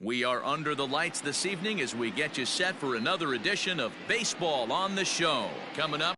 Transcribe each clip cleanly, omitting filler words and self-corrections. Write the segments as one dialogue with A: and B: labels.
A: We are under the lights this evening as we get you set for another edition of Baseball on the Show. Coming up.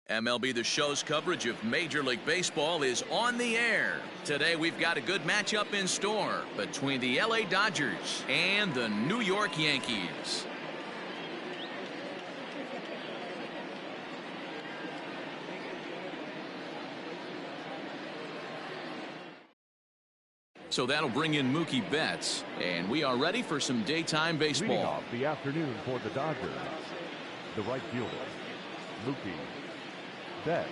A: MLB The Show's coverage of Major League Baseball is on the air. Today we've got a good matchup in store between the LA Dodgers and the New York Yankees. So that'll bring in Mookie Betts, and we are ready for some daytime baseball.
B: Leading off the afternoon for the Dodgers, the right fielder, Mookie Betts.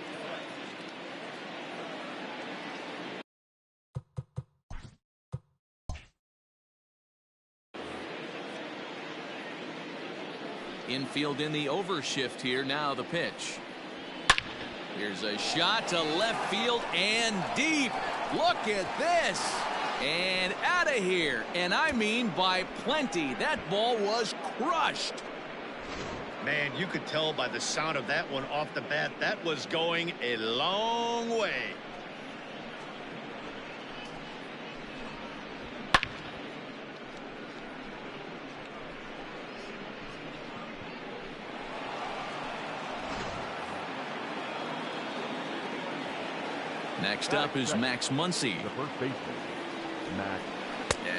A: Infield in the overshift here. Now the pitch. Here's a shot to left field and deep. Look at this. And out of here. And I mean by plenty. That ball was crushed.
C: Man, you could tell by the sound of that one off the bat, that was going a long way.
A: Next up is Max Muncy.
B: The first baseman, Max.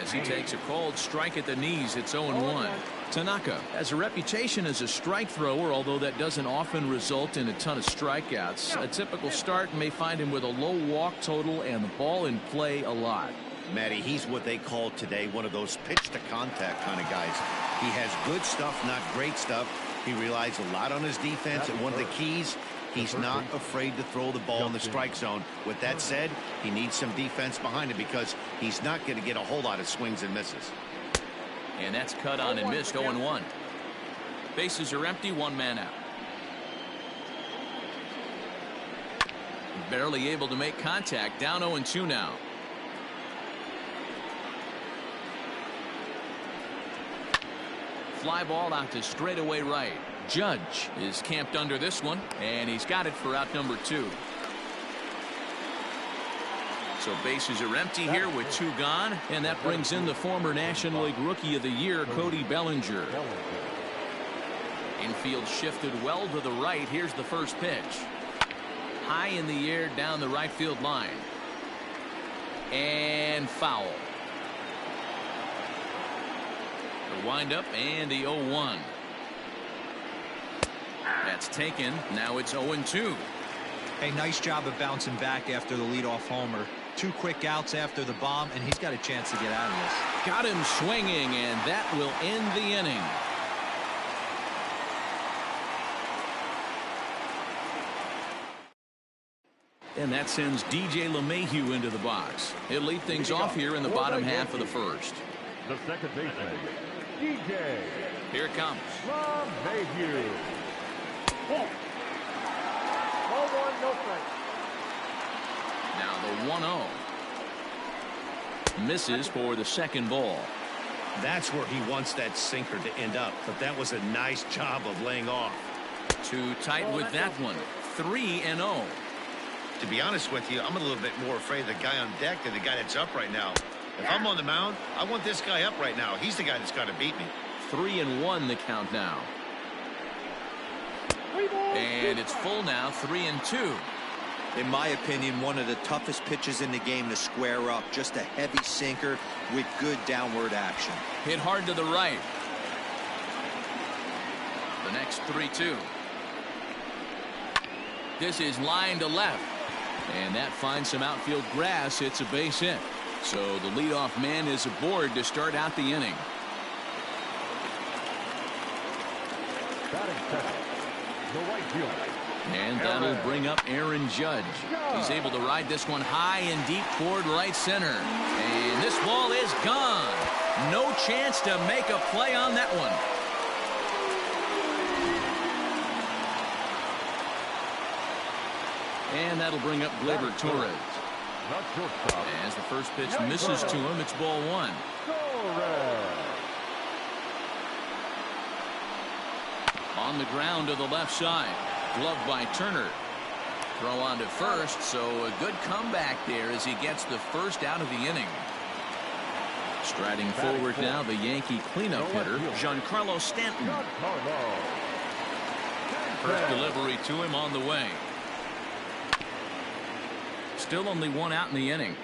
A: As he takes a called strike at the knees, it's 0-1. Tanaka has a reputation as a strike thrower, although that doesn't often result in a ton of strikeouts. A typical start may find him with a low walk total and the ball in play a lot.
C: Matty, he's what they call today one of those pitch to contact kind of guys. He has good stuff, not great stuff. He relies a lot on his defense, and one of the keys, he's not afraid to throw the ball in the strike zone. With that said, he needs some defense behind him because he's not going to get a whole lot of swings and misses.
A: And that's cut on and missed. 0-1. Bases are empty, one man out. Barely able to make contact. Down 0-2 now. Fly ball out to straightaway right. Judge is camped under this one, and he's got it for out number 2. So bases are empty here with 2 gone, and that brings in the former National League Rookie of the Year, Cody Bellinger. Infield shifted well to the right. Here's the first pitch. High in the air down the right field line. And foul. The windup and the 0-1. That's taken. Now it's 0-2.
D: Hey, nice job of bouncing back after the leadoff homer. 2 quick outs after the bomb, and he's got a chance to get out of this.
A: Got him swinging, and that will end the inning. And that sends DJ LeMahieu into the box. He'll lead things off here in the bottom half of the first.
B: The second baseman, DJ.
A: Here it comes.
B: LeMahieu. 0-1, no strike.
A: Now the 1-0. Misses for the second ball.
C: That's where he wants that sinker to end up, but that was a nice job of laying off.
A: Too tight with that one. 3-0.
C: To be honest with you, I'm a little bit more afraid of the guy on deck than the guy that's up right now. If I'm on the mound, I want this guy up right now. He's the guy that's got to beat me.
A: 3-1 the count now. And it's full now. 3-2.
D: In my opinion, one of the toughest pitches in the game to square up. Just a heavy sinker with good downward action.
A: Hit hard to the right. The next 3-2. This is line to left. And that finds some outfield grass. It's a base hit. So the leadoff man is aboard to start out the inning.
B: Batting second, the right fielder.
A: And that'll bring up Aaron Judge. He's able to ride this one high and deep toward right center. And this ball is gone. No chance to make a play on that one. And that'll bring up Gleyber Torres. As the first pitch misses to him, it's ball 1. On the ground to the left side. Gloved by Turner. Throw on to first, so a good comeback there as he gets the first out of the inning. Striding forward now, the Yankee cleanup hitter, Giancarlo Stanton. First delivery to him on the way. Still only one out in the inning.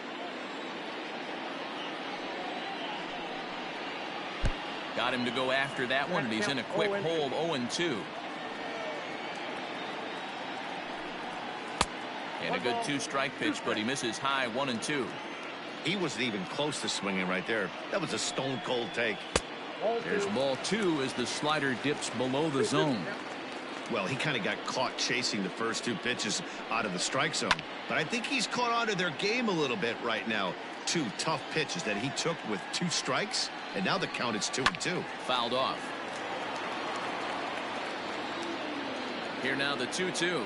A: Got him to go after that one, and he's in a quick hold, 0-2. And a good 2-strike pitch, but he misses high, 1-2.
C: He wasn't even close to swinging right there. That was a stone-cold take.
A: There's ball 2 as the slider dips below the zone.
C: Well, he kind of got caught chasing the first 2 pitches out of the strike zone. But I think he's caught on to their game a little bit right now. 2 tough pitches that he took with 2 strikes, and now the count is 2-2.
A: Fouled off. Here now the 2-2.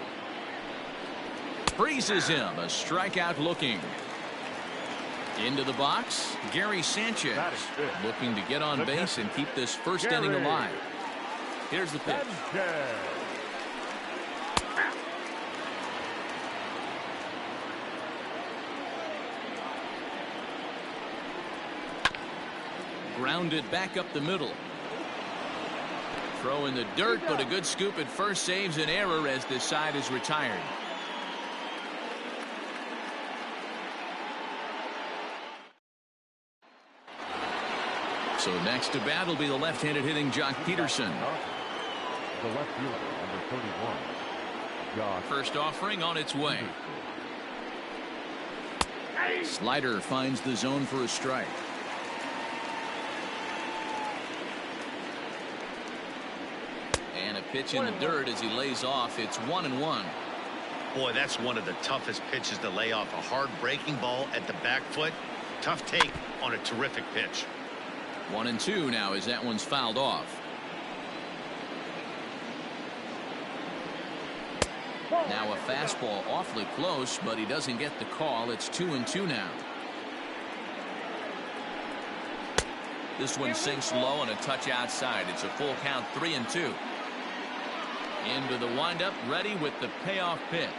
A: Freezes him. A strikeout looking. Into the box, Gary Sanchez looking to get on base and keep this first inning alive. Here's the pitch. Grounded back up the middle. Throw in the dirt, but a good scoop at first saves an error as this side is retired. So next to bat will be the left-handed hitting Jock Peterson.
B: The left fielder, number 31. Jock.
A: First offering on its way. Slider finds the zone for a strike. And a pitch in the dirt as he lays off. It's 1-1.
C: Boy, that's one of the toughest pitches to lay off. A hard breaking ball at the back foot. Tough take on a terrific pitch.
A: 1-2 now as that one's fouled off. Now a fastball awfully close, but he doesn't get the call. It's 2-2 now. This one sinks low and a touch outside. It's a full count, 3-2. Into the windup, ready with the payoff pitch.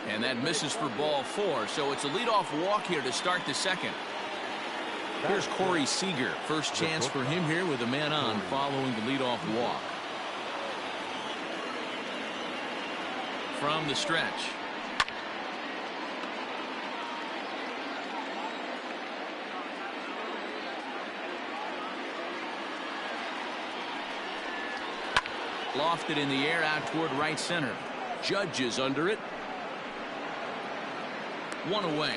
A: And that misses for ball 4, so it's a leadoff walk here to start the second. Here's Corey Seager. First chance for him here with a man on following the leadoff walk. From the stretch. Lofted in the air out toward right center. Judge is under it. 1 away.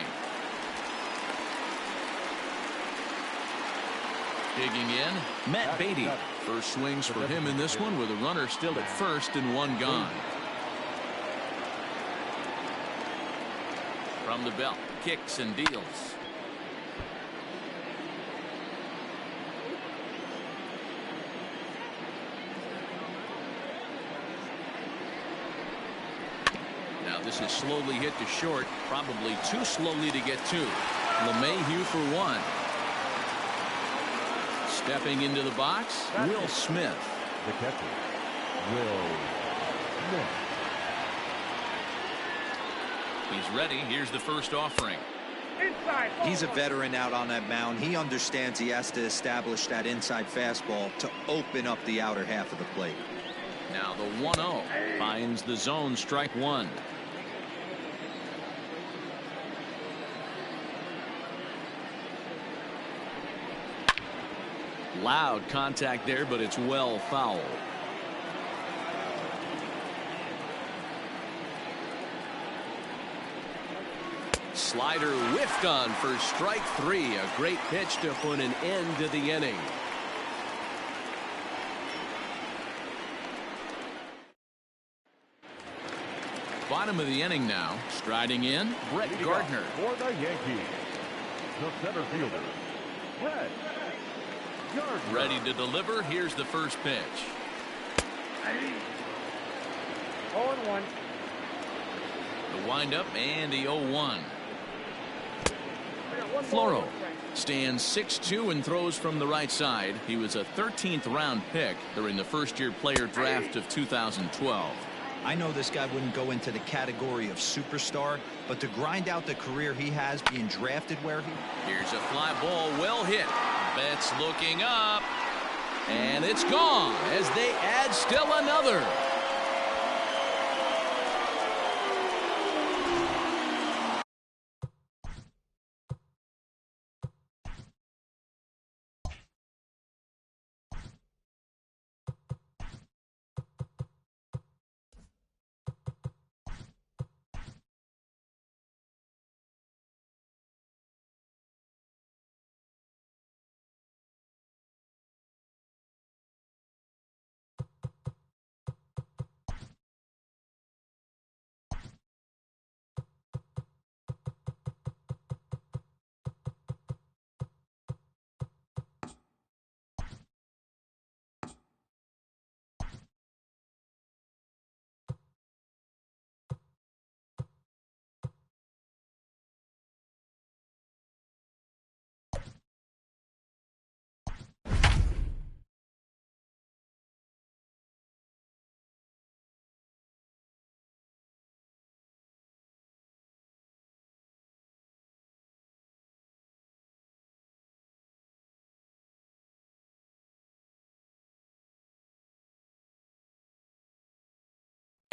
A: Digging in, Matt Beatty. First swings for him in this one with a runner still at first and 1 gone. From the belt, kicks and deals. This is slowly hit to short, probably too slowly to get to. LeMahieu for 1. Stepping into the box, Will Smith.
B: The catcher, Will Smith.
A: He's ready. Here's the first offering.
D: He's a veteran out on that mound. He understands he has to establish that inside fastball to open up the outer half of the plate.
A: Now the 1-0 finds the zone, strike 1. Loud contact there, but it's well foul. Slider whiffed on for strike 3. A great pitch to put an end to the inning. Bottom of the inning now. Striding in, Brett Gardner.
B: For the Yankees, the center fielder, Brett Gardner.
A: Ready to deliver. Here's the first pitch.
E: 0-1.
A: The windup and the 0-1. Floro stands 6'2" and throws from the right side. He was a 13th round pick during the first-year player draft of 2012.
D: I know this guy wouldn't go into the category of superstar, but to grind out the career he has being drafted where he...
A: Here's a fly ball, well hit. Betts looking up. And it's gone as they add still another.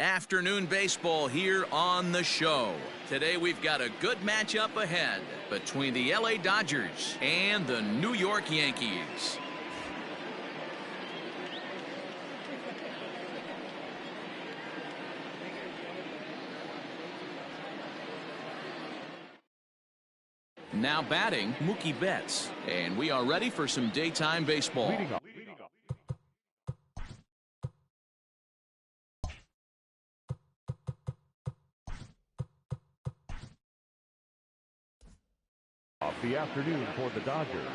A: Afternoon baseball here on the show. Today we've got a good matchup ahead between the LA Dodgers and the New York Yankees. Now batting, Mookie Betts. And we are ready for some daytime baseball.
B: The afternoon for the Dodgers.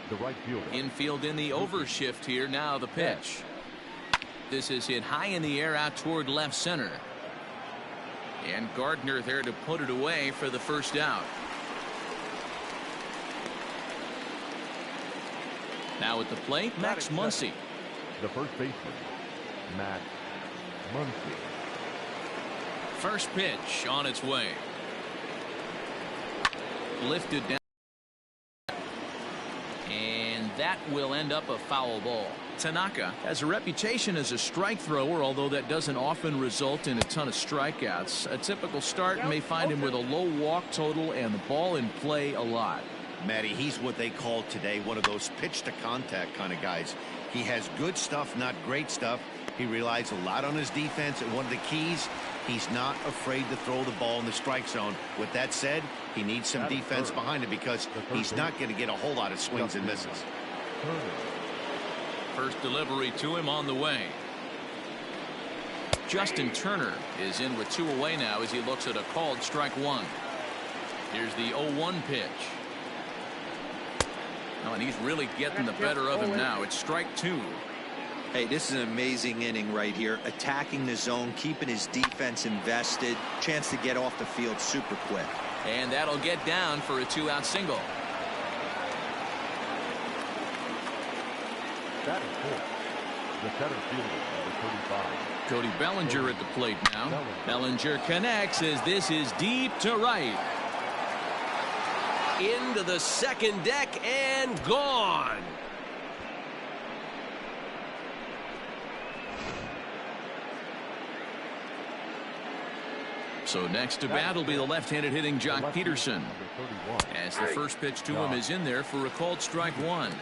B: The right fielder.
A: Infield in the overshift here. Now the pitch. This is hit high in the air out toward left center. And Gardner there to put it away for the first out. Now at the plate, Max Muncy.
B: The first baseman, Max Muncy.
A: First pitch on its way. Lifted down. And that will end up a foul ball. Tanaka has a reputation as a strike thrower, although that doesn't often result in a ton of strikeouts. A typical start may find him with a low walk total and the ball in play a lot.
C: Matty, he's what they call today one of those pitch to contact kind of guys. He has good stuff, not great stuff. He relies a lot on his defense, and one of the keys, he's not afraid to throw the ball in the strike zone. With that said, he needs some defense behind him because he's not going to get a whole lot of swings and misses.
A: First delivery to him on the way. Justin Turner is in with 2 away now as he looks at a called strike 1. Here's the 0-1 pitch. Oh, and he's really getting the better of him now. It's strike 2.
D: Hey, this is an amazing inning right here. Attacking the zone, keeping his defense invested. Chance to get off the field super quick.
A: And that'll get down for a 2-out single.
B: That is full. The center fielder, number 35.
A: Cody Bellinger at the plate now. Bellinger connects as this is deep to right. Into the second deck and gone. So next to bat will be the left-handed hitting Jock Peterson. As the first pitch to him is in there for a called strike 1.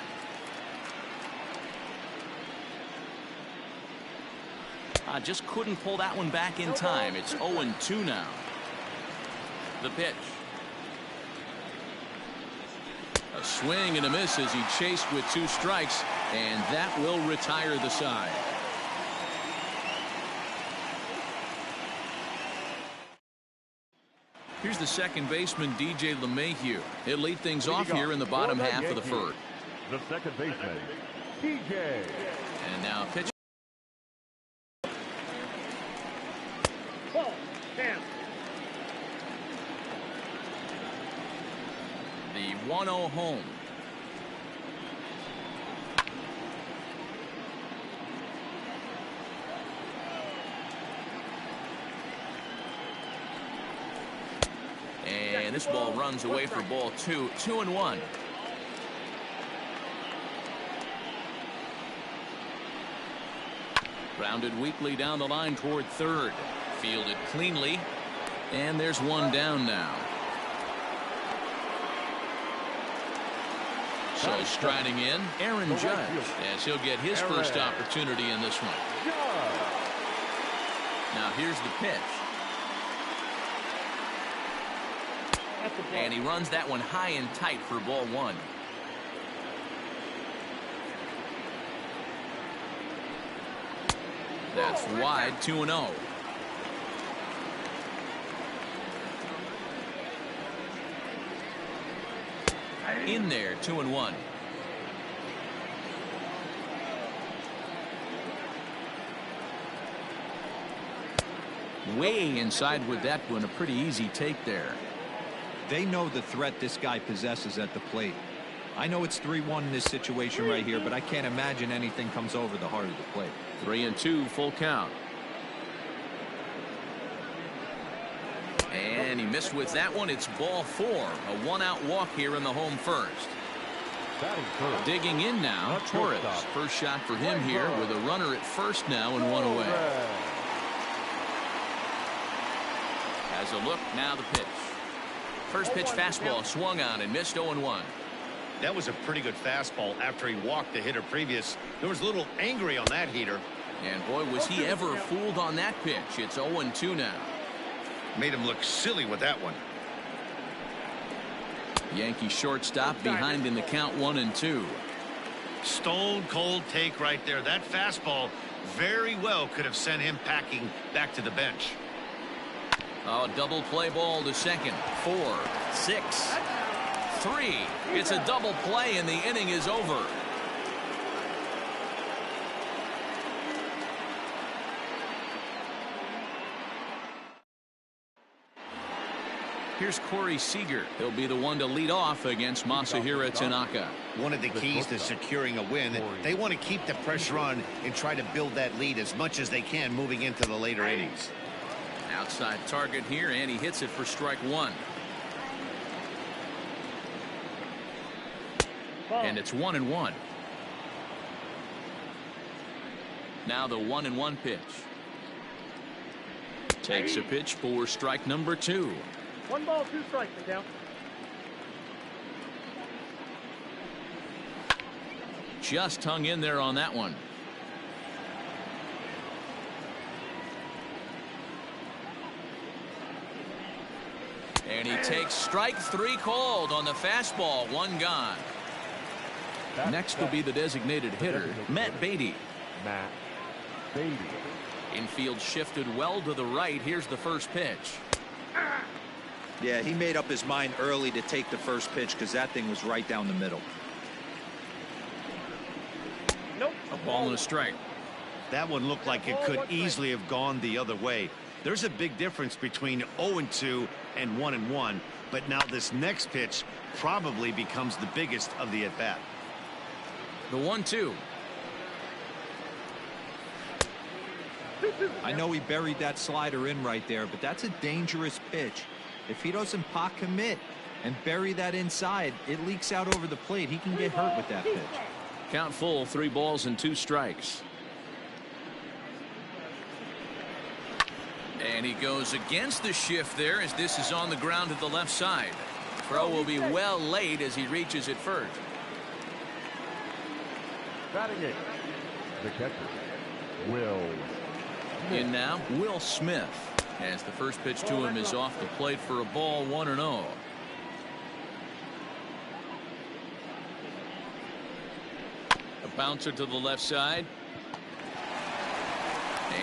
A: Just couldn't pull that one back in time. It's 0-2 now. The pitch. A swing and a miss as he chased with 2 strikes, and that will retire the side. Here's the second baseman, DJ LeMahieu. He'll lead things off here in the bottom half of the first.
B: The second baseman, DJ.
A: And now pitch. The 1-0 home. And this ball runs away for ball 2. 2-1. Grounded weakly down the line toward third. Fielded cleanly. And there's one down now. So striding in, Aaron Judge, as he'll get his first opportunity in this one. Now here's the pitch. And he runs that one high and tight for ball one. That's wide, 2-0. In there, 2-1. Way inside with that one, a pretty easy take there.
D: They know the threat this guy possesses at the plate. I know it's 3-1 in this situation right here, but I can't imagine anything comes over the heart of the plate.
A: 3-2, full count. And he missed with that one. It's ball four. A one-out walk here in the home first. Digging in now, Torres. First shot for him here with a runner at first now and one away. Has a look, now the pitch. First pitch fastball swung on and missed 0-1.
C: That was a pretty good fastball after he walked the hitter previous. There was a little angry on that heater.
A: And boy, was he ever fooled on that pitch. It's 0-2 now.
C: Made him look silly with that one.
A: Yankee shortstop behind in the count 1-2.
C: Stone cold take right there. That fastball very well could have sent him packing back to the bench.
A: Oh, double play ball to second. 4, 6, 3. It's a double play and the inning is over. Here's Corey Seager. He'll be the one to lead off against Masahiro Tanaka.
C: One of the keys to securing a win, they want to keep the pressure on and try to build that lead as much as they can moving into the later innings.
A: Outside target here, and he hits it for strike one. And it's 1-1. Now the 1-1 pitch. Takes a pitch for strike number 2.
E: 1 ball, 2 strikes, down.
A: Just hung in there on that one. And he takes strike 3 called on the fastball. 1 gone. Next will be the designated hitter, Matt Beatty.
B: Matt Beatty.
A: Infield shifted well to the right. Here's the first pitch.
D: Yeah, he made up his mind early to take the first pitch because that thing was right down the middle.
E: Nope.
A: A ball and a strike.
C: That one looked like it could easily have gone the other way. There's a big difference between 0-2 and 1-1, but now this next pitch probably becomes the biggest of the at-bat.
A: The 1-2.
D: I know he buried that slider in right there, but that's a dangerous pitch. If he doesn't pot commit and bury that inside, it leaks out over the plate. He can get hurt with that pitch.
A: Count full, 3 balls and 2 strikes. And he goes against the shift there as this is on the ground to the left side. Throw will be well laid as he reaches it first.
B: Batting it. The catcher, Will.
A: In now, Will Smith. As the first pitch to him is off the plate for a ball, 1-0. A bouncer to the left side.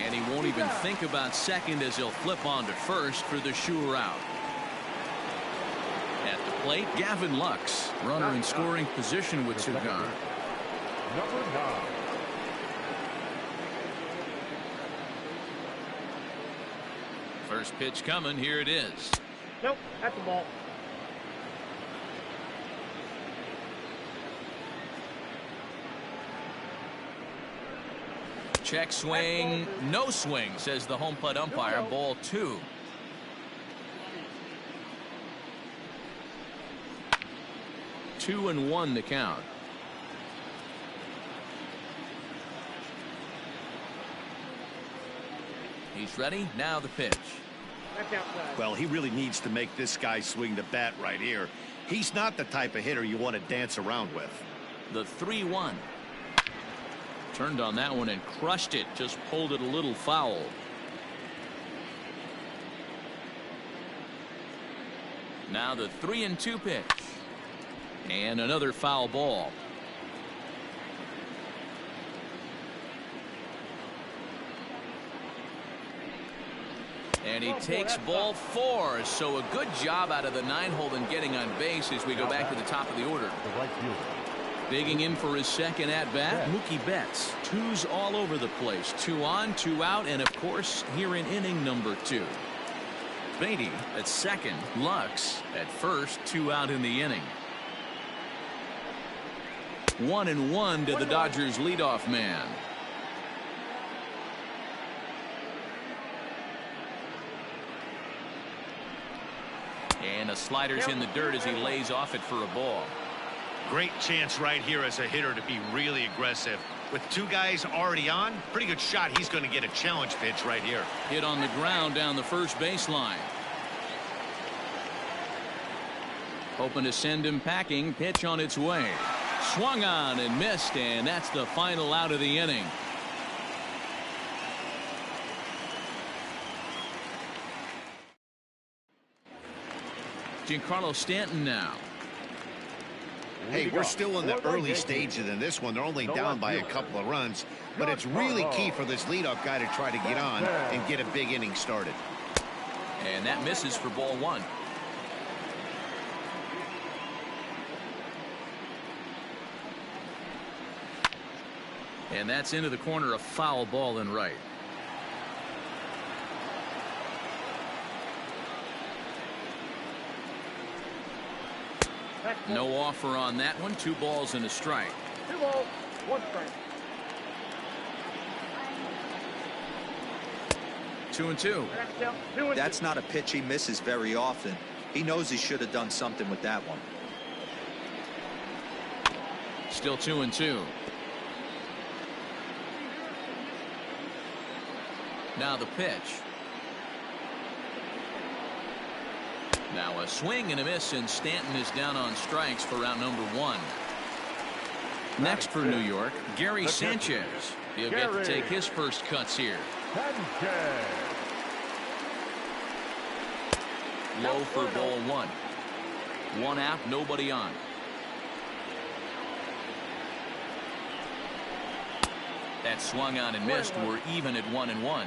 A: And he won't even think about second as he'll flip on to first for the sure out. At the plate, Gavin Lux, runner in scoring position with 2 gone.
B: Number 9.
A: First pitch coming. Here it is.
E: Nope, that's a ball.
A: Check swing, no swing, says the home plate umpire. Ball 2. Two and 1 the count. He's ready. Now the pitch.
E: That's outside.
C: Well, he really needs to make this guy swing the bat right here. He's not the type of hitter you want to dance around with.
A: The 3-1. Turned on that one and crushed it. Just pulled it a little foul. Now the 3-2 pitch. And another foul ball. And he takes ball 4. So a good job out of the 9-hole in getting on base as we go back to the top of the order.
B: The right fielder.
A: Digging in for his second at-bat, Mookie Betts. 2s all over the place. 2 on, 2 out, and of course here in inning number 2. Beatty at second, Lux at first, 2 out in the inning. 1-1 to the Dodgers leadoff man. And a slider's in the dirt as he lays off it for a ball.
C: Great chance right here as a hitter to be really aggressive. With 2 guys already on, pretty good shot. He's going to get a challenge pitch right here.
A: Hit on the ground down the first baseline. Hoping to send him packing. Pitch on its way. Swung on and missed, and that's the final out of the inning. Giancarlo Stanton now.
C: Hey, we're still in the early stages in this one. They're only down by a couple of runs, but it's really key for this leadoff guy to try to get on and get a big inning started.
A: And that misses for ball 1. And that's into the corner, a foul ball and right. No offer on that one. 2 balls and a strike.
E: 2 balls, 1 strike.
A: 2-2.
D: That's not a pitch he misses very often. He knows he should have done something with that one.
A: Still 2-2. Now the pitch. Now a swing and a miss, and Stanton is down on strikes for round number 1. Next for New York, Gary Sanchez. He'll get to take his first cuts here. Low for ball 1. 1 out, nobody on. That swung on and missed. We're even at 1-1.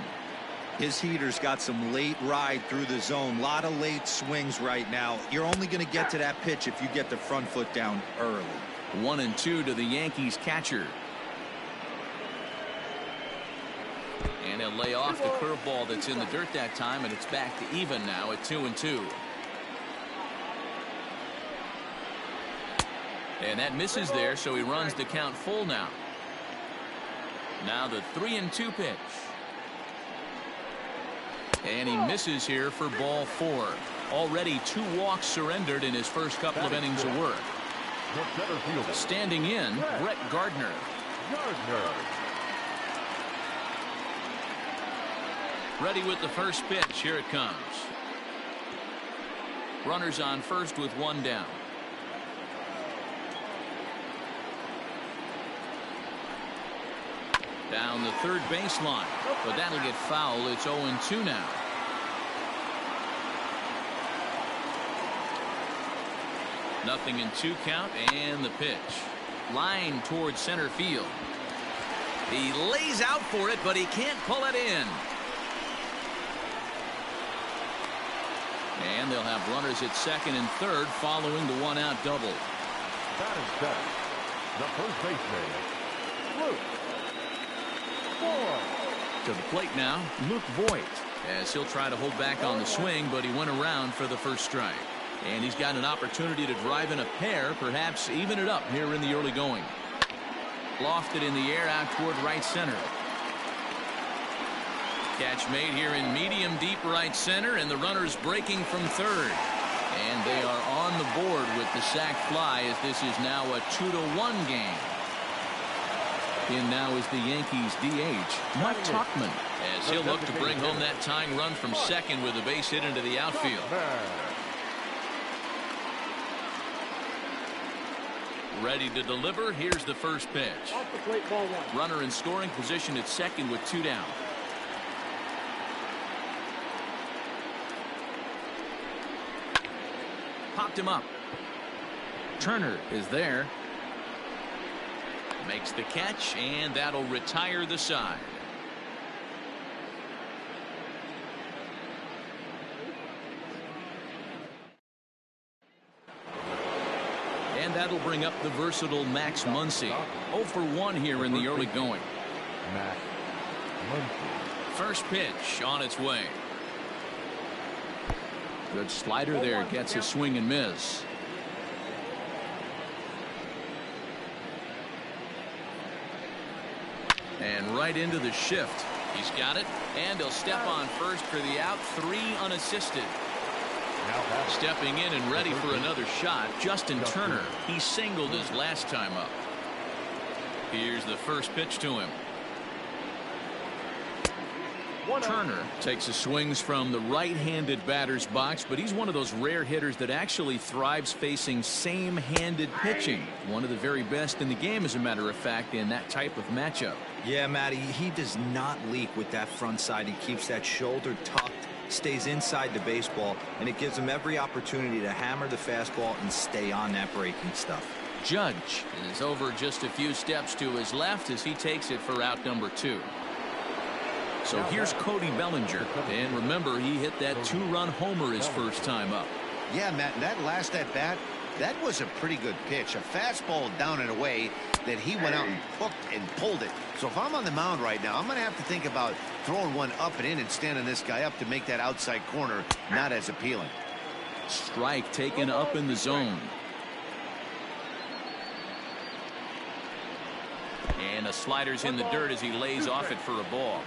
D: His heater's got some late ride through the zone. A lot of late swings right now. You're only going to get to that pitch if you get the front foot down early.
A: 1-2 to the Yankees catcher. And he'll lay off the curveball that's in the dirt that time, and it's back to even now at 2-2. And that misses there, so he runs the count full now. Now the 3-2 pitch. And he misses here for ball 4. Already 2 walks surrendered in his first couple of innings of work. Standing in, Brett Gardner. Ready with the first pitch. Here it comes. Runners on first with 1 down. Down the third baseline, but that'll get foul. It's 0-2 now. Nothing in 2 count, and the pitch. Line towards center field. He lays out for it, but he can't pull it in. And they'll have runners at second and third following the 1-out double.
B: That is set. The first baseman, Luke.
A: To the plate now, Luke Voigt, as he'll try to hold back on the swing, but he went around for the first strike. And he's got an opportunity to drive in a pair, perhaps even it up here in the early going. Lofted in the air out toward right center. Catch made here in medium deep right center, and the runners breaking from third. And they are on the board with the sac fly, as this is now a 2-1 game. In now is the Yankees DH, Mike Tauchman, As he'll look to bring home that tying run from second with a base hit into the outfield. Ready to deliver. Here's the first pitch.
E: Off the plate, ball one.
A: Runner in scoring position at second with 2 down. Popped him up. Turner is there. Makes the catch, and that'll retire the side. And that'll bring up the versatile Max Muncy. 0 for 1 here in the early going.
B: Max Muncy.
A: First pitch on its way. Good slider there, gets a swing and miss. And right into the shift. He's got it, and he'll step on first for the out. 3 unassisted. Stepping in and ready for another shot, Justin Turner. He singled his last time up. Here's the first pitch to him. Turner takes his swings from the right-handed batter's box, but he's one of those rare hitters that actually thrives facing same-handed pitching. One of the very best in the game, as a matter of fact, in that type of matchup.
D: Yeah, Matty, he does not leak with that front side. He keeps that shoulder tucked, stays inside the baseball, and it gives him every opportunity to hammer the fastball and stay on that breaking stuff.
A: Judge is over just a few steps to his left as he takes it for out number 2. So here's Cody Bellinger, and remember, he hit that 2-run homer his first time up.
C: Yeah, Matt, that last at bat, that was a pretty good pitch. A fastball down and away that he went out and hooked and pulled it. So if I'm on the mound right now, I'm going to have to think about throwing one up and in and standing this guy up to make that outside corner not as appealing.
A: Strike taken up in the zone. And a slider's in the dirt as he lays off it for a ball.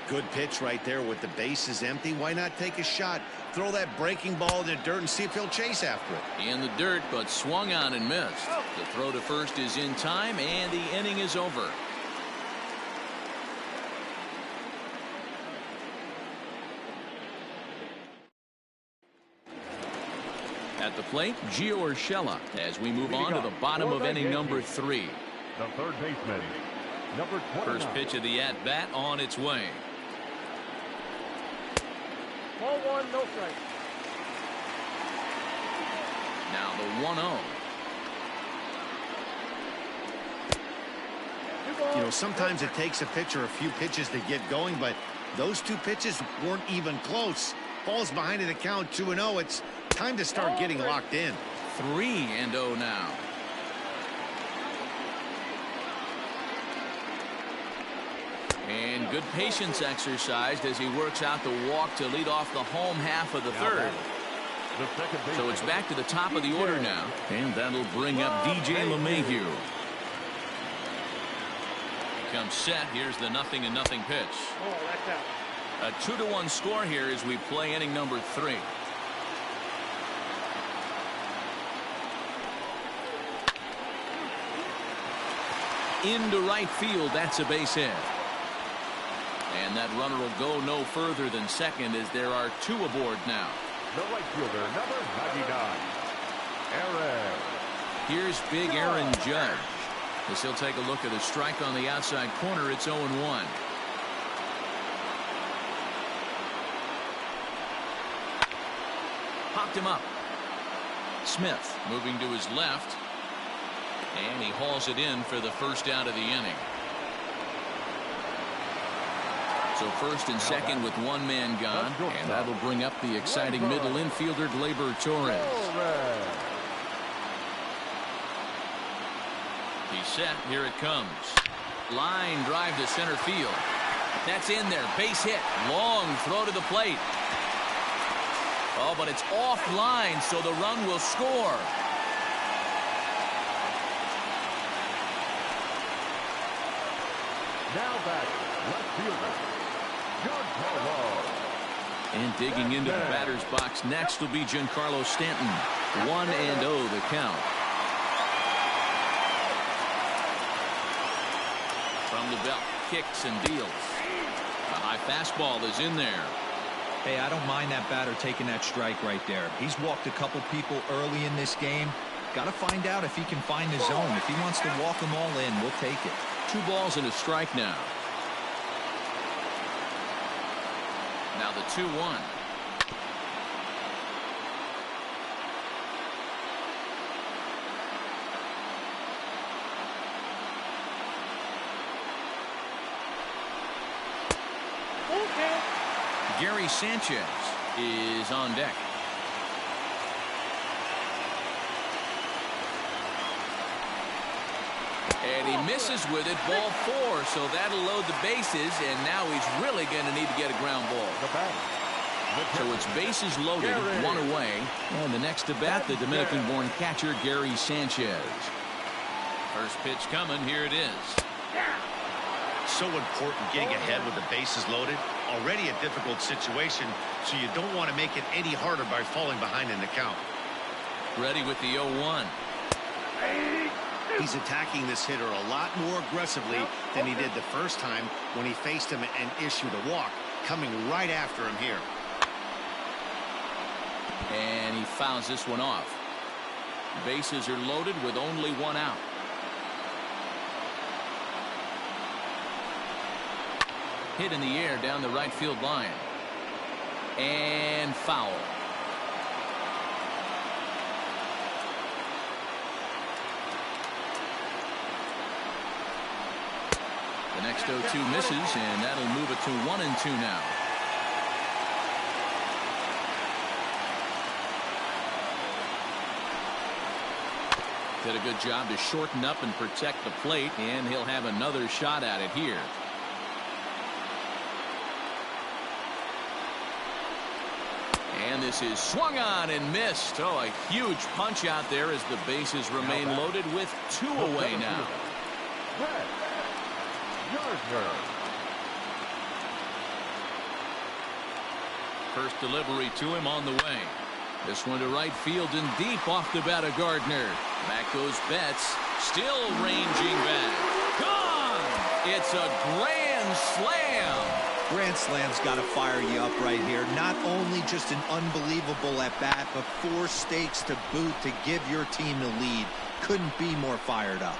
C: Good pitch right there with the bases empty. Why not take a shot? Throw that breaking ball in the dirt and see if he'll chase after it.
A: In the dirt, but swung on and missed. The throw to first is in time, and the inning is over. At the plate, Gio Urshela, as we move on to the bottom of inning number 3.
B: The third baseman, number 29.
A: First pitch of the at-bat on its way.
E: Ball one, no strike.
A: Now the 1-0.
C: You know, sometimes it takes a pitcher a few pitches to get going, but those 2 pitches weren't even close. Ball's behind in the count, 2-0. It's time to start getting locked in.
A: 3-0 now. And good patience exercised as he works out the walk to lead off the home half of the third. So it's back to the top of the order now, and that'll bring up DJ LeMahieu. Comes set. Here's the 0-0 pitch.
E: Oh, that's out.
A: A 2-1 score here as we play inning number 3. Into right field. That's a base hit. And that runner will go no further than second as there are 2 aboard now.
B: The right fielder, number 99, Aaron.
A: Here's big Aaron Judge. As he'll take a look at a strike on the outside corner. It's 0-1. Popped him up. Smith moving to his left. And he hauls it in for the first out of the inning. So first and second with 1 man gone, and that'll bring up the exciting middle infielder Gleyber Torres. He's set. Here it comes. Line drive to center field. That's in there. Base hit. Long throw to the plate. Oh, but it's offline, so the run will score.
B: Now back, left fielder, Giancarlo.
A: And digging into the batter's box next will be Giancarlo Stanton. 1-0 the count. From the belt, kicks and deals. A high High fastball is in there.
D: Hey, I don't mind that batter taking that strike right there. He's walked a couple people early in this game. Got to find out if he can find his zone. If he wants to walk them all in, we'll take it.
A: 2 balls and a strike now. Now the 2-1. Gary Sanchez is on deck. And he misses with it, ball 4, so that'll load the bases, and now he's really going to need to get a ground ball. So it's bases loaded, 1 away, and the next to bat, the Dominican-born catcher, Gary Sanchez. First pitch coming, here it is.
C: So important getting ahead with the bases loaded. Already a difficult situation, so you don't want to make it any harder by falling behind in the count.
A: Ready with the 0-1.
C: He's attacking this hitter a lot more aggressively than he did the first time when he faced him and issued a walk, coming right after him here.
A: And he fouls this one off. Bases are loaded with only 1 out. Hit in the air down the right field line. And foul. The next 0-2 misses, and that'll move it to 1-2 now. Did a good job to shorten up and protect the plate, and he'll have another shot at it here. And this is swung on and missed. Oh, a huge punch out there as the bases remain loaded with 2 away now. First delivery to him on the way. This one to right field and deep off the bat of Gardner. Back goes Betts. Still ranging back. Gone! It's a grand slam.
D: Grand Slam's got to fire you up right here. Not only just an unbelievable at-bat, but 4 stakes to boot to give your team the lead. Couldn't be more fired up.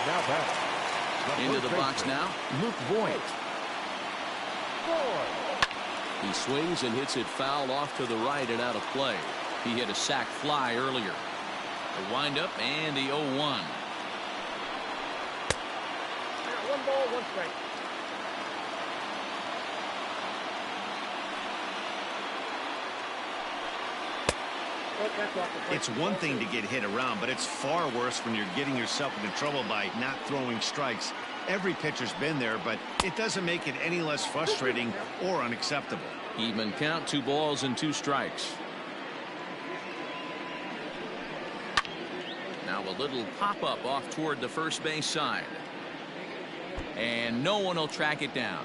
B: Now back.
A: Into the box now, Luke Voigt. He swings and hits it foul off to the right and out of play. He hit a sac fly earlier. The windup and the 0-1.
E: 1 ball, 1 strike.
C: It's one thing to get hit around, but it's far worse when you're getting yourself into trouble by not throwing strikes. Every pitcher's been there, but it doesn't make it any less frustrating or unacceptable.
A: Even count, 2 balls and 2 strikes. Now a little pop-up off toward the first base side. And no one will track it down.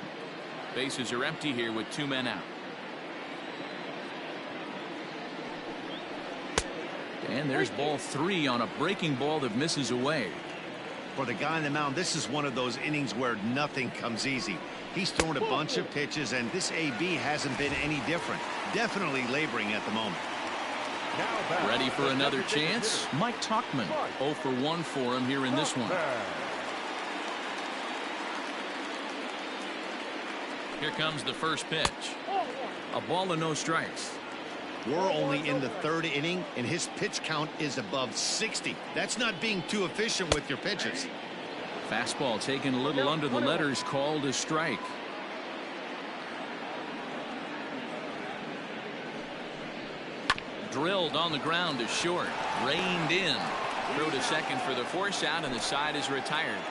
A: Bases are empty here with 2 men out. And there's ball 3 on a breaking ball that misses away.
C: For the guy on the mound, this is one of those innings where nothing comes easy. He's thrown a bunch of pitches, and this AB hasn't been any different. Definitely laboring at the moment.
A: Ready for another chance? Mike Tauchman, 0 for 1 for him here in this one. Here comes the first pitch. A ball and no strikes.
C: We're only in the 3rd inning, and his pitch count is above 60. That's not being too efficient with your pitches.
A: Fastball taken a little under the letters, called a strike. Drilled on the ground to short. Reined in. Throw to second for the force out, and the side is retired.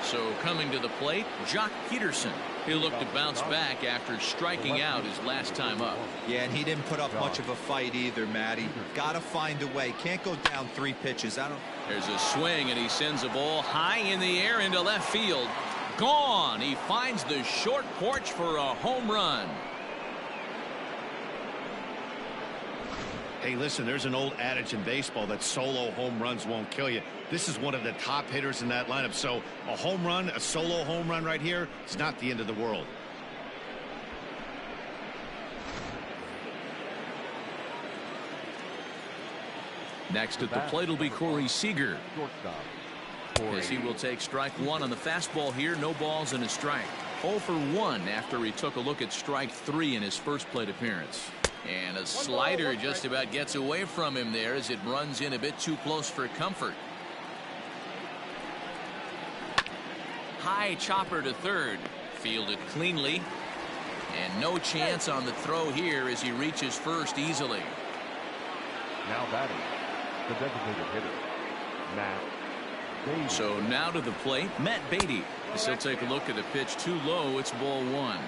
A: So coming to the plate, Jock Peterson. He'll look to bounce back after striking out his last time up.
D: Yeah, and he didn't put up much of a fight either, Matty. Got to find a way. Can't go down 3 pitches.
A: There's a swing, and he sends a ball high in the air into left field. Gone. He finds the short porch for a home run.
C: Hey, listen, there's an old adage in baseball that solo home runs won't kill you. This is one of the top hitters in that lineup. So a home run, a solo home run right here, it's not the end of the world.
A: Next at the plate will be Corey Seager,
B: Shortstop.
A: as he will take strike one on the fastball here. No balls and a strike. 0 for 1 after he took a look at strike 3 in his first plate appearance. And a slider just about gets away from him there as it runs in a bit too close for comfort. High chopper to third. Fielded cleanly. And no chance on the throw here as he reaches first easily.
B: Now batting, the designated hitter, Matt Beatty.
A: So now to the plate, Matt Beatty. As he'll take a look at a pitch too low. It's ball 1.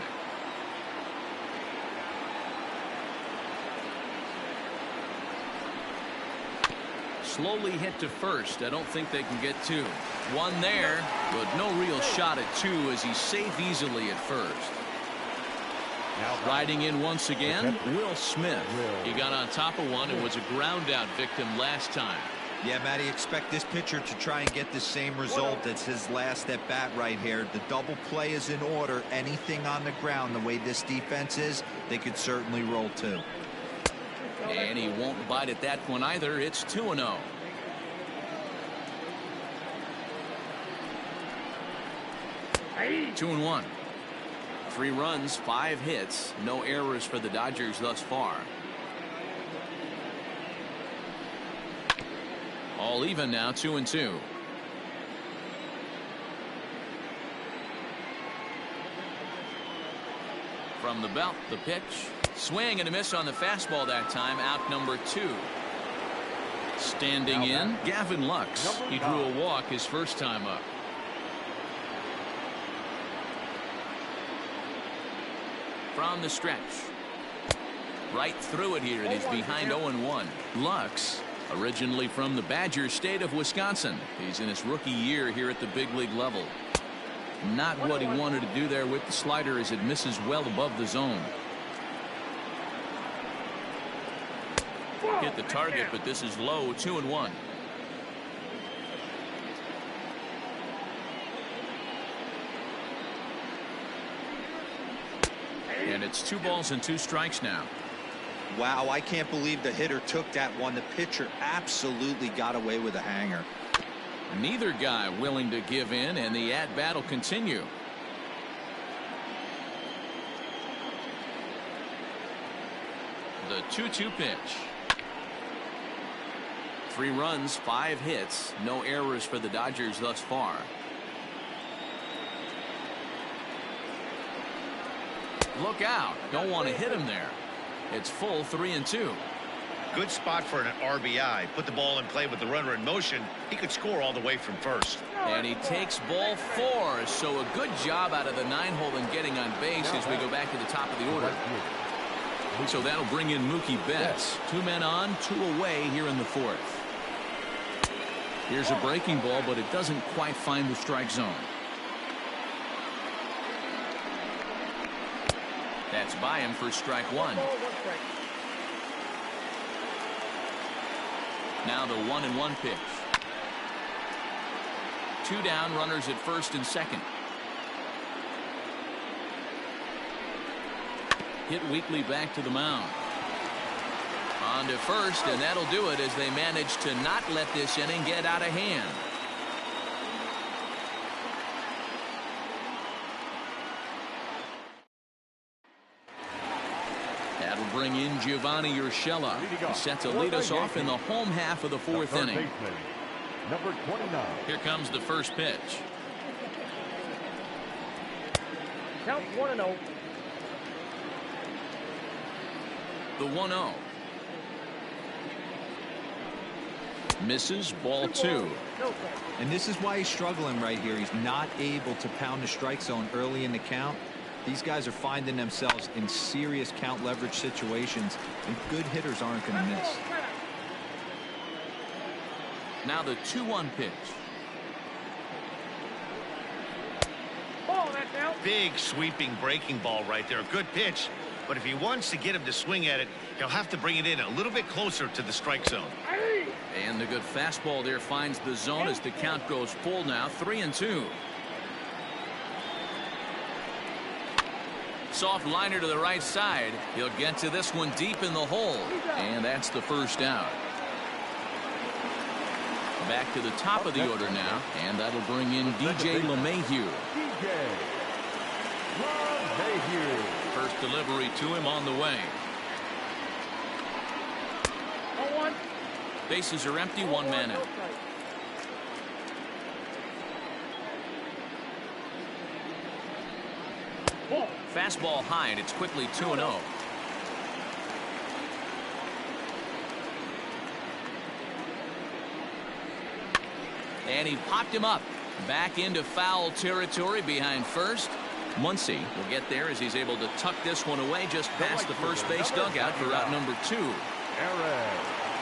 A: Slowly hit to first. I don't think they can get 2. 1 there, but no real shot at 2 as he's safe easily at first. Riding in once again, Will Smith. He got on top of one and was a ground out victim last time.
D: Yeah, Matty, expect this pitcher to try and get the same result as his last at bat right here. The double play is in order. Anything on the ground, the way this defense is, they could certainly roll 2.
A: And he won't bite at that one either. It's 2-0.
E: Hey.
A: 2-1. 3 runs, 5 hits, no errors for the Dodgers thus far. All even now, 2-2. From the belt, the pitch. Swing and a miss on the fastball that time. Out number 2. Standing in, Gavin Lux. He drew a walk his first time up. From the stretch. Right through it here. It is behind 0-1. Lux, originally from the Badger State of Wisconsin. He's in his rookie year here at the big league level. Not what he wanted to do there with the slider as it misses well above the zone. Hit the target, but this is low. 2-1. And it's 2 balls and 2 strikes now.
D: Wow, I can't believe the hitter took that one. The pitcher absolutely got away with a hanger.
A: Neither guy willing to give in, and the at-bat will continue. The 2-2 pitch. 3 runs, 5 hits, no errors for the Dodgers thus far. Look out. Don't want to hit him there. It's full 3-2.
C: Good spot for an RBI. Put the ball in play with the runner in motion. He could score all the way from first.
A: And he takes ball 4. So a good job out of the 9-hole in getting on base as we go back to the top of the order. So that'll bring in Mookie Betts. 2 men on, 2 away here in the 4th. Here's a breaking ball, but it doesn't quite find the strike zone. That's by him for strike 1. Now the 1-1 pitch. 2 down, runners at first and second. Hit weakly back to the mound. On to first, and that'll do it as they manage to not let this inning get out of hand. That'll bring in Giovanni Urshela. He's set to lead us off in the home half of the 4th inning.
B: Number 29.
A: Here comes the first pitch.
E: Count 1-0.
A: The 1-0. Misses, ball 2.
D: And this is why he's struggling right here. He's not able to pound the strike zone early in the count. These guys are finding themselves in serious count leverage situations, and good hitters aren't going to miss.
A: Now the 2-1 pitch.
C: Big sweeping breaking ball right there. Good pitch. But if he wants to get him to swing at it, he'll have to bring it in a little bit closer to the strike zone.
A: And the good fastball there finds the zone as the count goes full now. 3-2. Soft liner to the right side. He'll get to this one deep in the hole. And that's the first out. Back to the top of the order now. And that'll bring in DJ LeMahieu. First delivery to him on the way. Bases are empty, one man out. Fastball high, and it's quickly 2-0. And he popped him up. Back into foul territory behind first. Muncy will get there as he's able to tuck this one away just past the first base dugout for out number 2.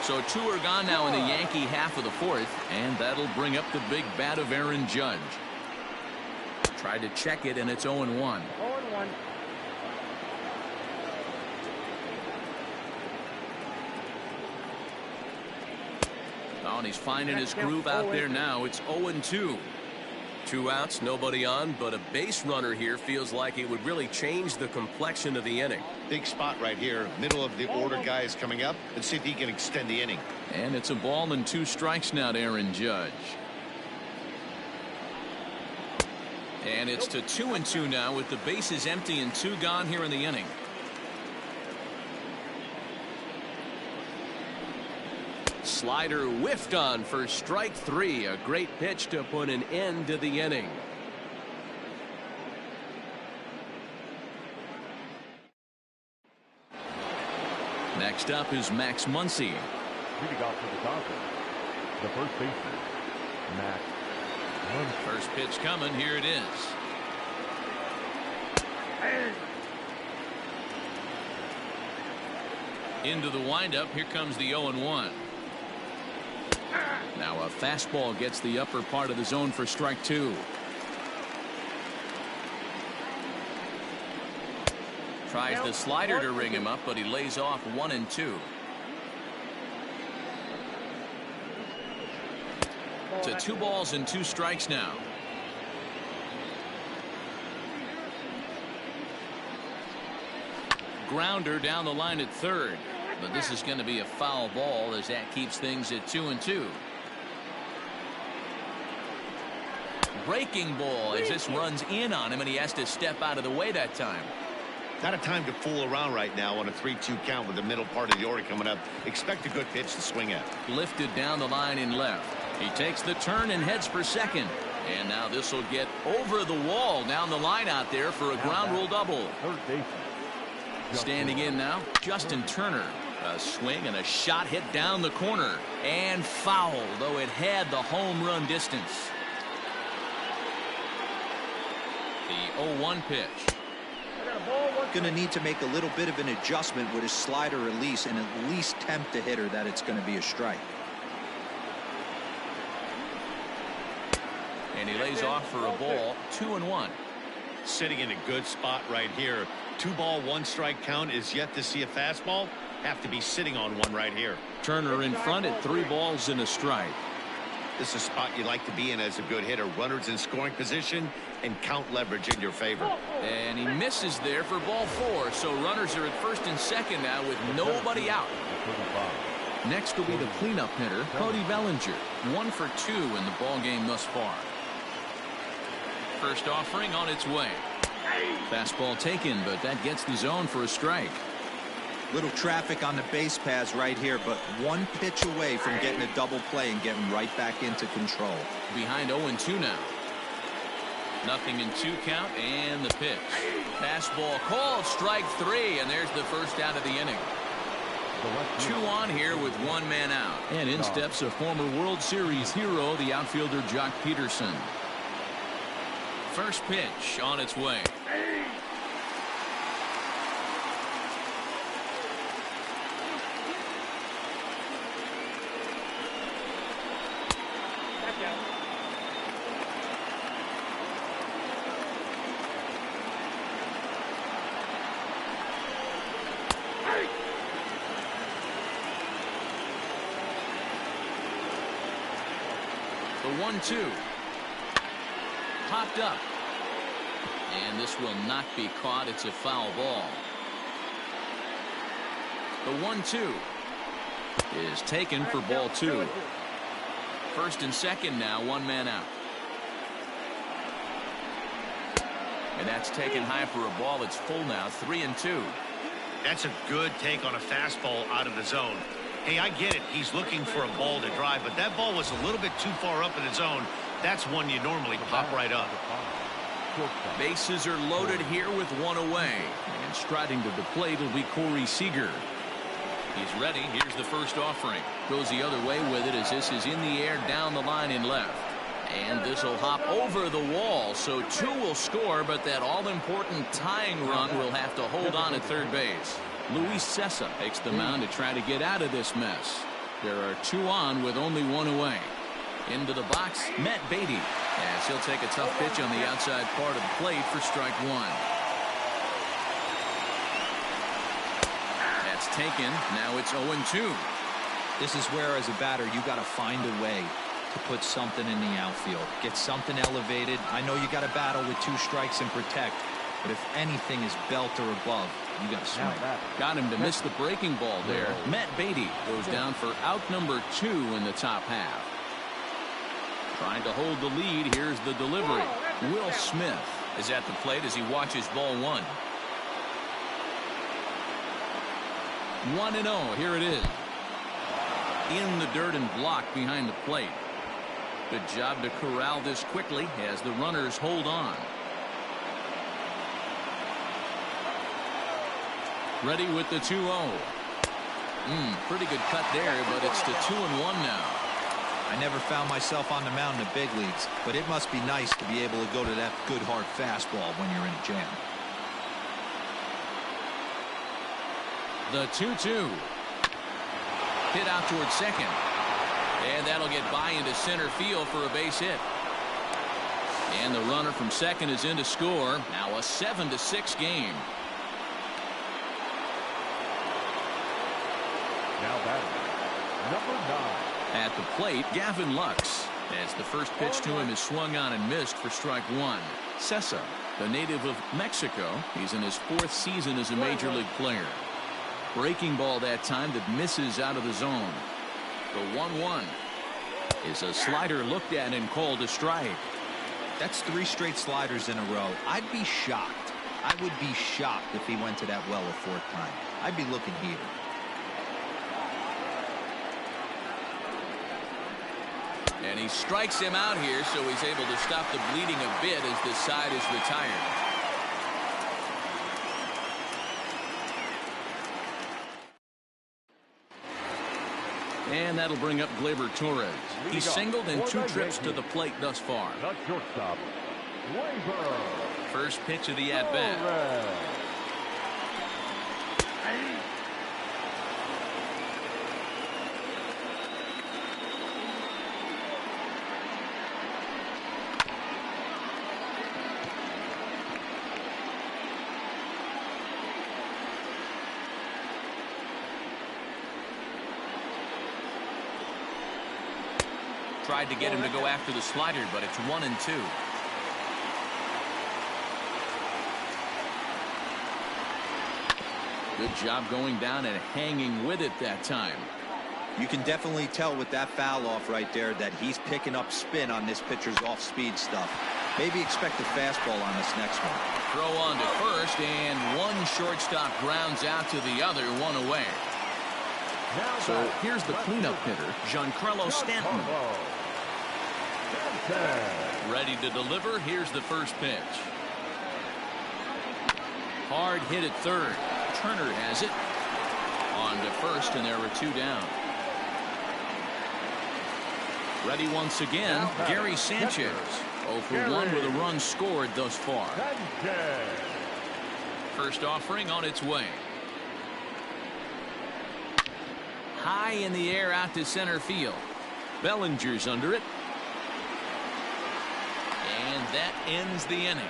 A: So 2 are gone now in the Yankee half of the fourth, and that'll bring up the big bat of Aaron Judge. Tried to check it, and it's 0-1.
E: 0-1.
A: Oh, and he's finding his groove out there now. It's 0-2.
F: 2 outs, nobody on, but a base runner here feels like it would really change the complexion of the inning.
C: Big spot right here. Middle of the order guy is coming up. Let's see if he can extend the inning.
A: And it's a ball and 2 strikes now to Aaron Judge. And it's to 2-2 now with the bases empty and 2 gone here in the inning. Slider whiffed on for strike 3. A great pitch to put an end to the inning. Next up is Max Muncy.
B: Leading off for the Dodgers, the first baseman, Max Muncy.
A: First pitch coming. Here it is. Into the windup. Here comes the 0-1. Now a fastball gets the upper part of the zone for strike 2. Tries the slider to ring him up, but he lays off 1-2. To 2 balls and 2 strikes now. Grounder down the line at third. But this is going to be a foul ball as that keeps things at 2-2. Breaking ball as this runs in on him, and he has to step out of the way that time.
C: Not a time to fool around right now on a 3-2 count with the middle part of the order coming up. Expect a good pitch to swing at.
A: Lifted down the line in left. He takes the turn and heads for second. And now this will get over the wall down the line out there for a ground rule double.
B: Third baseman.
A: Standing in now, Justin Turner. A swing and a shot hit down the corner. And foul, though it had the home run distance. The 0-1 pitch.
D: Going to need to make a little bit of an adjustment with his slider release and at least tempt the hitter that it's going to be a strike.
A: And he lays off for a ball. 2-1.
C: Sitting in a good spot right here. 2 ball 1 strike count is yet to see a fastball. Have to be sitting on one right here.
A: Turner in front at 3 balls and a strike.
C: This is a spot you like to be in as a good hitter. Runners in scoring position and count leverage in your favor.
A: And he misses there for ball 4. So runners are at first and second now with nobody out. Next will be the cleanup hitter, Cody Bellinger. 1 for 2 in the ball game thus far. First offering on its way. Fastball taken, but that gets the zone for a strike.
D: Little traffic on the base paths right here, but 1 pitch away from getting a double play and getting right back into control.
A: Behind 0-2 now. Nothing in 2 count, and the pitch. Fastball called, strike 3, and there's the first out of the inning. 2 on here with 1 man out. And in steps a former World Series hero, the outfielder Jock Peterson. First pitch on its way. The 1-2. Popped up. And this will not be caught. It's a foul ball. The 1-2 is taken for ball 2. First and second now, one man out. And that's taken high for a ball. It's full now, 3-2.
C: That's a good take on a fastball out of the zone. Hey, I get it. He's looking for a ball to drive, but that ball was a little bit too far up in the zone. That's one you normally pop right up.
A: Bases are loaded here with one away. And striding to the plate will be Corey Seager. He's ready. Here's the first offering. Goes the other way with it as this is in the air down the line in left. And this will hop over the wall. So 2 will score, but that all-important tying run will have to hold on at third base. Luis Cessa takes the mound to try to get out of this mess. There are 2 on with only 1 away. Into the box, Matt Beatty. As he'll take a tough pitch on the outside part of the plate for strike 1. That's taken. Now it's 0-2.
D: This is where, as a batter, you got to find a way to put something in the outfield. Get something elevated. I know you got to battle with 2 strikes and protect, but if anything is belt or above, you got to swing.
A: Got him to miss the breaking ball there. Matt Beatty goes down for out number 2 in the top half. Trying to hold the lead. Here's the delivery. Will Smith is at the plate as he watches ball 1. 1-0. Here it is. In the dirt and blocked behind the plate. Good job to corral this quickly as the runners hold on. Ready with the 2-0. Pretty good cut there, but it's to 2-1 now.
D: I never found myself on the mound in the big leagues, but it must be nice to be able to go to that good hard fastball when you're in a jam.
A: The 2-2. Hit out towards second. And that'll get by into center field for a base hit. And the runner from second is in to score. Now a 7-6 game.
B: Now batting, number 9.
A: At the plate, Gavin Lux. As the first pitch to him is swung on and missed for strike 1. Cessa, the native of Mexico. He's in his 4th season as a major league player. Breaking ball that time that misses out of the zone. The 1-1 is a slider looked at and called a strike.
D: That's 3 straight sliders in a row. I'd be shocked. I would be shocked if he went to that well a 4th time. I'd be looking here.
A: And he strikes him out here, so he's able to stop the bleeding a bit as this side is retired. And that'll bring up Gleyber Torres. He's singled in 2 trips to the plate thus far.
B: The shortstop, Gleyber.
A: First pitch of the at-bat. Tried to get him to go after the slider, but it's 1-2. Good job going down and hanging with it that time.
D: You can definitely tell with that foul off right there that he's picking up spin on this pitcher's off-speed stuff. Maybe expect a fastball on this next one.
A: Throw on to first, and one shortstop grounds out to the other, 1 away. So here's the cleanup hitter, Giancarlo Stanton. Ready to deliver. Here's the first pitch. Hard hit at third. Turner has it. On to first, and there are 2 down. Ready once again, Gary Sanchez. 0 for 1 with a run scored thus far. First offering on its way. High in the air out to center field. Bellinger's under it. And that ends the inning.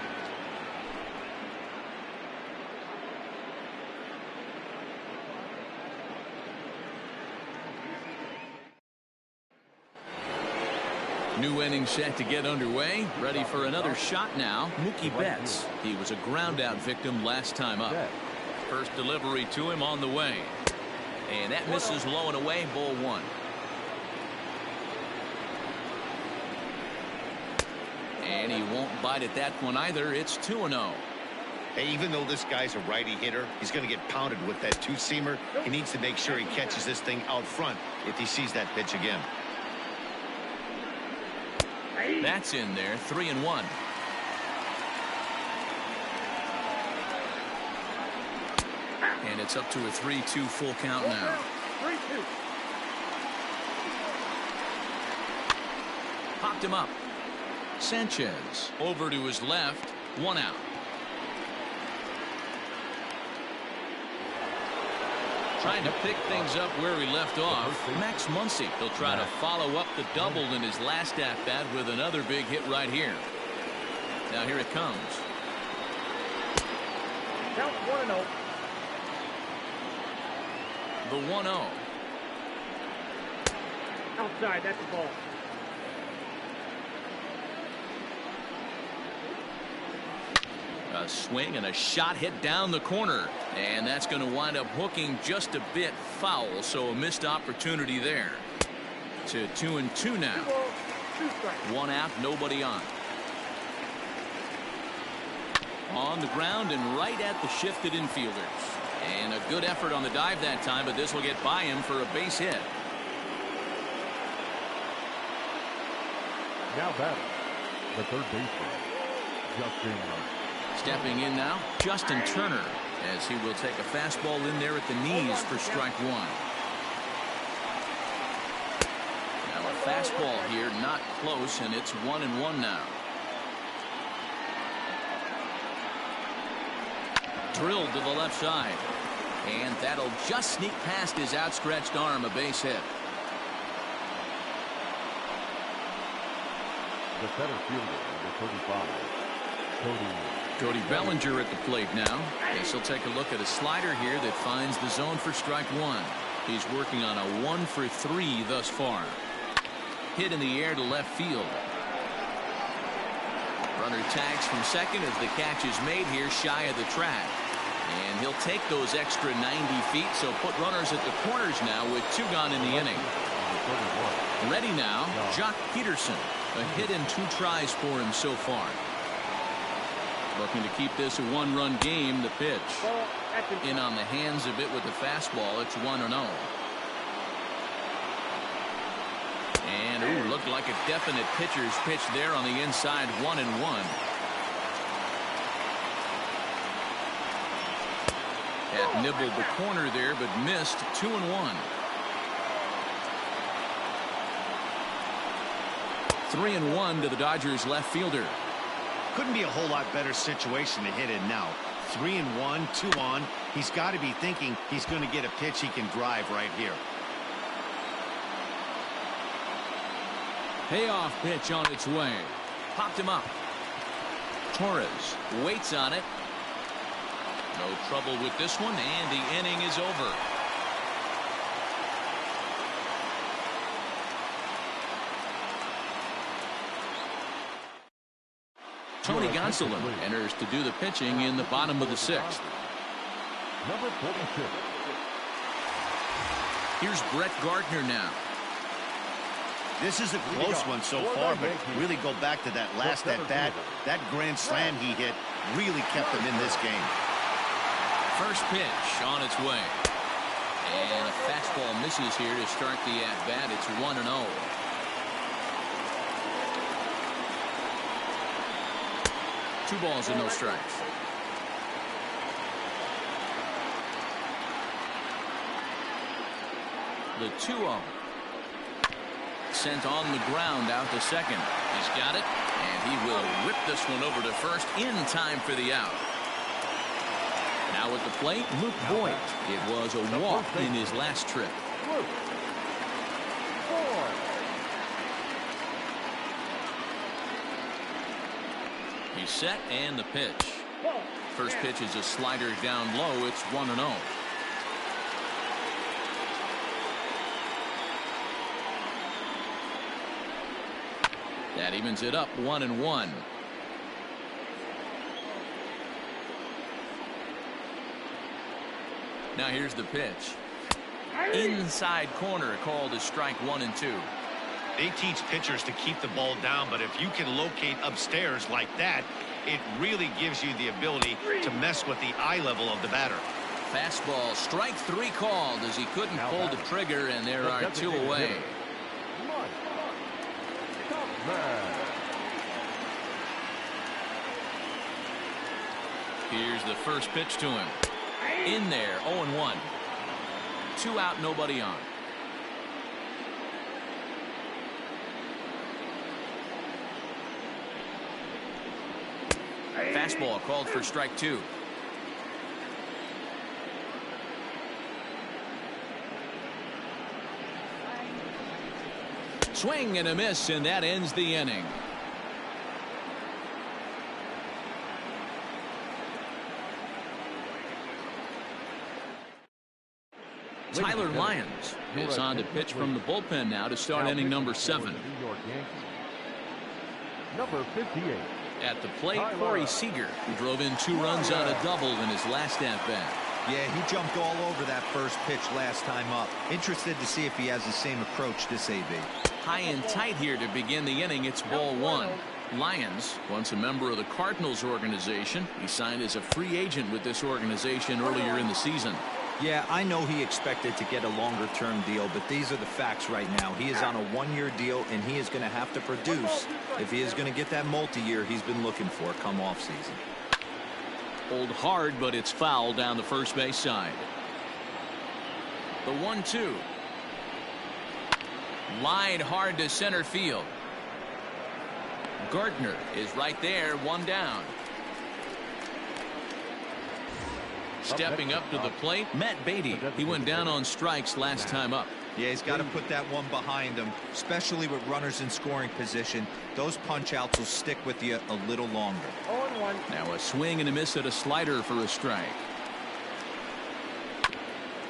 A: New inning set to get underway. Ready for another shot now. Mookie Betts. He was a ground out victim last time up. First delivery to him on the way. And that misses low and away. Ball one. And he won't bite at that one either. It's 2-0.
C: Hey, even though this guy's a righty hitter, he's going to get pounded with that two-seamer. He needs to make sure he catches this thing out front if he sees that pitch again.
A: That's in there. 3-1. And it's up to a 3-2 full count now.
E: 3-2.
A: Popped him up. Sanchez over to his left. 1 out. Trying to pick things up where he left off. Max Muncy. He'll try to follow up the double in his last at-bat with another big hit right here. Now here it comes.
E: Count 1-0.
A: The 1-0.
E: Outside, that's the ball.
A: A swing and a shot hit down the corner. And that's going to wind up hooking just a bit foul, so a missed opportunity there. To 2-2 now.
E: 2 strikes.
A: 1 out, nobody on. On the ground and right at the shifted infielders. And a good effort on the dive that time, but this will get by him for a base hit.
B: Now batting, the third baseman, Justin.
A: Stepping in now, Justin Turner, as he will take a fastball in there at the knees for strike one. Now a fastball here, not close, and it's 1-1 now. Drilled to the left side. And that'll just sneak past his outstretched arm, a base hit.
B: The center fielder, number 35,
A: Cody Bellinger at the plate now. Guess he'll take a look at a slider here that finds the zone for strike one. He's working on a 1 for 3 thus far. Hit in the air to left field. Runner tags from second as the catch is made here shy of the track. And he'll take those extra 90 feet, so put runners at the corners now with 2 gone in the inning. Ready now, Jock Peterson. A hit in 2 tries for him so far. Looking to keep this a 1-run game. The pitch. In on the hands a bit with the fastball. It's 1-0. And ooh, looked like a definite pitcher's pitch there on the inside. 1-1. Had nibbled the corner there, but missed. 2-1. 3-1 to the Dodgers left fielder.
C: Couldn't be a whole lot better situation to hit in now. 3-1, 2 on. He's got to be thinking he's going to get a pitch he can drive right here.
A: Payoff pitch on its way. Popped him up. Torres waits on it. No trouble with this one, and the inning is over. Tony Gonsolin enters to do the pitching in the bottom of the 6th.
B: Number 46.
A: Here's Brett Gardner now.
C: This is a close one so far, but really go back to that last at-bat. That grand slam he hit really kept him in this game.
A: First pitch on its way. And a fastball misses here to start the at-bat. It's 1-0. Two balls and no strikes. The 2-0. Sent on the ground out to second. He's got it, and he will whip this one over to first in time for the out. Now at the plate, Luke Boyd. It was a walk in his last trip. He's set, and the pitch. First pitch is a slider down low. It's 1-0. That evens it up 1-1. Now here's the pitch. Inside corner, called as strike 1 and 2.
C: They teach pitchers to keep the ball down, but if you can locate upstairs like that, it really gives you the ability to mess with the eye level of the batter.
A: Fastball, strike 3 called as he couldn't pull the trigger, and there are 2 away. Here's the first pitch to him. In there, 0-1. 2 out, nobody on. Fastball called for strike 2. Swing and a miss, and that ends the inning. Tyler Lyons is on to pitch from the bullpen now to start inning number 7.
B: Number 58.
A: At the plate, Corey Seager, who drove in 2 runs on a double in his last at-bat.
D: Yeah, he jumped all over that first pitch last time up. Interested to see if he has the same approach this AB.
A: High and tight here to begin the inning. It's ball 1. Lyons, once a member of the Cardinals organization. He signed as a free agent with this organization earlier in the season.
D: Yeah, I know he expected to get a longer-term deal, but these are the facts right now. He is on a 1-year deal, and he is going to have to produce if he is going to get that multi-year he's been looking for come off-season.
A: Pulled hard, but it's foul down the first base side. The 1-2. Line hard to center field. Gardner is right there, 1 down. Stepping up to the plate, Matt Beatty. He went down on strikes last time up.
D: Yeah, he's got to put that one behind him, especially with runners in scoring position. Those punch-outs will stick with you a little longer.
E: 0-1.
A: Now a swing and a miss at a slider for a strike.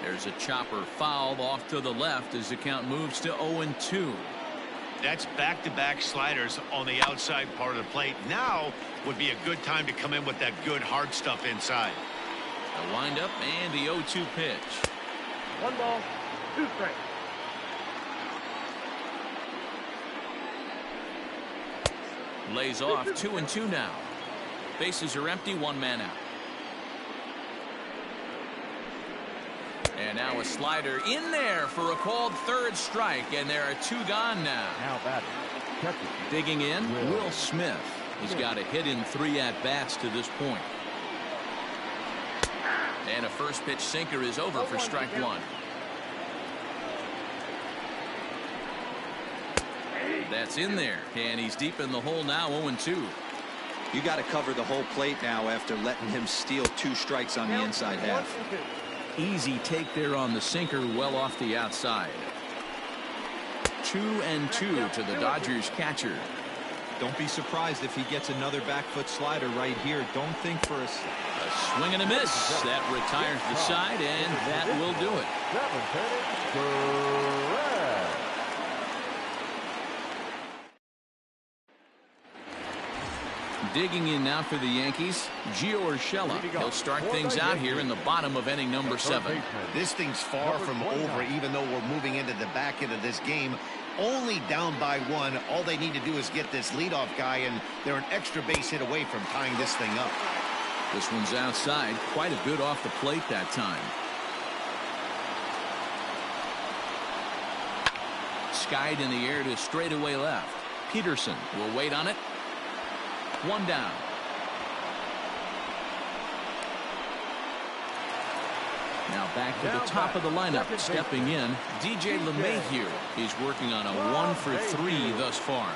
A: There's a chopper fouled off to the left as the count moves to 0-2.
C: That's back-to-back sliders on the outside part of the plate. Now would be a good time to come in with that good hard stuff inside.
A: The windup and the 0-2 pitch.
E: 1 ball, 2 strikes.
A: Lays off 2-2 now. Bases are empty, 1 man out. And now a slider in there for a called 3rd strike, and there are 2 gone now.
B: Now batting.
A: Digging in, Will Smith. He's got a hit in 3 at-bats to this point. And a first pitch sinker is over for strike 1. That's in there, and he's deep in the hole now, 0-2.
D: You got to cover the whole plate now after letting him steal 2 strikes on the inside half.
A: Easy take there on the sinker, well off the outside. 2-2 to the Dodgers catcher.
D: Don't be surprised if he gets another back foot slider right here. Don't think for a
A: swing and a miss. That retires the side, and that will do it. Digging in now for the Yankees, Gio Urshela. He'll start things out here in the bottom of inning number 7.
C: This thing's far from over, even though we're moving into the back end of this game. Only down by 1. All they need to do is get this leadoff guy, and they're an extra base hit away from tying this thing up.
A: This one's outside, quite a bit off the plate that time. Skied in the air to straightaway left. Peterson will wait on it. 1 down. Now back to the top of the lineup. Stepping in, DJ LeMahieu. He's working on a 1 for 3 thus far.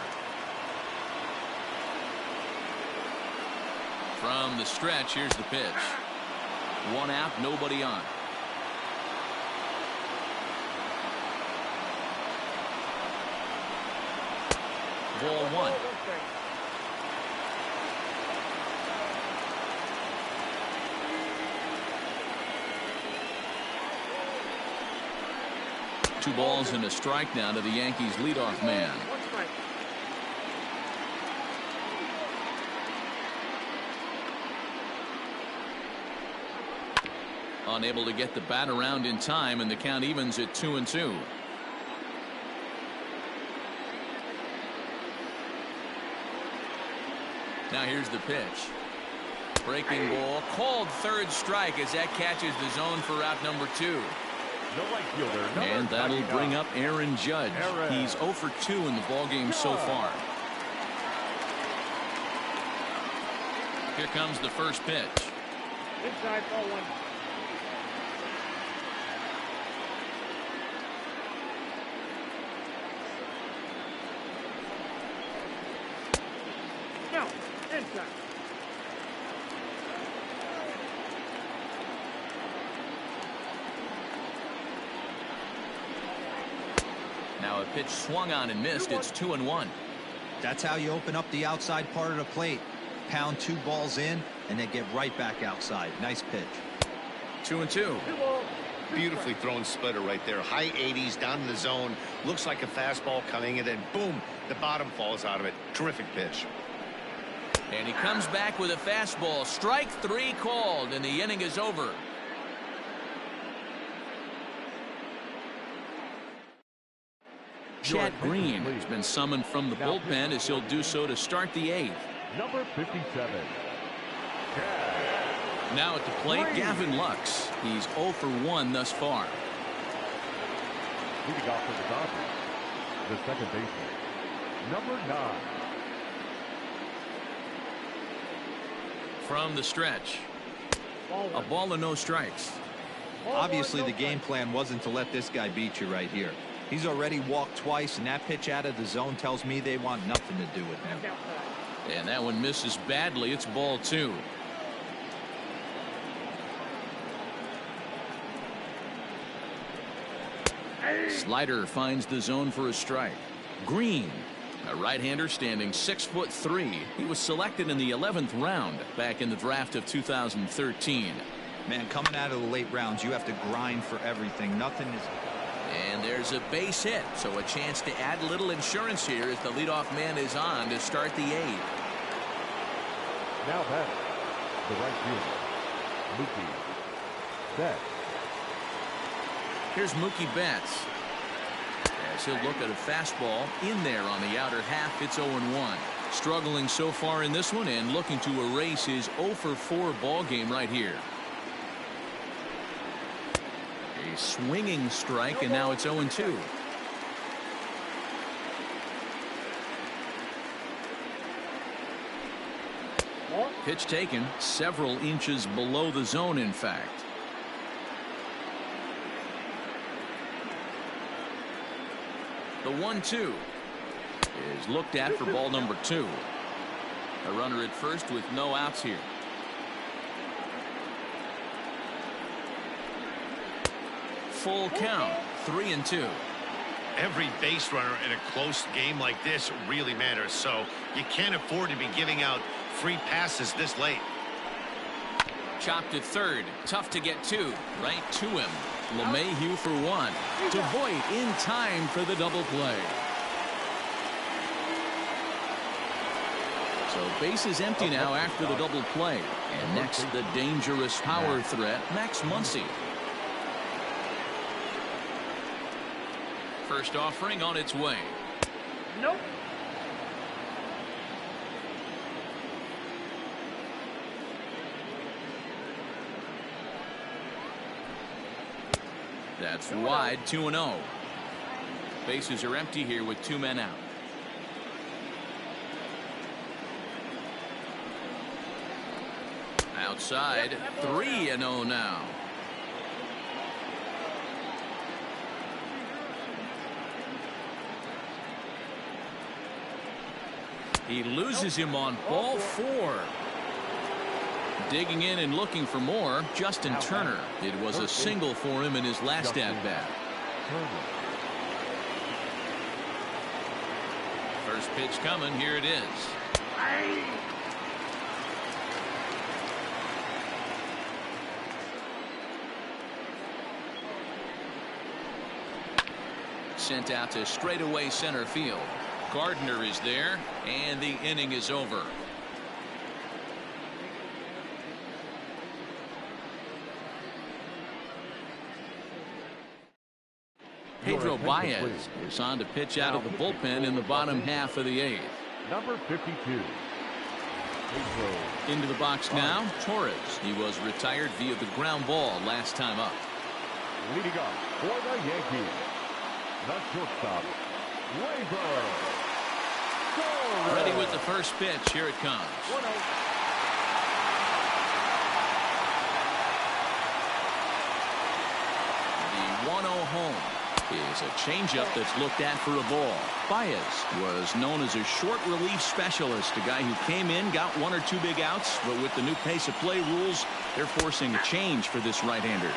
A: From the stretch, here's the pitch. 1 out, nobody on. Ball 1. Two balls and a strike now to the Yankees leadoff man. Unable to get the bat around in time, and the count evens at 2-2. Now here's the pitch. Breaking ball, called third strike as that catches the zone for out number 2.
B: The right fielder,
A: And that'll
B: 99.
A: bring up Aaron Judge. He's 0 for 2 in the ballgame so far. Here comes the first pitch.
E: Inside, ball 1. No, inside.
A: Now a pitch swung on and missed. It's 2-1.
D: That's how you open up the outside part of the plate. Pound 2 balls in and then get right back outside. Nice pitch.
A: 2-2.
E: 2 balls.
C: Beautifully thrown splitter right there. High 80s down in the zone. Looks like a fastball coming, and then boom, the bottom falls out of it. Terrific pitch.
A: And he comes back with a fastball. Strike 3 called, and the inning is over. Chad Green has been summoned from the bullpen as he'll do so to start the 8th.
B: Number 57.
A: Now at the plate, Gavin Lux. He's 0 for 1 thus far.
B: Leading off for the Dodgers, the second baseman, number 9.
A: From the stretch,
E: Ball
A: a
E: 1.
A: ball and no strikes.
D: Obviously, the game plan wasn't to let this guy beat you right here. He's already walked twice, and that pitch out of the zone tells me they want nothing to do with him.
E: Outside.
A: And that one misses badly. It's ball 2. Slider finds the zone for a strike. Green, a right-hander standing 6'3". He was selected in the 11th round back in the draft of 2013.
D: Man, coming out of the late rounds, you have to grind for everything. Nothing is...
A: And there's a base hit, so a chance to add a little insurance here as the leadoff man is on to start the 8th.
B: Now batting, the right fielder, Mookie Betts.
A: Here's Mookie Betts. As he'll look at a fastball in there on the outer half. It's 0-1. Struggling so far in this one and looking to erase his 0 for 4 ball game right here. A swinging strike, and now it's 0-2. Pitch taken several inches below the zone, in fact. The 1-2 is looked at for ball number 2. A runner at first with no outs here. Full count, 3-2.
C: Every base runner in a close game like this really matters, so you can't afford to be giving out free passes this late.
A: Chopped at third. Tough to get to. Right to him. LeMahieu for 1. DeVoit in time for the double play. So bases empty now after the double play. And next, the dangerous power threat, Max Muncy. First offering on its way.
E: Nope.
A: That's wide, 2-0. Bases are empty here with 2 men out. Outside, 3-0 now. He loses him on ball 4. Digging in and looking for more, Justin Turner. It was a single for him in his last at-bat. First pitch coming. Here it is. Sent out to straightaway center field. Gardner is there, and the inning is over. Pedro Baez is on to pitch out of the bullpen in the bottom half of the 8th.
B: Number 52. Pedro.
A: Into the box now, Torres. He was retired via the ground ball last time up.
B: Leading up for the Yankees, the shortstop, Labor.
A: Ready with the first pitch. Here it comes. The 1-0 home is a changeup that's looked at for a ball. Baez was known as a short relief specialist, a guy who came in, got 1 or 2 big outs, but with the new pace of play rules, they're forcing a change for this right-hander.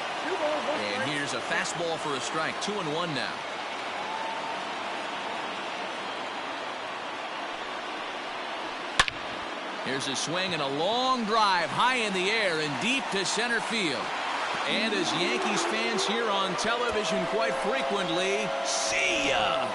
A: And here's a fastball for a strike. 2-1 now. Here's a swing and a long drive high in the air and deep to center field. And as Yankees fans hear on television quite frequently, see ya!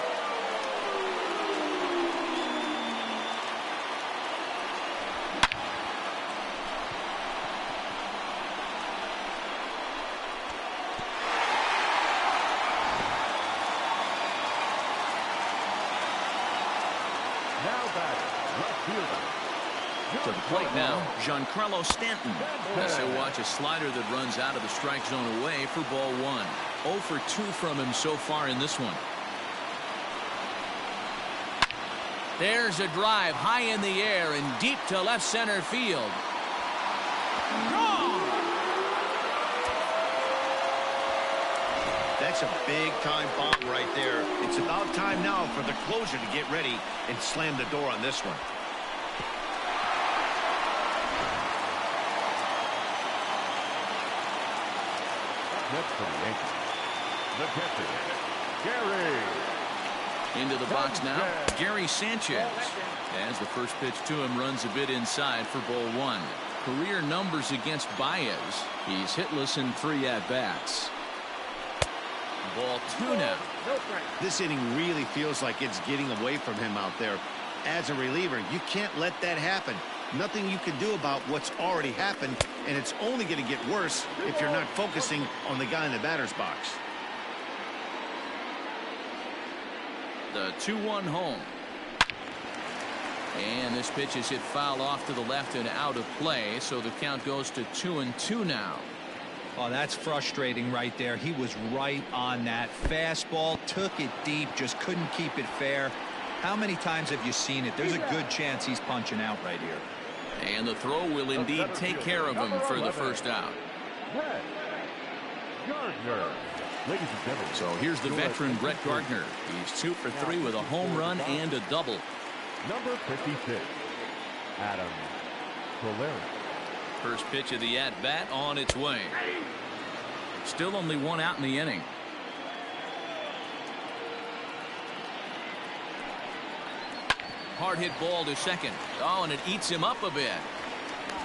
B: Now batting, left fielder.
A: To the plate now, Giancarlo Stanton. As he'll watch a slider that runs out of the strike zone away for ball 1. 0 for 2 from him so far in this one. There's a drive high in the air and deep to left center field. Gone!
C: That's a big-time bomb right there. It's about time now for the closer to get ready and slam the door on this one.
B: Next for the Yankees, the catcher, Gary.
A: Into the box now, Gary Sanchez. As the first pitch to him runs a bit inside for ball 1. Career numbers against Baez. He's hitless in 3 at-bats. Ball 2 now.
C: This inning really feels like it's getting away from him out there. As a reliever, you can't let that happen. Nothing you can do about what's already happened, and it's only going to get worse if you're not focusing on the guy in the batter's box.
A: The 2-1 home. And this pitch is hit foul off to the left and out of play, so the count goes to 2-2 now.
D: Oh, that's frustrating right there. He was right on that. Fastball, took it deep, just couldn't keep it fair. How many times have you seen it? There's a good chance he's punching out right here.
A: And the throw will indeed take care of him for the first out.
B: Brett Gardner. Ladies and gentlemen.
A: So here's the veteran Brett Gardner. He's 2 for 3 with a home run and a double.
B: Number 56, Adam Solera.
A: First pitch of the at-bat on its way. Still only 1 out in the inning. Hard hit ball to second. Oh, and it eats him up a bit.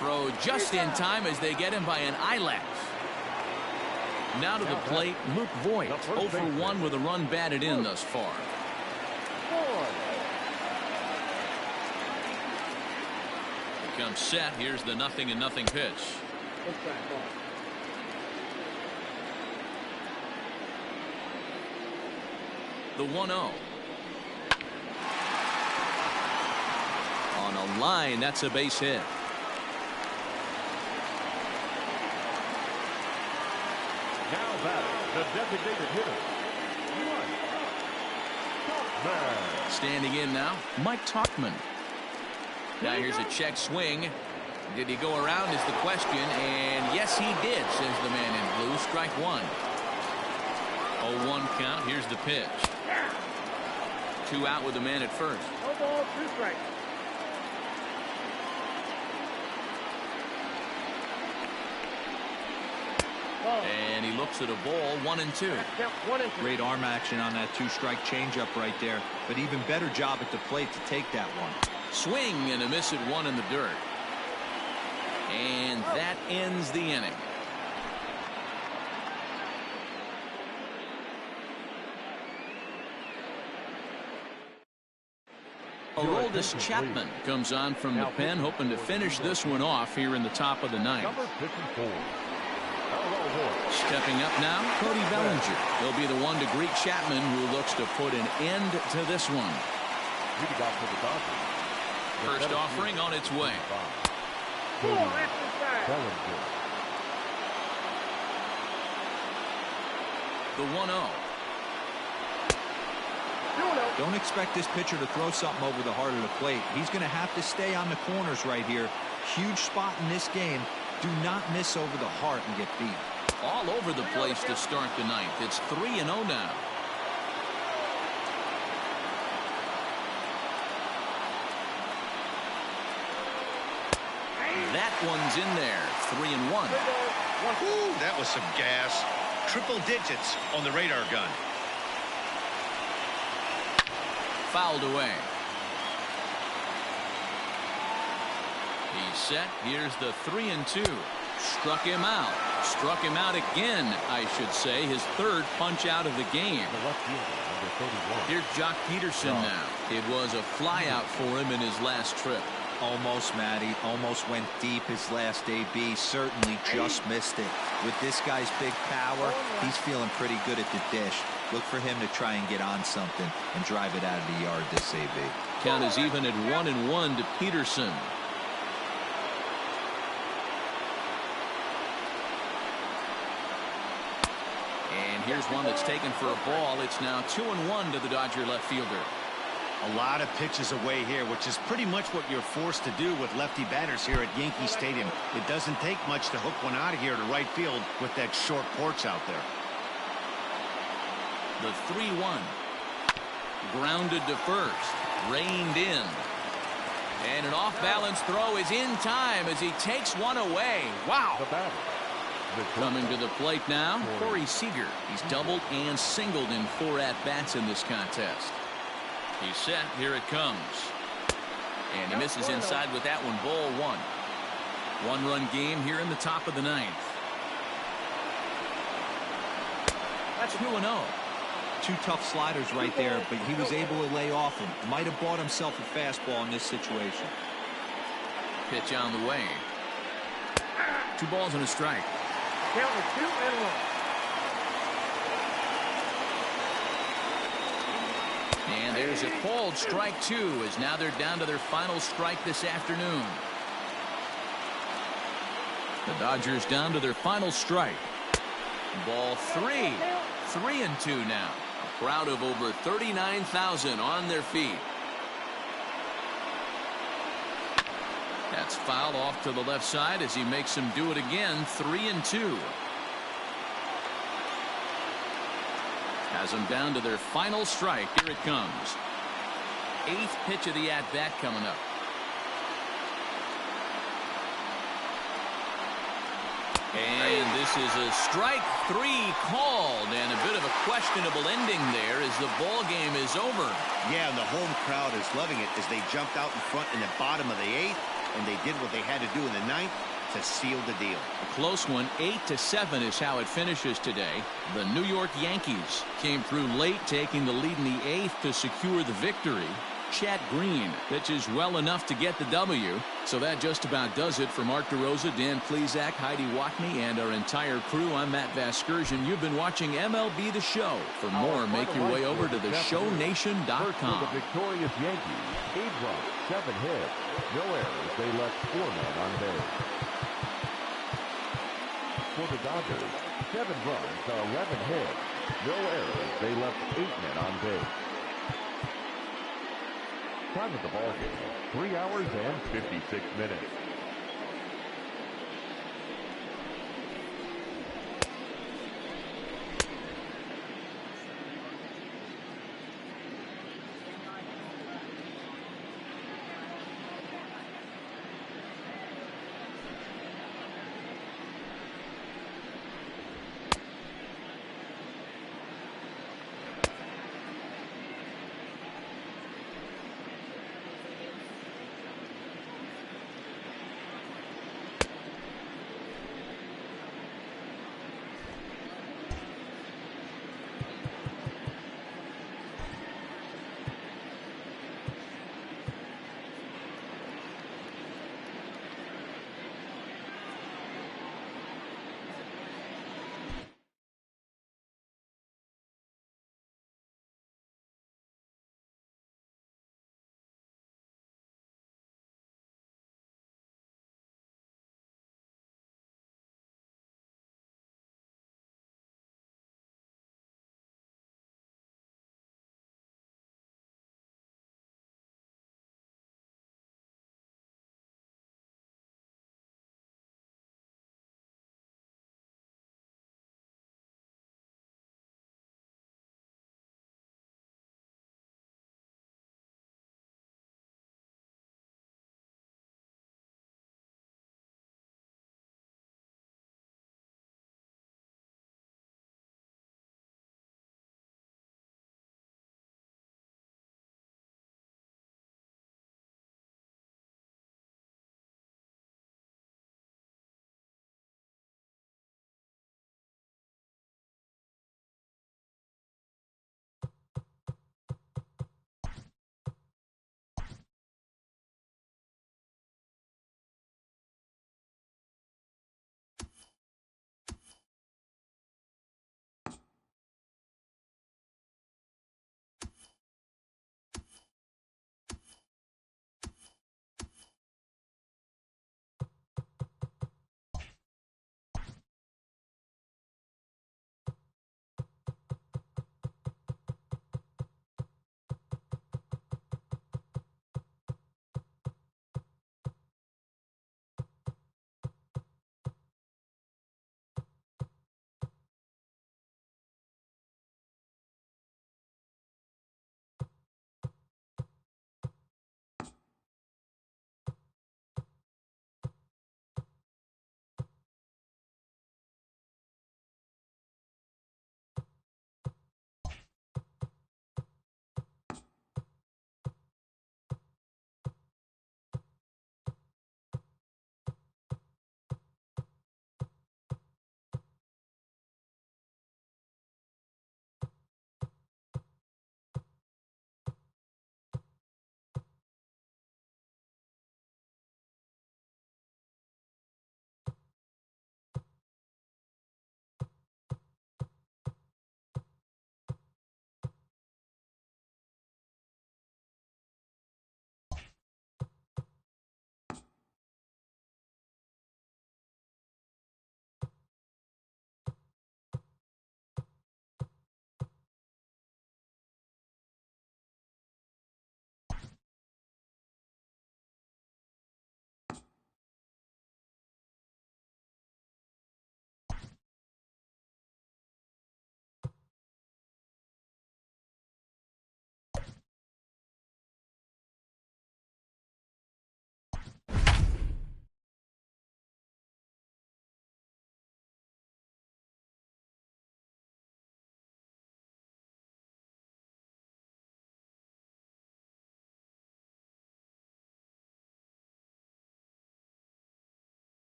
A: Throw just in time as they get him by an eyelash. Now to the plate, Luke Voigt. 0 for 1 with a run batted in thus far. Comes set. Here's the 0-0 pitch. The 1-0. On a line, that's a base hit.
B: Now batting, the designated hitter, Mike Tauchman.
A: Standing in now, Mike Tauchman. Now here's a check swing. Did he go around is the question, and yes he did, says the man in blue. Strike 1. 0-1 count. Here's the pitch. 2 out with the man at first.
E: No ball, 2 strikes.
A: And he looks at a ball. 1-2.
D: Great arm action on that 2-strike changeup right there, but even better job at the plate to take that one.
A: Swing and a miss at 1 in the dirt. And that ends the inning. Aroldis Chapman comes on from the pen, hoping to finish this one off here in the top of the 9th.
B: Number 54,
A: Stepping up now, Cody Bellinger. He'll be the one to greet Chapman, who looks to put an end to this one. First offering on its way. The 1-0.
D: Don't expect this pitcher to throw something over the heart of the plate. He's going to have to stay on the corners right here. Huge spot in this game. Do not miss over the heart and get beat.
A: All over the place to start the ninth. It's 3-0 now. That one's in there. 3-1.
C: Woo, that was some gas. Triple digits on the radar gun.
A: Fouled away. He's set. Here's the 3-2. Struck him out. Struck him out again, I should say. His third punch out of the game. Here's Jock Peterson now. It was a flyout for him in his last trip.
D: Almost, Matty. Almost went deep his last AB. Certainly just missed it. With this guy's big power, he's feeling pretty good at the dish. Look for him to try and get on something and drive it out of the yard this AB.
A: Count is even at 1-1 to Peterson. And here's one that's taken for a ball. It's now 2-1 to the Dodger left fielder.
C: A lot of pitches away here, which is pretty much what you're forced to do with lefty batters here at Yankee Stadium. It doesn't take much to hook one out of here to right field with that short porch out there.
A: The 3-1. Grounded to first. Reined in. And an off-balance throw is in time as he takes one away. Wow. Coming to the plate now, Corey Seager. He's doubled and singled in 4 at-bats in this contest. He's set. Here it comes. And he misses inside with that one. Ball 1. One-run game here in the top of the ninth. That's 2-0.
D: 2 tough sliders right there, but he was able to lay off him. Might have bought himself a fastball in this situation.
A: Pitch on the way. 2 balls and a strike.
E: Count is 2-1.
A: And there's a called strike 2, as now they're down to their final strike this afternoon. The Dodgers down to their final strike. Ball 3. 3-2 now. A crowd of over 39,000 on their feet. That's fouled off to the left side as he makes him do it again. 3-2. Has them down to their final strike. Here it comes. 8th pitch of the at-bat coming up. And this is a strike 3 called, and a bit of a questionable ending there as the ball game is over.
C: Yeah, and the home crowd is loving it as they jumped out in front in the bottom of the 8th, and they did what they had to do in the 9th to seal the deal.
A: A close one. 8-7 is how it finishes today. The New York Yankees came through late, taking the lead in the 8th to secure the victory. Chad Green pitches well enough to get the W. So that just about does it for Mark DeRosa, Dan Plesac, Heidi Watney, and our entire crew. I'm Matt Vasgersian. You've been watching MLB The Show. For more, make your way over to theshownation.com.
B: The victorious Yankees, 8 runs, 7 hits, no errors. They left 4 men on base. For the Dodgers, 7 runs, 11 hits, no errors. They left 8 men on base. Time of the ball game, 3 hours and 56 minutes.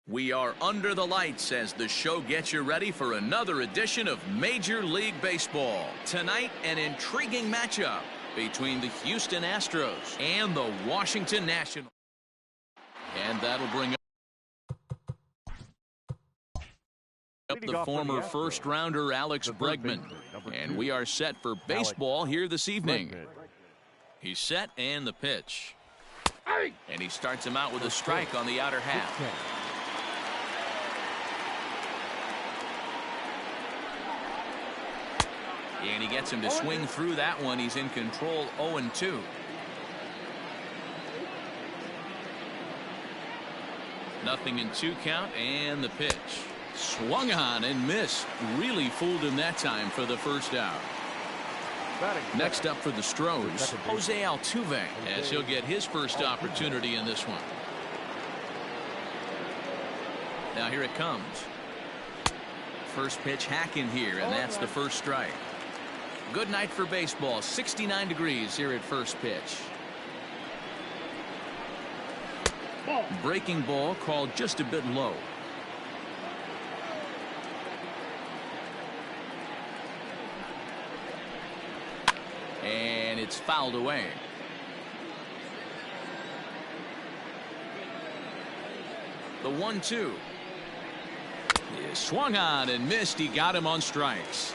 A: We are under the lights as the show gets you ready for another edition of Major League Baseball. Tonight, an intriguing matchup between the Houston Astros and the Washington Nationals. And that'll bring up the former first-rounder Alex Bregman. And we are set for baseball here this evening. He's set and the pitch. And he starts him out with a strike on the outer half. And he gets him to swing through that one. He's in control, 0-2. Nothing in 2 count, and the pitch. Swung on and missed. Really fooled him that time for the first out. Next up for the Stros, Jose Altuve, as he'll get his first opportunity in this one. Now here it comes. First pitch hacking here, and that's the first strike. Good night for baseball. 69 degrees here at first pitch. Breaking ball called just a bit low. And it's fouled away. The 1-2. Swung on and missed. He got him on strikes.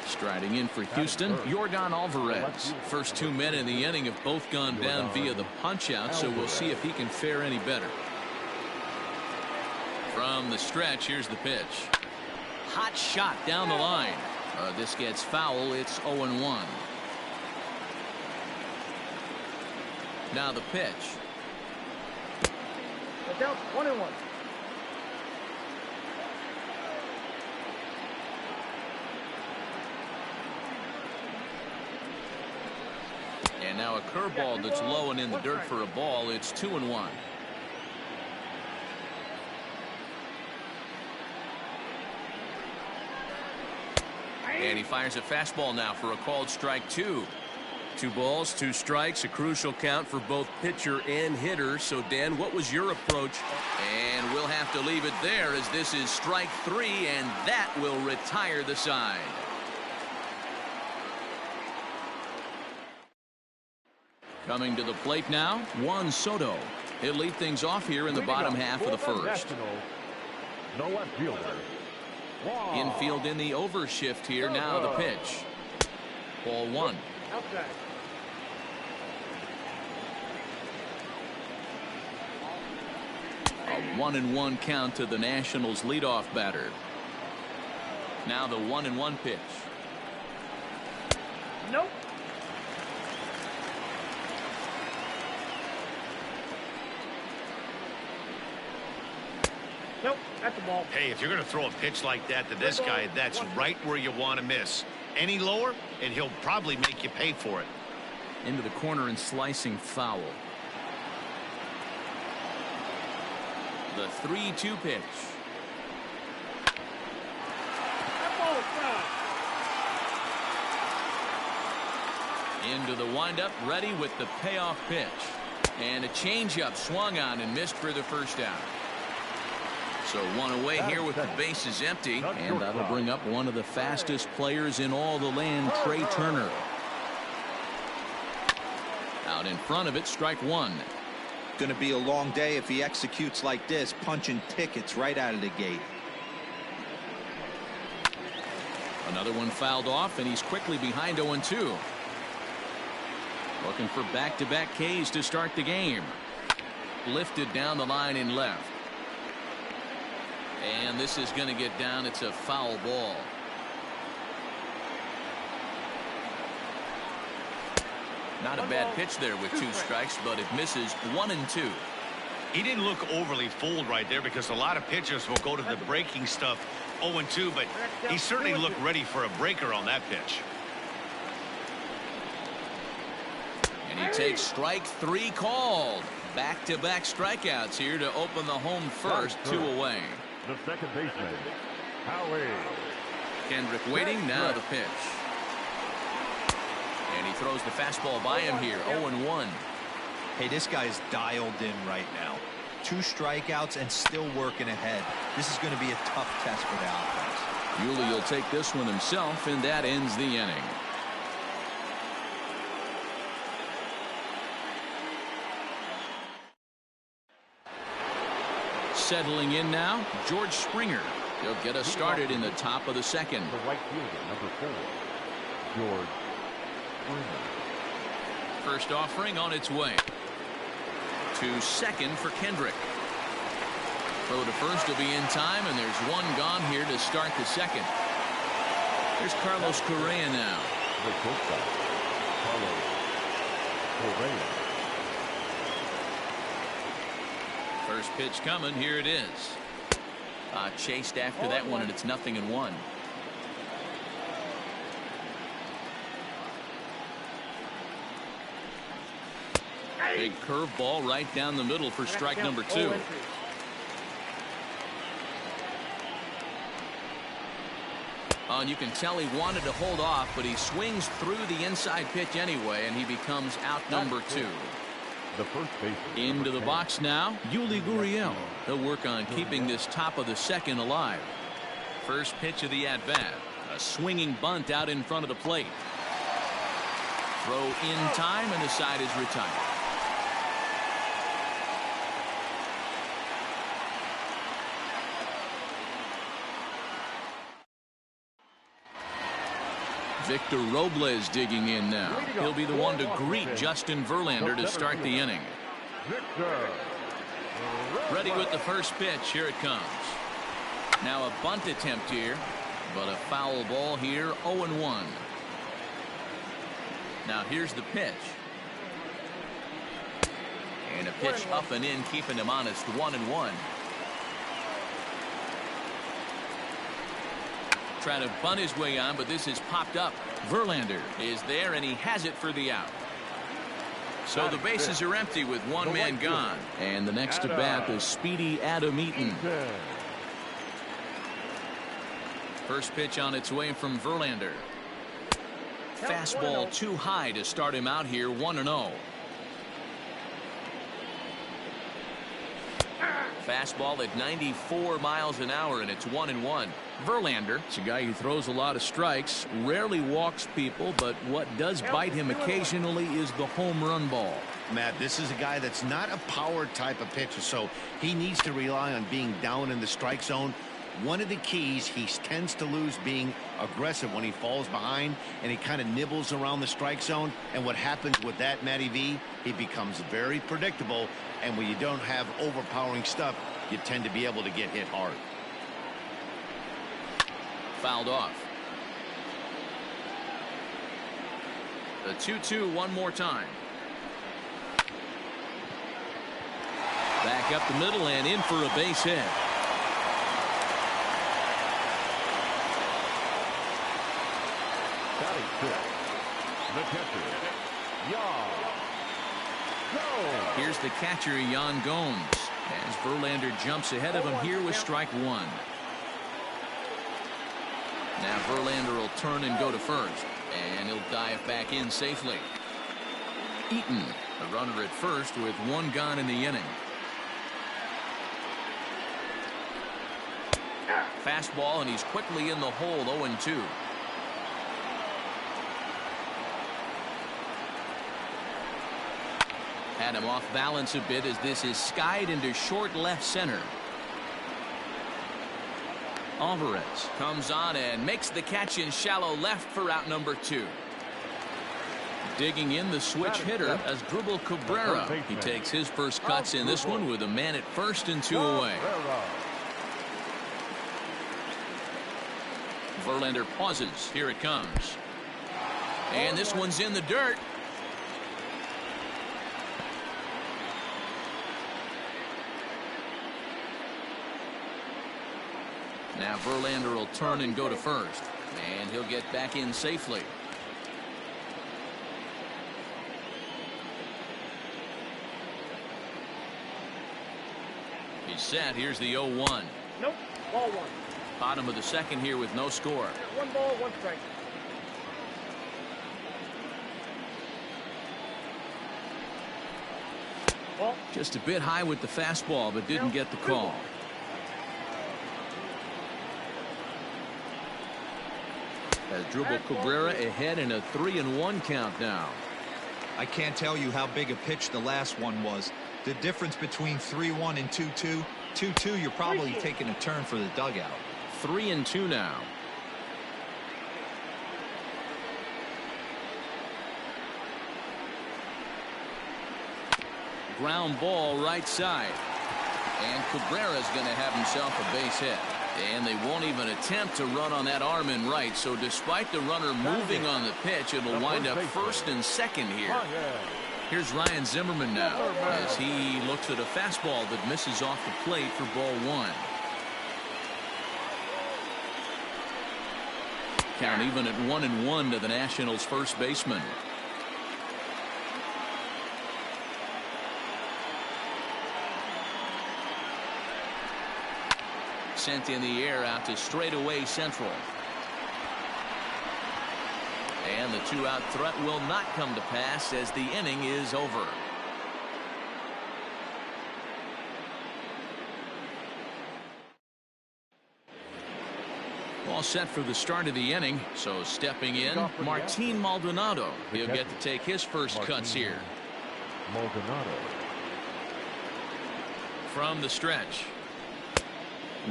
A: Striding in for Houston, Yordan Alvarez. First 2 men in the inning have both gone down via the punch-out, so we'll see if he can fare any better. From the stretch, here's the pitch. Hot shot down the line. This gets foul. It's 0-1. Now the pitch.
E: Look out, 1-1.
A: And now a curveball that's low and in the dirt for a ball. It's 2-1. And he fires a fastball now for a called strike 2. 2 balls, 2 strikes, a crucial count for both pitcher and hitter. So, Dan, what was your approach? And we'll have to leave it there as this is strike 3, and that will retire the side. Coming to the plate now, Juan Soto. He'll lead things off here in the bottom half of the first.
B: No left fielder.
A: Infield in the overshift here. Now the pitch. Ball 1.
E: Outside.
A: A 1-1 count to the Nationals leadoff batter. Now the 1-1 pitch.
E: Nope. Nope, that's the ball.
C: Hey, if you're going to throw a pitch like that to this guy, that's right where you want to miss. Any lower, and he'll probably make you pay for it.
A: Into the corner and slicing foul. The 3-2 pitch.
E: That ball is foul.
A: Into the windup, ready with the payoff pitch. And a changeup swung on and missed for the first out. So 1 away here with the bases empty, and that'll bring up one of the fastest players in all the land, Trey Turner. Out in front of it, strike 1.
D: Going to be a long day if he executes like this, punching tickets right out of the gate.
A: Another one fouled off, and he's quickly behind 0-2. Looking for back-to-back Ks to start the game. Lifted down the line in left. And this is going to get down. It's a foul ball. Not a bad pitch there with 2 strikes, but it misses 1-2.
C: He didn't look overly fooled right there because a lot of pitchers will go to the breaking stuff 0-2, but he certainly looked ready for a breaker on that pitch.
A: And he takes strike 3 called. Back-to-back strikeouts here to open the home first, 2 away.
B: The second baseman, Howie.
A: Kendrick waiting, now the pitch. And he throws the fastball by him here, 0-1.
D: Hey, this guy's dialed in right now. 2 strikeouts and still working ahead. This is going to be a tough test for the offense.
A: Yuli will take this one himself, and that ends the inning. Settling in now, George Springer. He'll get us started in the top of the second.
B: The right fielder, number 4, George Springer.
A: First offering on its way. To second for Kendrick. Throw to first will be in time, and there's one gone here to start the second. There's Carlos Correa now.
B: The shortstop, Carlos Correa.
A: First pitch coming. Here it is. Chased after that one, and it's 0-1. Big curveball right down the middle for strike number 2. And you can tell he wanted to hold off, but he swings through the inside pitch anyway, and he becomes out number 2.
B: The first baseman.
A: Into the box now, Yuli Gurriel. He'll work on keeping this top of the second alive. First pitch of the at-bat. A swinging bunt out in front of the plate. Throw in time, and the side is retired. Victor Robles digging in now. He'll be the one to greet Justin Verlander to start the inning. Ready with the first pitch. Here it comes. Now a bunt attempt here, but a foul ball here. 0-1. Now here's the pitch. And a pitch up and in, keeping him honest. 1-1. Trying to bunt his way on, but this is popped up. Verlander is there, and he has it for the out. So the bases are empty with one man gone. And the next to bat is speedy Adam Eaton. First pitch on its way from Verlander. Fastball too high to start him out here. 1-0. Fastball at 94 miles an hour, and it's 1-1. Verlander, it's a guy who throws a lot of strikes, rarely walks people, but what does bite him occasionally is the home run ball.
C: Matt, this is a guy that's not a power type of pitcher, so he needs to rely on being down in the strike zone. One of the keys, he tends to lose being aggressive when he falls behind, and he kind of nibbles around the strike zone. And what happens with that, Matty V, he becomes very predictable, and when you don't have overpowering stuff, you tend to be able to get hit hard.
A: Fouled off. The 2-2 one more time. Back up the middle and in for a base hit.
B: Batting fifth, the catcher, Yan Gomes.
A: Here's the catcher, Yan Gomes, as Verlander jumps ahead of him here with strike 1. Now Verlander will turn and go to first, and he'll dive back in safely. Eaton, the runner at first with one gone in the inning. Fastball, and he's quickly in the hole. 0-2. Had him off balance a bit as this is skied into short left center. Alvarez comes on and makes the catch in shallow left for out number 2. Digging in the switch hitter as Drupal Cabrera. He takes his first cuts in this one with a man at first and 2 away. Verlander pauses. Here it comes. And this one's in the dirt. Now Verlander will turn and go to first, and he'll get back in safely. He's set. Here's the 0-1.
E: Nope. Ball 1.
A: Bottom of the second here with no score.
E: 1 ball, 1 strike.
A: Just a bit high with the fastball, but didn't get the call. Has dribbled Cabrera ahead in a 3-1 count now.
D: I can't tell you how big a pitch the last one was. The difference between 3-1 and 2-2. 2-2, you're probably taking a turn for the dugout.
A: 3-2 now. Ground ball right side. And Cabrera's going to have himself a base hit. And they won't even attempt to run on that arm in right. So despite the runner moving on the pitch, it'll wind up first and second here. Here's Ryan Zimmerman now as he looks at a fastball that misses off the plate for ball one. Count even at 1-1 to the Nationals' first baseman. Sent in the air out to straightaway central. And the 2-out threat will not come to pass as the inning is over. All set for the start of the inning. So stepping in, Martin Maldonado. He'll get to take his first cuts here.
B: Maldonado.
A: From the stretch.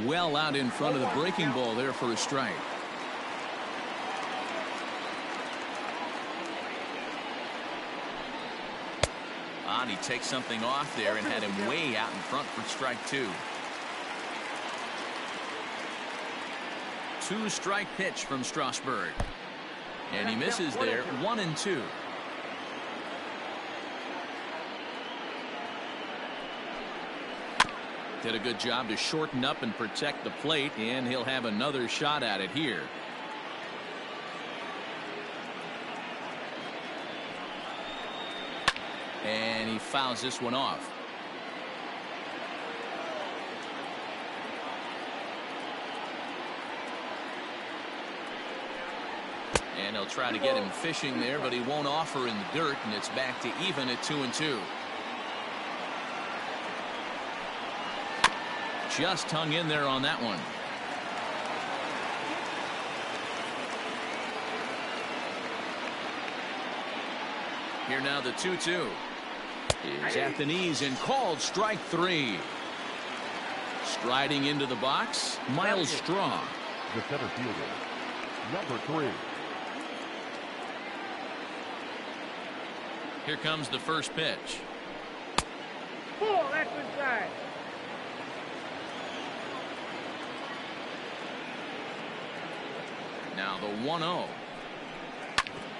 A: Well out in front of the breaking ball there for a strike. And he takes something off there and had him way out in front for strike two. 2-strike pitch from Strasburg. And he misses there. 1-2. Did a good job to shorten up and protect the plate, and he'll have another shot at it here. And he fouls this one off. And he'll try to get him fishing there, but he won't offer in the dirt, and it's back to even at 2-2. Just hung in there on that one. Here now the 2-2 is at the knees and called strike three. Striding into the box, Miles Straw.
B: The center fielder, number 3.
A: Here comes the first pitch.
E: Pull, that's inside.
A: Now the 1-0.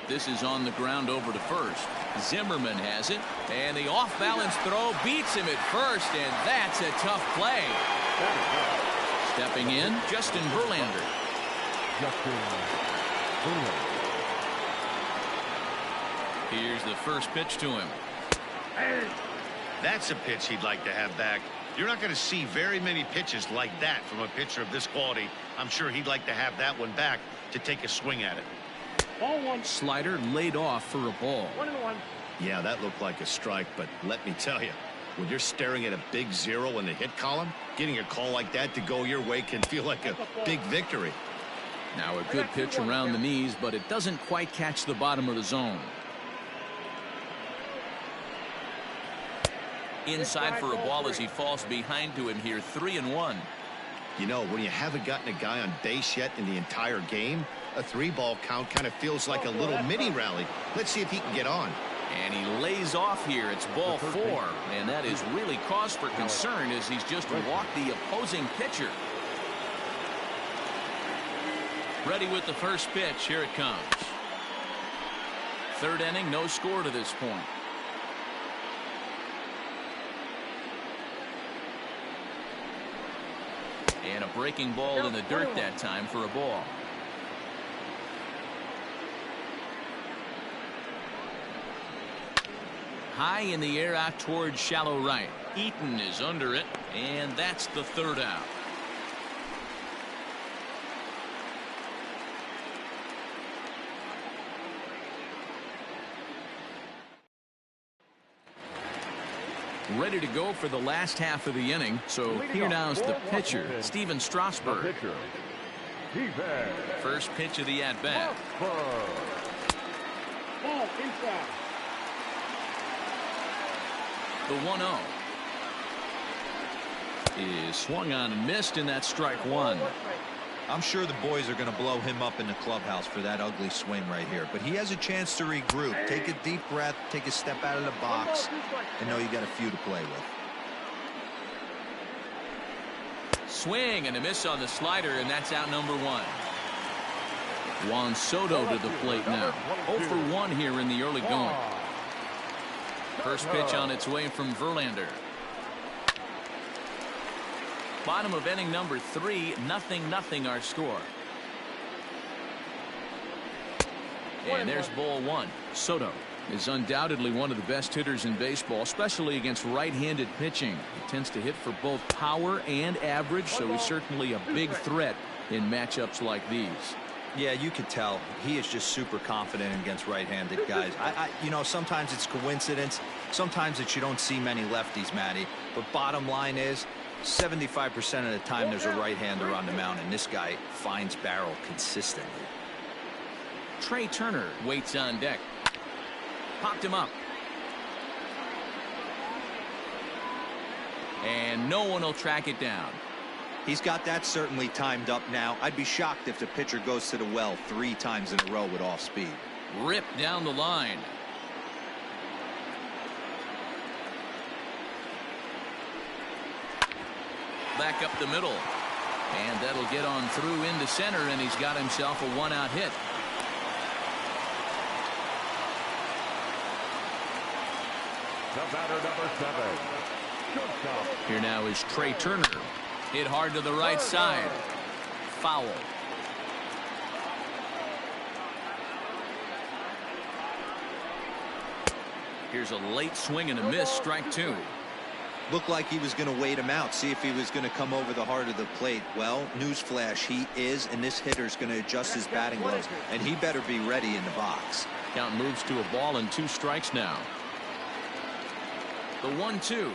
A: This is on the ground over to first. Zimmerman has it, and the off-balance throw beats him at first, and that's a tough play. Stepping in, Justin Verlander.
B: Justin Verlander.
A: Here's the first pitch to him.
C: That's a pitch he'd like to have back. You're not going to see very many pitches like that from a pitcher of this quality. I'm sure he'd like to have that one back to take a swing at it.
E: Ball one.
A: Slider laid off for a ball.
E: 1-1.
C: Yeah, that looked like a strike, but let me tell you, when you're staring at a big 0 in the hit column, getting a call like that to go your way can feel like a big victory.
A: Now a good pitch around the knees, but it doesn't quite catch the bottom of the zone. Inside for a ball as he falls behind to him here. 3-1.
C: You know, when you haven't gotten a guy on base yet in the entire game, a 3-ball count kind of feels like a little mini rally. Let's see if he can get on.
A: And he lays off here. It's ball 4, and that is really cause for concern as he's just walked the opposing pitcher. Ready with the first pitch. Here it comes. Third inning, no score to this point. And a breaking ball in the dirt that time for a ball. High in the air out towards shallow right. Eaton is under it, and that's the third out. ready to go for the last half of the inning. So here now is the pitcher, Steven Strasburg. First pitch of the at-bat.
E: Ball inside.
A: The 1-0 is swung on and missed, and that's strike one.
D: I'm sure the boys are going to blow him up in the clubhouse for that ugly swing right here, but he has a chance to regroup, take a deep breath, take a step out of the box, and know you got a few to play with.
A: Swing and a miss on the slider, and that's out number one. Juan Soto to the plate now. 0 for 1 here in the early going. First pitch on its way from Verlander. Bottom of inning number 3, 0-0 our score. And there's ball 1. Soto is undoubtedly one of the best hitters in baseball, especially against right-handed pitching. He tends to hit for both power and average, so he's certainly a big threat in matchups like these.
D: Yeah, you could tell he is just super confident against right-handed guys. You know, sometimes it's coincidence, sometimes it's you don't see many lefties, Matty, but bottom line is 75% of the time there's a right-hander on the mound, and this guy finds barrel consistently.
A: Trey Turner waits on deck. Popped him up. And no one will track it down.
D: He's got that certainly timed up now. I'd be shocked if the pitcher goes to the well 3 times in a row with off speed.
A: Ripped down the line. Back up the middle. And that'll get on through into center, and he's got himself a 1-out hit.
B: The batter, number 7. Shortstop.
A: Here now is Trey Turner. Hit hard to the right side. Foul. Here's a late swing and a miss. Strike 2.
D: Looked like he was going to wait him out, see if he was going to come over the heart of the plate. Well, newsflash, he is, and this hitter's going to adjust his batting gloves, and he better be ready in the box.
A: Count moves to a ball and 2 strikes now. The 1-2.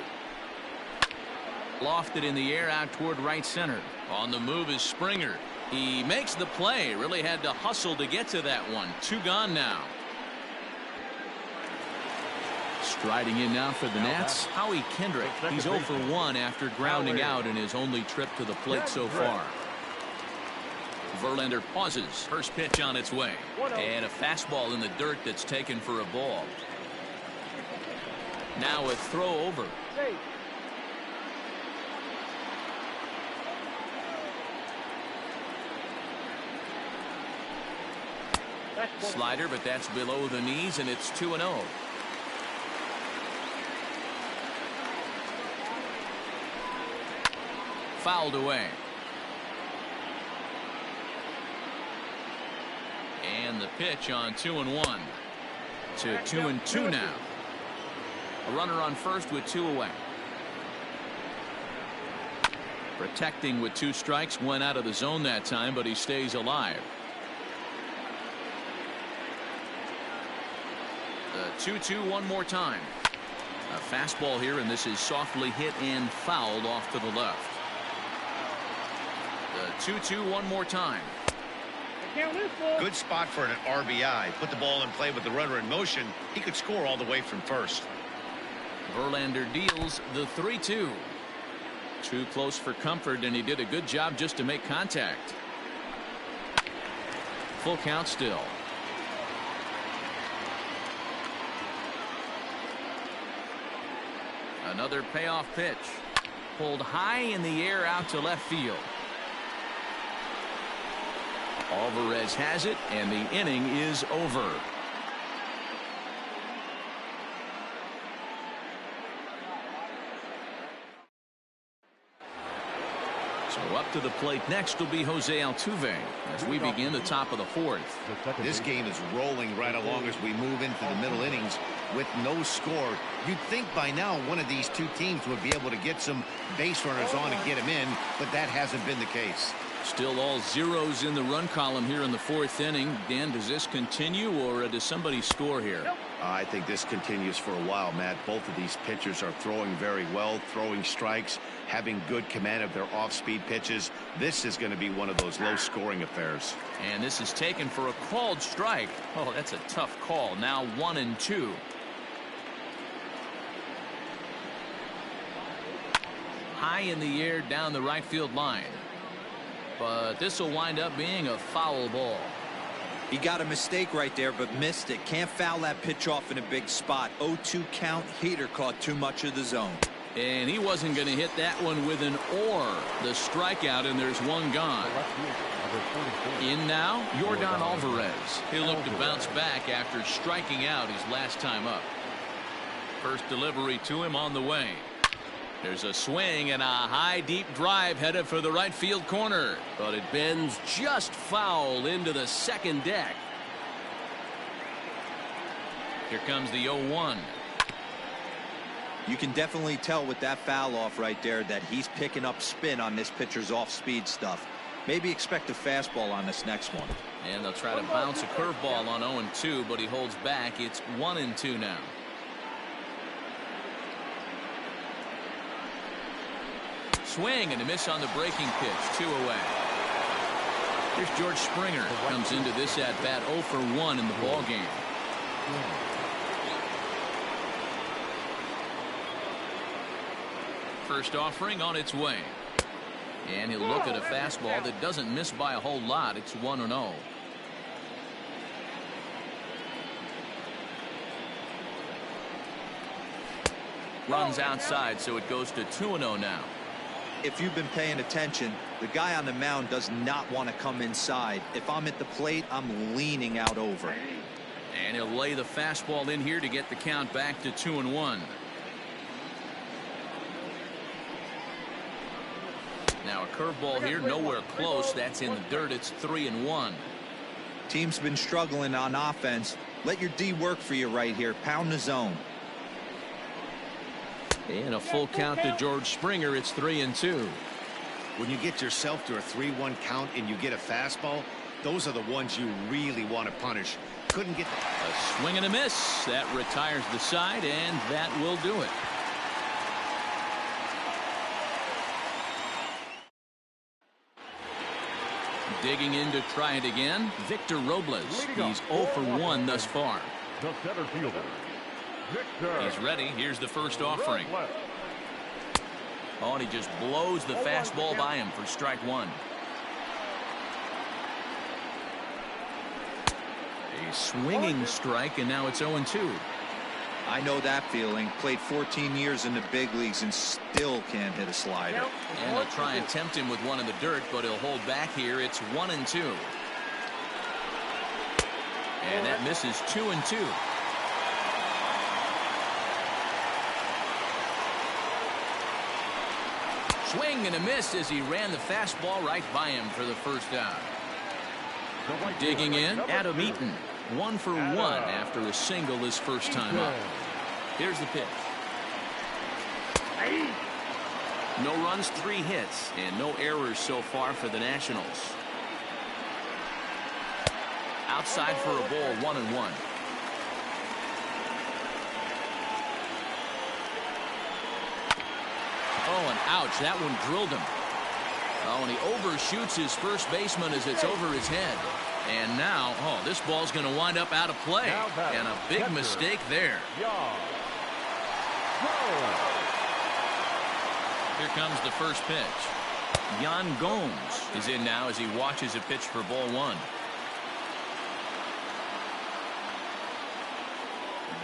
A: Lofted in the air out toward right center. On the move is Springer. He makes the play. Really had to hustle to get to that one. 2 gone now. Striding in now for the Nats, Howie Kendrick. He's 0 for 1 after grounding out in his only trip to the plate so far. Verlander pauses. First pitch on its way. And a fastball in the dirt that's taken for a ball. Now a throw over. Slider, but that's below the knees, and it's 2-0. Fouled away. And the pitch on 2-1 to 2-2 now. A runner on first with 2 away. Protecting with 2 strikes, went out of the zone that time, but he stays alive. The 2-2 one more time. A fastball here, and this is softly hit and fouled off to the left. The 2-2 one more time.
C: Good spot for an RBI. Put the ball in play with the runner in motion. He could score all the way from first.
A: Verlander deals the 3-2. Too close for comfort, and he did a good job just to make contact. Full count still. Another payoff pitch. Pulled high in the air out to left field. Alvarez has it, and the inning is over. So up to the plate next will be Jose Altuve as we begin the top of the 4th.
C: This game is rolling right along as we move into the middle innings with no score. You'd think by now one of these 2 teams would be able to get some base runners on and get them in, but that hasn't been the case.
A: Still all zeros in the run column here in the fourth inning. Dan, does this continue, or does somebody score here?
C: I think this continues for a while, Matt. Both of these pitchers are throwing very well, throwing strikes, having good command of their off-speed pitches. This is going to be one of those low-scoring affairs.
A: And this is taken for a called strike. Oh, that's a tough call. Now 1-2. High in the air down the right field line. But this will wind up being a foul ball.
D: He got a mistake right there, but missed it. Can't foul that pitch off in a big spot. 0-2 count. Heater caught too much of the zone.
A: And he wasn't going to hit that one with an or. The strikeout, and there's one gone. In now, Yordan Alvarez. He'll look to bounce back after striking out his last time up. First delivery to him on the way. There's a swing and a high deep drive headed for the right field corner, but it bends just foul into the second deck. Here comes the 0-1.
D: You can definitely tell with that foul off right there that he's picking up spin on this pitcher's off-speed stuff. Maybe expect a fastball on this next one.
A: And they'll try to bounce a curveball on 0-2, but he holds back. It's 1-2 now. Swing and a miss on the breaking pitch. 2 away. Here's George Springer. Comes into this at bat 0 for 1 in the ball game. First offering on its way. And he'll look at a fastball that doesn't miss by a whole lot. It's 1-0. Runs outside, so it goes to 2-0 now.
D: If you've been paying attention, the guy on the mound does not want to come inside. If I'm at the plate, I'm leaning out over.
A: And he'll lay the fastball in here to get the count back to 2-1. Now a curveball here, nowhere close. That's in the dirt. It's 3-1.
D: Team's been struggling on offense. Let your D work for you right here. Pound the zone.
A: And a full count to George Springer. It's 3-2.
C: When you get yourself to a 3-1 count and you get a fastball, those are the ones you really want to punish. Couldn't get
A: a swing and a miss. That retires the side, and that will do it. Digging in to try it again, Victor Robles. He's 0 for 1 thus far.
B: The center fielder, Victor.
A: He's ready. Here's the first offering. Oh, and he just blows the fastball by him for strike 1. A swinging strike, and now it's 0-2.
D: I know that feeling. Played 14 years in the big leagues and still can't hit a slider.
A: And they'll try and tempt him with one in the dirt, but he'll hold back here. It's 1-2. And that misses 2-2. Swing and a miss as he ran the fastball right by him for the first out. Digging in, Adam Eaton. 1 for 1 after a single his first time up. Here's the pitch. No runs, 3 hits, and no errors so far for the Nationals. Outside for a ball, 1-1. Oh, and ouch, that one drilled him. Oh, and he overshoots his first baseman as it's over his head. And now, oh, this ball's going to wind up out of play. And a big mistake there. Here comes the first pitch. Yan Gomes is in now as he watches a pitch for ball 1.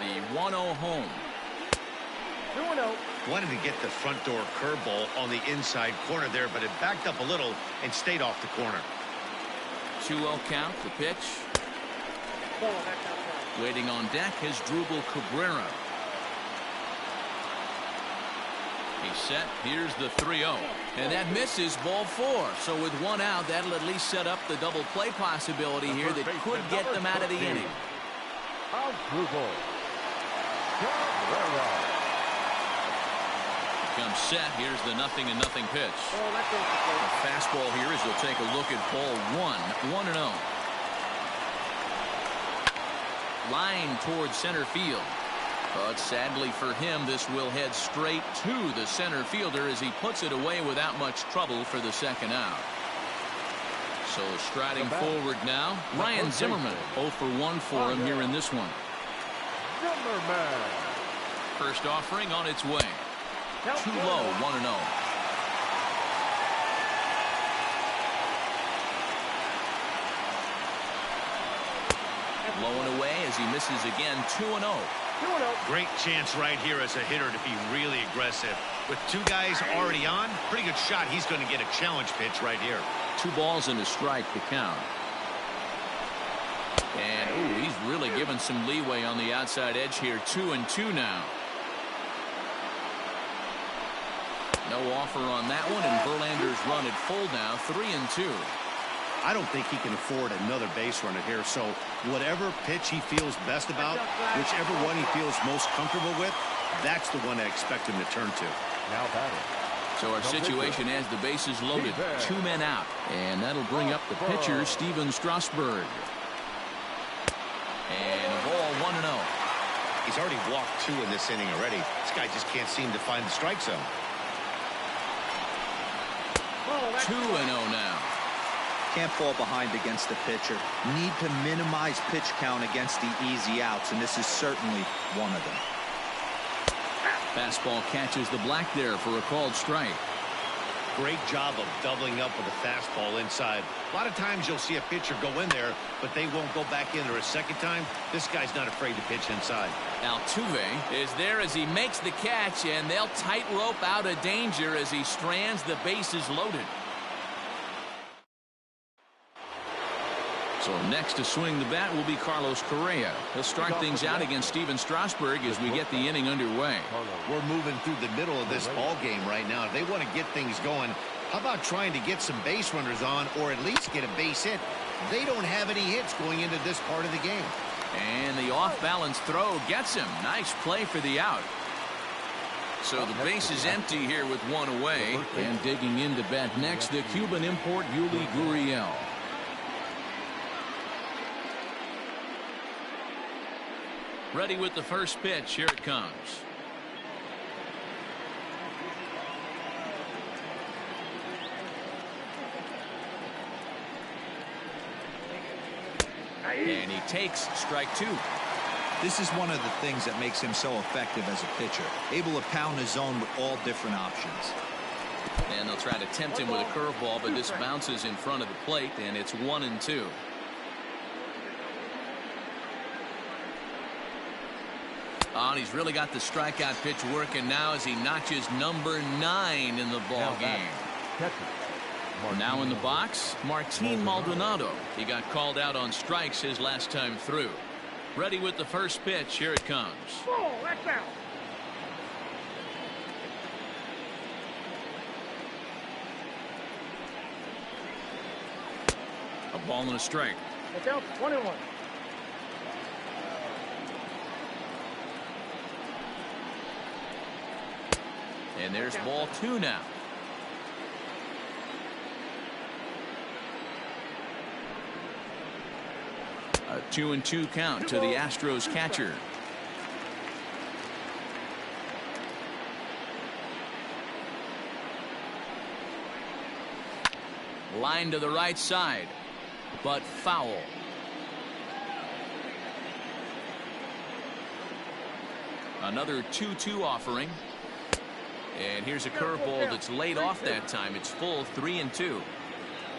A: The 1-0 home.
E: 2-0.
C: Wanted to get the front door curveball on the inside corner there, but it backed up a little and stayed off the corner.
A: 2-0 count, the pitch. Waiting on deck is Drupal Cabrera. He's set. Here's the 3-0. And that misses ball 4. So with 1 out, that'll at least set up the double play possibility here that could get them out of the inning. Comes set. Here's the 0-0 pitch. A fastball here as they'll take a look at ball 1-0. Line towards center field. But sadly for him, this will head straight to the center fielder as he puts it away without much trouble for the second out. So striding forward now, Ryan Zimmerman. 0 for 1 for him here in this one.
B: Zimmerman.
A: First offering on its way. Too low, 1-0. Blowing away as he misses again, 2-0.
C: Great chance right here as a hitter to be really aggressive. With two guys already on, pretty good shot. He's going to get a challenge pitch right here.
A: 2 balls and a strike to count. And, ooh, he's really given some leeway on the outside edge here. 2-2 now. No offer on that one, and Verlander's run at full now, 3-2.
C: I don't think he can afford another base runner here, so whatever pitch he feels best about, whichever one he feels most comfortable with, that's the one I expect him to turn to.
B: Now batting.
A: So our situation as the bases loaded, 2 men out, and that'll bring up the pitcher, Steven Strasburg. And a ball, 1-0.
C: He's already walked 2 in this inning already. This guy just can't seem to find the strike zone.
A: 2-0 now.
D: Can't fall behind against the pitcher. Need to minimize pitch count against the easy outs, and this is certainly one of them.
A: Fastball catches the black there for a called strike.
C: Great job of doubling up with a fastball inside. A lot of times you'll see a pitcher go in there, but they won't go back in there a second time. This guy's not afraid to pitch inside.
A: Altuve is there as he makes the catch, and they'll tightrope out of danger as he strands the bases loaded. So next to swing the bat will be Carlos Correa. He'll start things out against Steven Strasburg as we get the inning underway.
C: We're moving through the middle of this ball game right now. They want to get things going. How about trying to get some base runners on, or at least get a base hit? They don't have any hits going into this part of the game.
A: And the off-balance throw gets him. Nice play for the out. So the base is empty here with 1 away. And digging in to bat next, the Cuban import Yuli Gurriel. Ready with the first pitch. Here it comes. And he takes strike 2.
D: This is one of the things that makes him so effective as a pitcher. Able to pound his zone with all different options.
A: And they'll try to tempt him with a curveball, but this bounces in front of the plate, and it's 1-2. Oh, and he's really got the strikeout pitch working now as he notches number 9 in the ball game. Now in the box, Martin Maldonado. He got called out on strikes his last time through. Ready with the first pitch. Here it comes.
E: Oh, that's out.
A: A ball and a strike.
E: That's out. 1-1.
A: And there's ball 2 now. A 2-2 count to the Astros catcher. Line to the right side, but foul. Another 2-2 offering. And here's a curveball that's laid off that time. It's full, 3-2.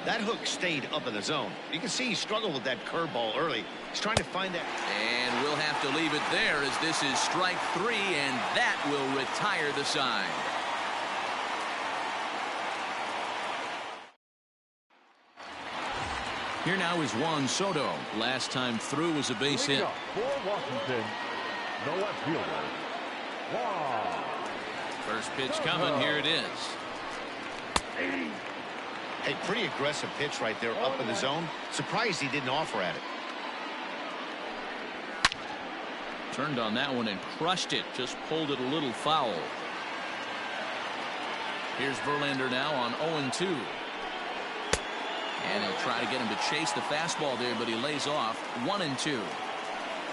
C: That hook stayed up in the zone. You can see he struggled with that curveball early. He's trying to find that.
A: And we'll have to leave it there as this is strike 3, and that will retire the side. Here now is Juan Soto. Last time through was a base hit.
B: For Washington, the left fielder, Juan.
A: First pitch coming. Here it is.
C: Hey, pretty aggressive pitch right there up in the zone. Surprised he didn't offer at it.
A: Turned on that one and crushed it. Just pulled it a little foul. Here's Verlander now on 0-2. And he'll try to get him to chase the fastball there, but he lays off. 1-2.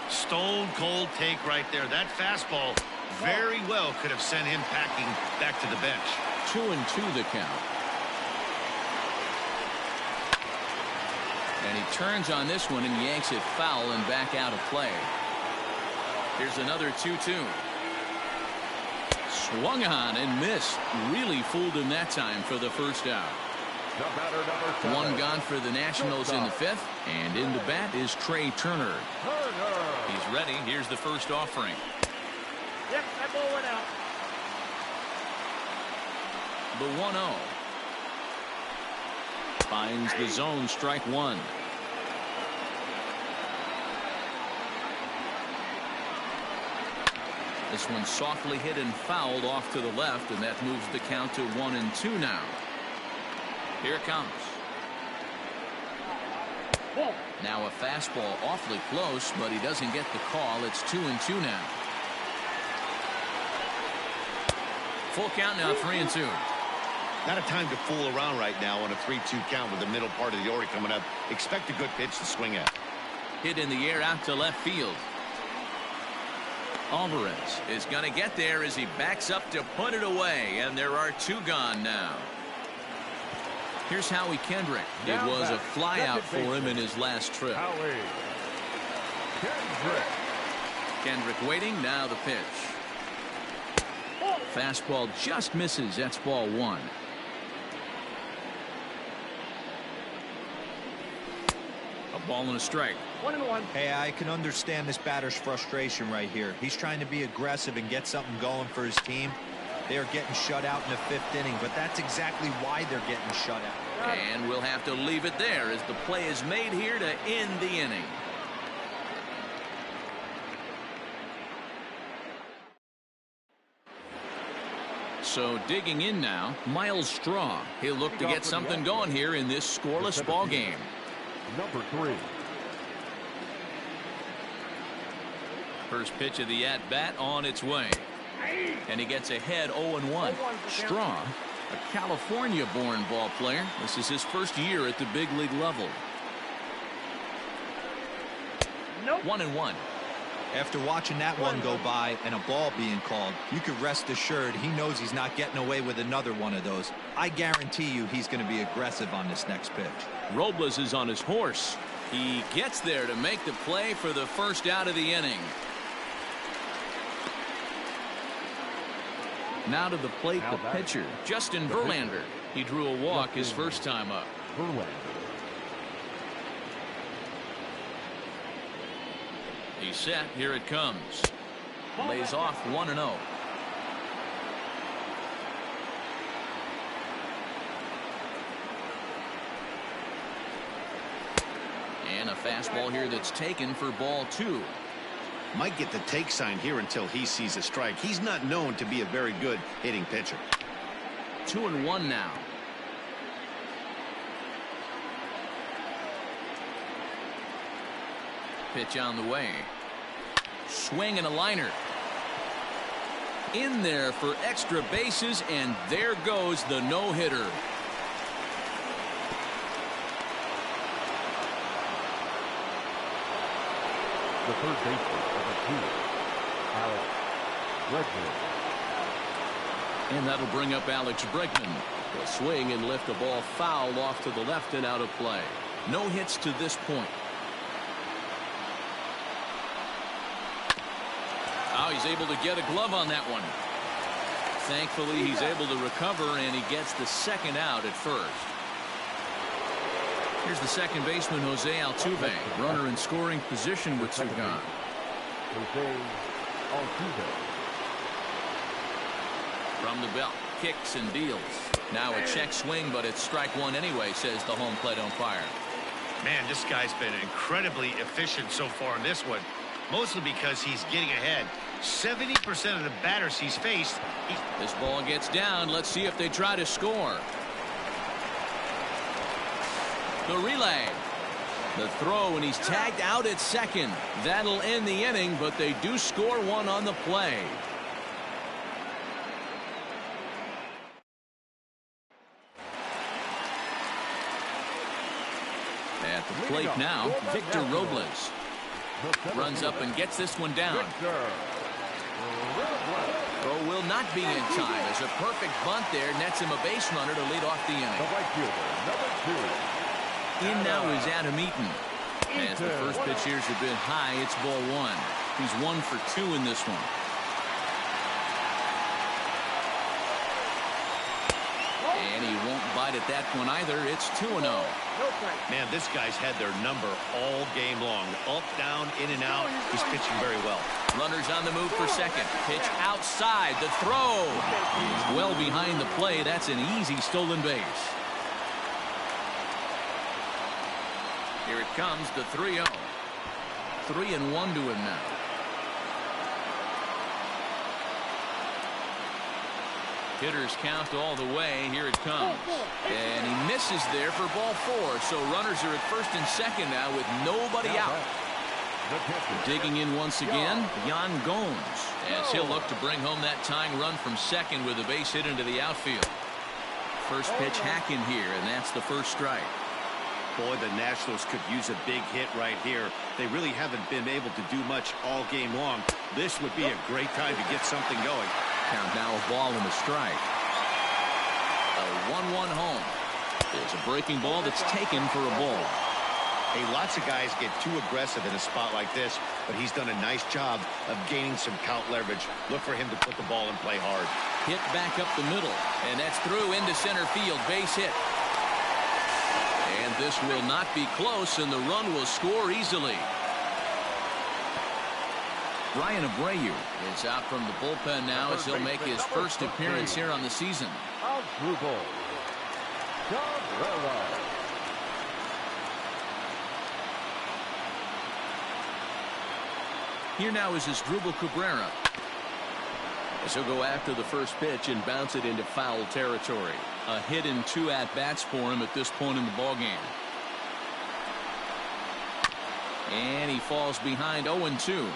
C: Stone cold take right there. That fastball very well could have sent him packing back to the bench.
A: 2-2 the count. And he turns on this one and yanks it foul and back out of play. Here's another 2-2. Swung on and missed. Really fooled him that time for the first out. One gone for the Nationals in the fifth. And in the bat is Trey Turner. He's ready. Here's the first offering.
E: Yep, that ball went out.
A: The 1-0. Finds the zone, strike one. This one softly hit and fouled off to the left, and that moves the count to 1-2 now. Here it comes. Now a fastball awfully close, but he doesn't get the call. It's 2-2 now. Full count now, 3-2.
C: Not a time to fool around right now on a 3-2 count with the middle part of the order coming up. Expect a good pitch to swing at.
A: Hit in the air out to left field. Alvarez is going to get there as he backs up to put it away, and there are two gone now. Here's Howie Kendrick. It was a flyout for him in his last trip. Kendrick waiting. Now the pitch. Fastball just misses. That's ball one. A ball and a strike.
E: 1-1.
D: Hey, I can understand this batter's frustration right here. He's trying to be aggressive and get something going for his team. They are getting shut out in the fifth inning, but that's exactly why they're getting shut out.
A: And we'll have to leave it there as the play is made here to end the inning. So digging in now, Miles Straw. He'll look to get something going here in this scoreless ball game.
B: Number 3.
A: First pitch of the at-bat on its way. And he gets ahead 0-1. Straw, a California-born ball player. This is his first year at the big league level. 1-1.
D: After watching that one go by and a ball being called, you could rest assured he knows he's not getting away with another one of those. I guarantee you he's going to be aggressive on this next pitch.
A: Robles is on his horse. He gets there to make the play for the first out of the inning. Now to the plate, the pitcher, Justin Verlander. He drew a walk his first time up. He's set. Here it comes. Lays off 1-0. And a fastball here that's taken for ball two.
C: Might get the take sign here until he sees a strike. He's not known to be a very good hitting pitcher.
A: 2-1 now. Pitch on the way. Swing and a liner. In there for extra bases, and there goes the no-hitter.
B: The third baseman, number 2, Alex Bregman.
A: And that'll bring up Alex Bregman. He'll swing and lift a ball foul off to the left and out of play. No hits to this point. Oh, he's able to get a glove on that one. Thankfully, he's able to recover, and he gets the second out at first. Here's the second baseman, Jose Altuve. Runner in scoring position with two gone.
B: Jose Altuve.
A: From the belt, kicks and deals. Now a check swing, but it's strike one anyway, says the home plate umpire.
C: Man, this guy's been incredibly efficient so far in this one. Mostly because he's getting ahead. 70% of the batters he's faced.
A: This ball gets down. Let's see if they try to score. The relay. The throw, and he's tagged out at second. That'll end the inning, but they do score one on the play. At the plate now, Victor Robles. Runs up and gets this one down. Throw will not be in time as a perfect bunt there nets him a base runner to lead off the inning.
B: The right fielder, number 2.
A: In now is Adam Eaton. As the first pitch here's a bit high, it's ball 1. He's 1 for 2 in this one. And he won't bite at that one either. It's 2-0.
C: Man, this guy's had their number all game long. Up, down, in and out. He's pitching very well.
A: Runners on the move for second. Pitch outside. The throw. He's well behind the play. That's an easy stolen base. Here it comes, the 3-0. 3-1 to him now. Hitters count all the way. Here it comes. And he misses there for ball 4. So runners are at first and second now with nobody out. Digging in once again, Yan Gomes, as he'll look to bring home that tying run from second with a base hit into the outfield. First pitch hack in here, and that's the first strike.
C: Boy, the Nationals could use a big hit right here. They really haven't been able to do much all game long. This would be a great time to get something going.
A: Count now a ball and a strike. A 1-1 home. There's a breaking ball that's taken for a ball.
C: Hey, lots of guys get too aggressive in a spot like this, but he's done a nice job of gaining some count leverage. Look for him to put the ball and play hard.
A: Hit back up the middle, and that's through into center field. Base hit. And this will not be close, and the run will score easily. Ryan Abreu is out from the bullpen now as he'll make his first appearance here on the season. Here now is Asdrubal Cabrera, as he'll go after the first pitch and bounce it into foul territory. A hit in 2 at-bats for him at this point in the ballgame. And he falls behind 0-2.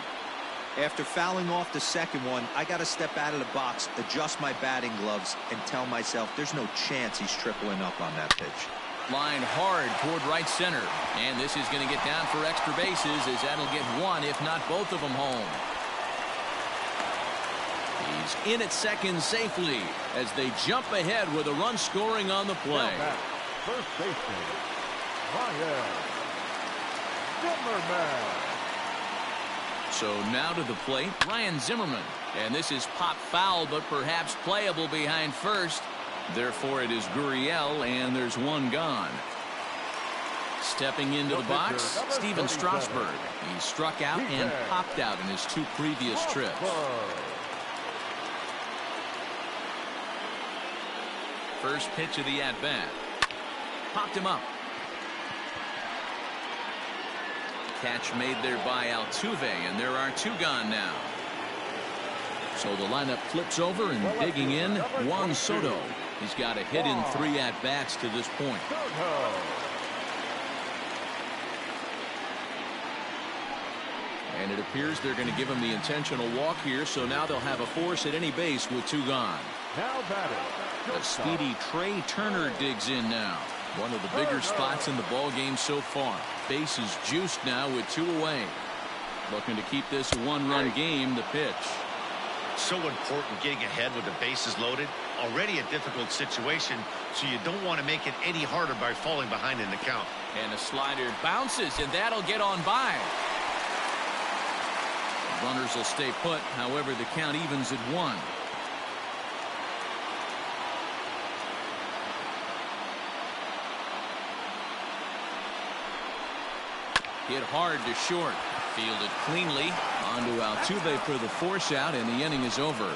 D: After fouling off the second one, I got to step out of the box, adjust my batting gloves, and tell myself there's no chance he's tripling up on that pitch.
A: Line hard toward right center. And this is going to get down for extra bases, as that'll get one, if not both of them, home. He's in at second safely as they jump ahead with a run scoring on the play.
B: First baseman, Ryan Zimmerman.
A: So now to the plate, Ryan Zimmerman. And this is pop foul, but perhaps playable behind first. Therefore, it is Gurriel, and there's one gone. Stepping into the box, Steven Strasburg. He struck out and popped out in his 2 previous trips. First pitch of the at-bat. Popped him up. Catch made there by Altuve, and there are 2 gone now. So the lineup flips over, and digging in, Juan Soto. He's got a hit in 3 at-bats to this point. And it appears they're going to give him the intentional walk here, so now they'll have a force at any base with 2 gone. The speedy Trey Turner digs in now. One of the bigger spots in the ball game so far. Base is juiced now with 2 away. Looking to keep this a 1-run game. The pitch.
C: So important getting ahead with the bases loaded. Already a difficult situation, so you don't want to make it any harder by falling behind in the count.
A: And a slider bounces, and that'll get on by. Runners will stay put. However, the count evens at 1. Hit hard to short. Fielded cleanly. Onto Altuve for the force out, and the inning is over.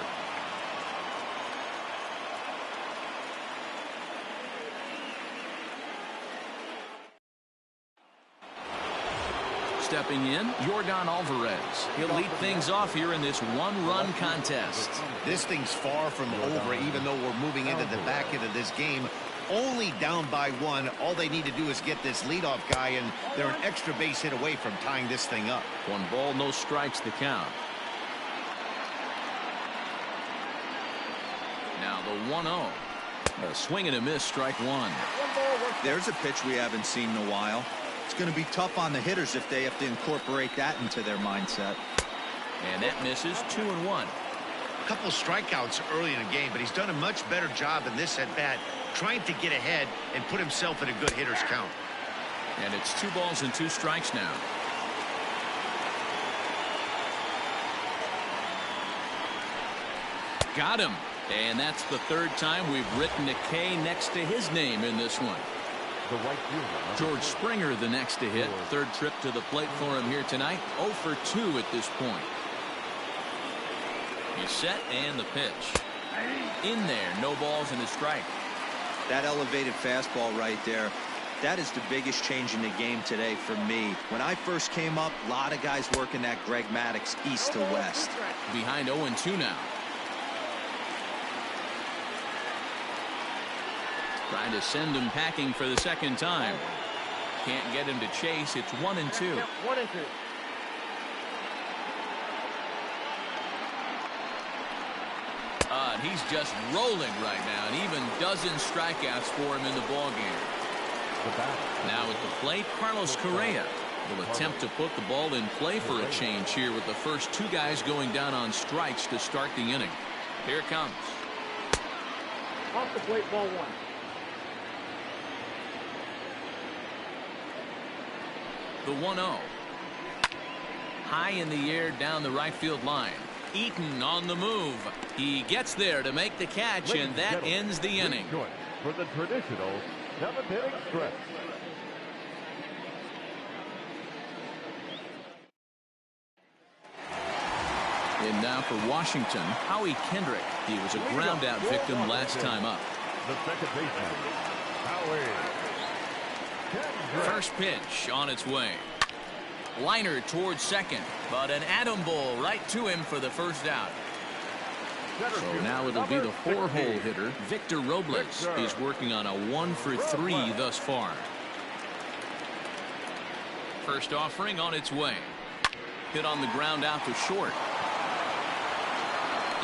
A: Stepping in, Yordan Alvarez. He'll lead things off here in this 1-run contest.
C: This thing's far from over, even though we're moving into the back end of this game. Only down by 1. All they need to do is get this leadoff guy, and they're an extra base hit away from tying this thing up.
A: 1 ball, no strikes the count. Now the 1-0. A swing and a miss, strike 1.
D: There's a pitch we haven't seen in a while. It's going to be tough on the hitters if they have to incorporate that into their mindset.
A: And that misses 2-1.
C: A couple strikeouts early in the game, but he's done a much better job in this at-bat trying to get ahead and put himself in a good hitter's count.
A: And it's 2 balls and 2 strikes now. Got him. And that's the 3rd time we've written a K next to his name in this one.
B: The right fielder.
A: George Springer the next to hit. 3rd trip to the plate for him here tonight. 0 for 2 at this point. He's set and the pitch. In there. No balls and a strike.
D: That elevated fastball right there, that is the biggest change in the game today for me. When I first came up, a lot of guys working that Greg Maddux east to west.
A: Behind 0-2 now. Trying to send him packing for the 2nd time. Can't get him to chase. It's 1-2.
E: 1-2.
A: And he's just rolling right now, and even dozen strikeouts for him in the ball game. Now at the plate, Carlos Correa will attempt to put the ball in play for a change here with the first 2 guys going down on strikes to start the inning. Here it comes.
E: Off the plate, ball 1.
A: The 1-0. High in the air down the right field line. Eaton on the move. He gets there to make the catch, and that ends the inning.
B: For the traditional 7th inning stretch.
A: And now for Washington, Howie Kendrick. He was a ground out victim last time up.
B: The second baseman, Howie Kendrick.
A: First pitch on its way. Liner towards second, but an atom ball right to him for the first out. So now it'll be the 4-hole hitter, Victor Robles. He's working on a 1 for 3 thus far. First offering on its way. Hit on the ground out to short.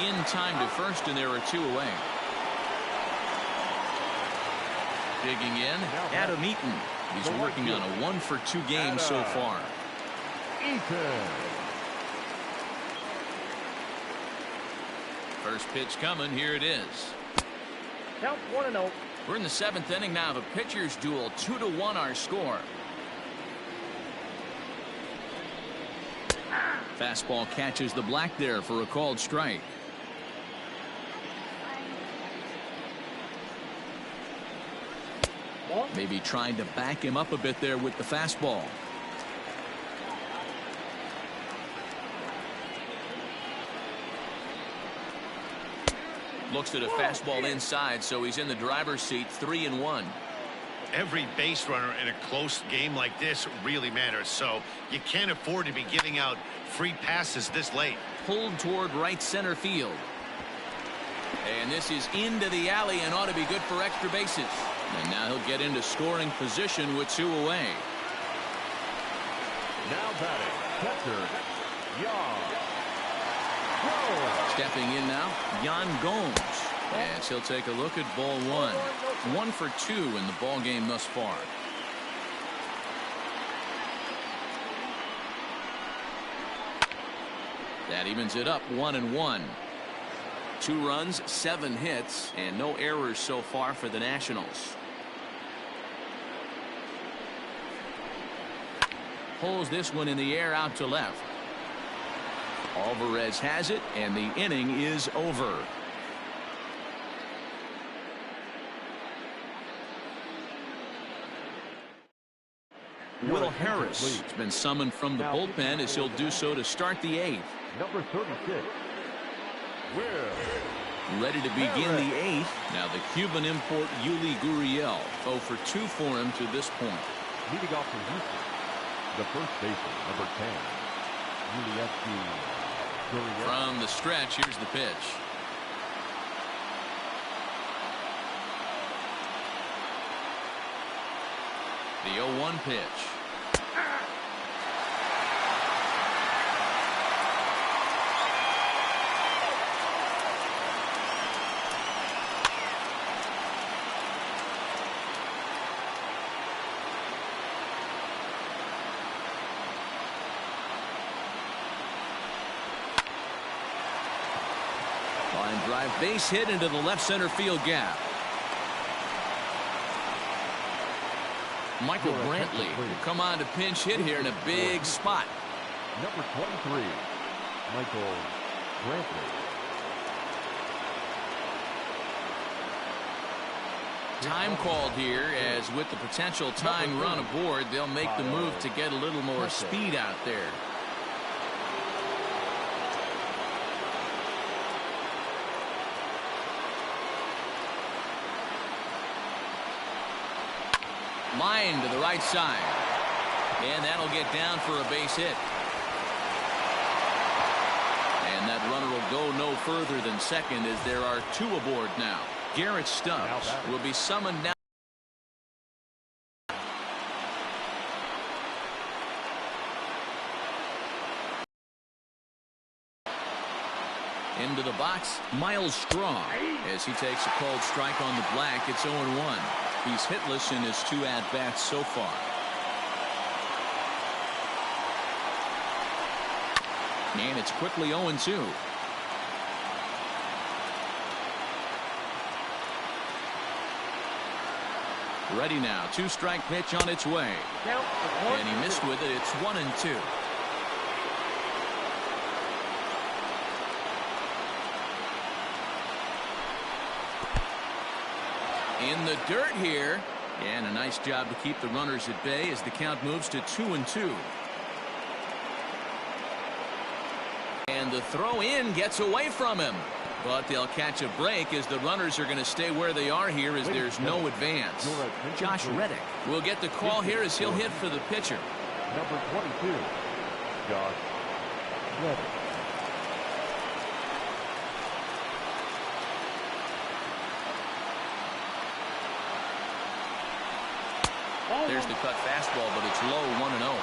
A: In time to first, and there are 2 away. Digging in, Adam Eaton. He's working on a 1 for 2 game so far. First pitch coming. Here it is.
E: Count 1-0.
A: We're in the 7th inning now. The pitchers duel. 2-1 our score. Fastball catches the black there for a called strike. Maybe trying to back him up a bit there with the fastball. Looks at a fastball inside, so he's in the driver's seat. 3-1.
C: Every base runner in a close game like this really matters, so you can't afford to be giving out free passes this late.
A: Pulled toward right center field. And this is into the alley and ought to be good for extra bases. And now he'll get into scoring position with 2 away.
B: Now batting, catcher,
A: Stepping in now, Yan Gomes. As he'll take a look at ball 1. 1 for 2 in the ball game thus far. That evens it up 1-1. 2 runs, 7 hits, and no errors so far for the Nationals. Pulls this one in the air out to left. Alvarez has it, and the inning is over. Will Harris has been summoned from the bullpen as he'll do so to start the 8th.
B: Number 36.
A: Ready to begin the 8th. Now the Cuban import Yuli Gurriel. 0 for 2 for him to this point.
B: Leading off from Houston, the first baseman, number 10. Yuli Gurriel.
A: From the stretch, here's the pitch. The 0-1 pitch. drive base hit into the left center field gap. Michael Brantley will come on to pinch hit here in a big spot.
B: Number 23, Michael Brantley.
A: Time called here, as with the potential tying run aboard, they'll make the move to get a little more speed out there. Line to the right side. And that'll get down for a base hit. And that runner will go no further than second, as there are two aboard now. Garrett Stubbs will be summoned now. Into the box, Miles Straw, as he takes a called strike on the black. It's 0-1. He's hitless in his two at-bats so far. And it's quickly 0-2. Ready now. Two-strike pitch on its way. And he missed with it. It's 1-2. In the dirt here. And a nice job to keep the runners at bay as the count moves to 2-2. And the throw in gets away from him. But they'll catch a break, as the runners are going to stay where they are here, as there's no advance. Josh Reddick will get the call here, as he'll hit for the pitcher.
B: Number 22, Josh Reddick.
A: There's the cut fastball, but it's low, 1-0.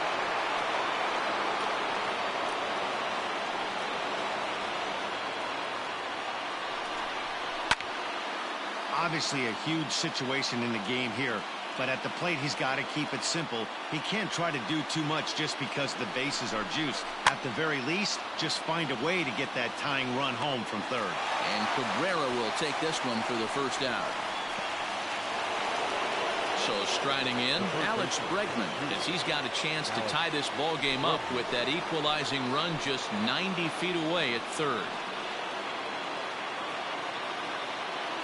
C: Obviously a huge situation in the game here, but at the plate he's got to keep it simple. He can't try to do too much just because the bases are juiced. At the very least, just find a way to get that tying run home from third.
A: And Cabrera will take this one for the first out. So striding in, Alex Bregman, as he's got a chance to tie this ball game up with that equalizing run just 90 feet away at third.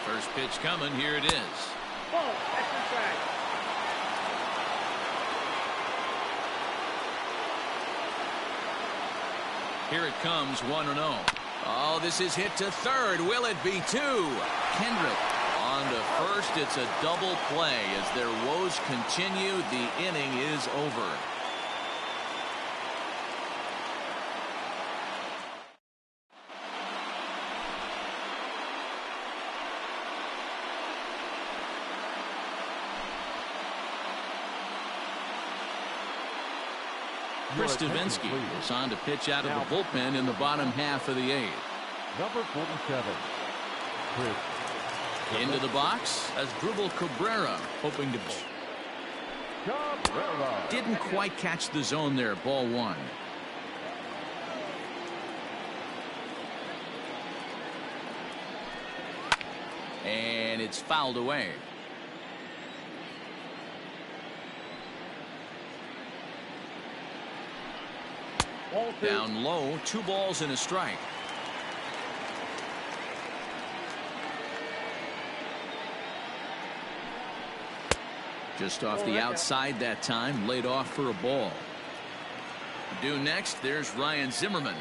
A: First pitch coming. Here it is.
E: Ball, extra track.
A: Here it comes, 1-0. Oh, this is hit to third. Will it be two? Kendrick on to first. It's a double play as their woes continue. The inning is over. Chris Stavinsky is on to pitch out of the bullpen in the bottom half of the eighth.
B: Number 47, Chris.
A: Into the box as Dribble Cabrera, hoping to.
B: Cabrera.
A: Didn't quite catch the zone there. Ball one. And it's fouled away. Down low, 2 balls and a strike. Just off the outside that time, laid off for a ball. Due next, there's Ryan Zimmerman.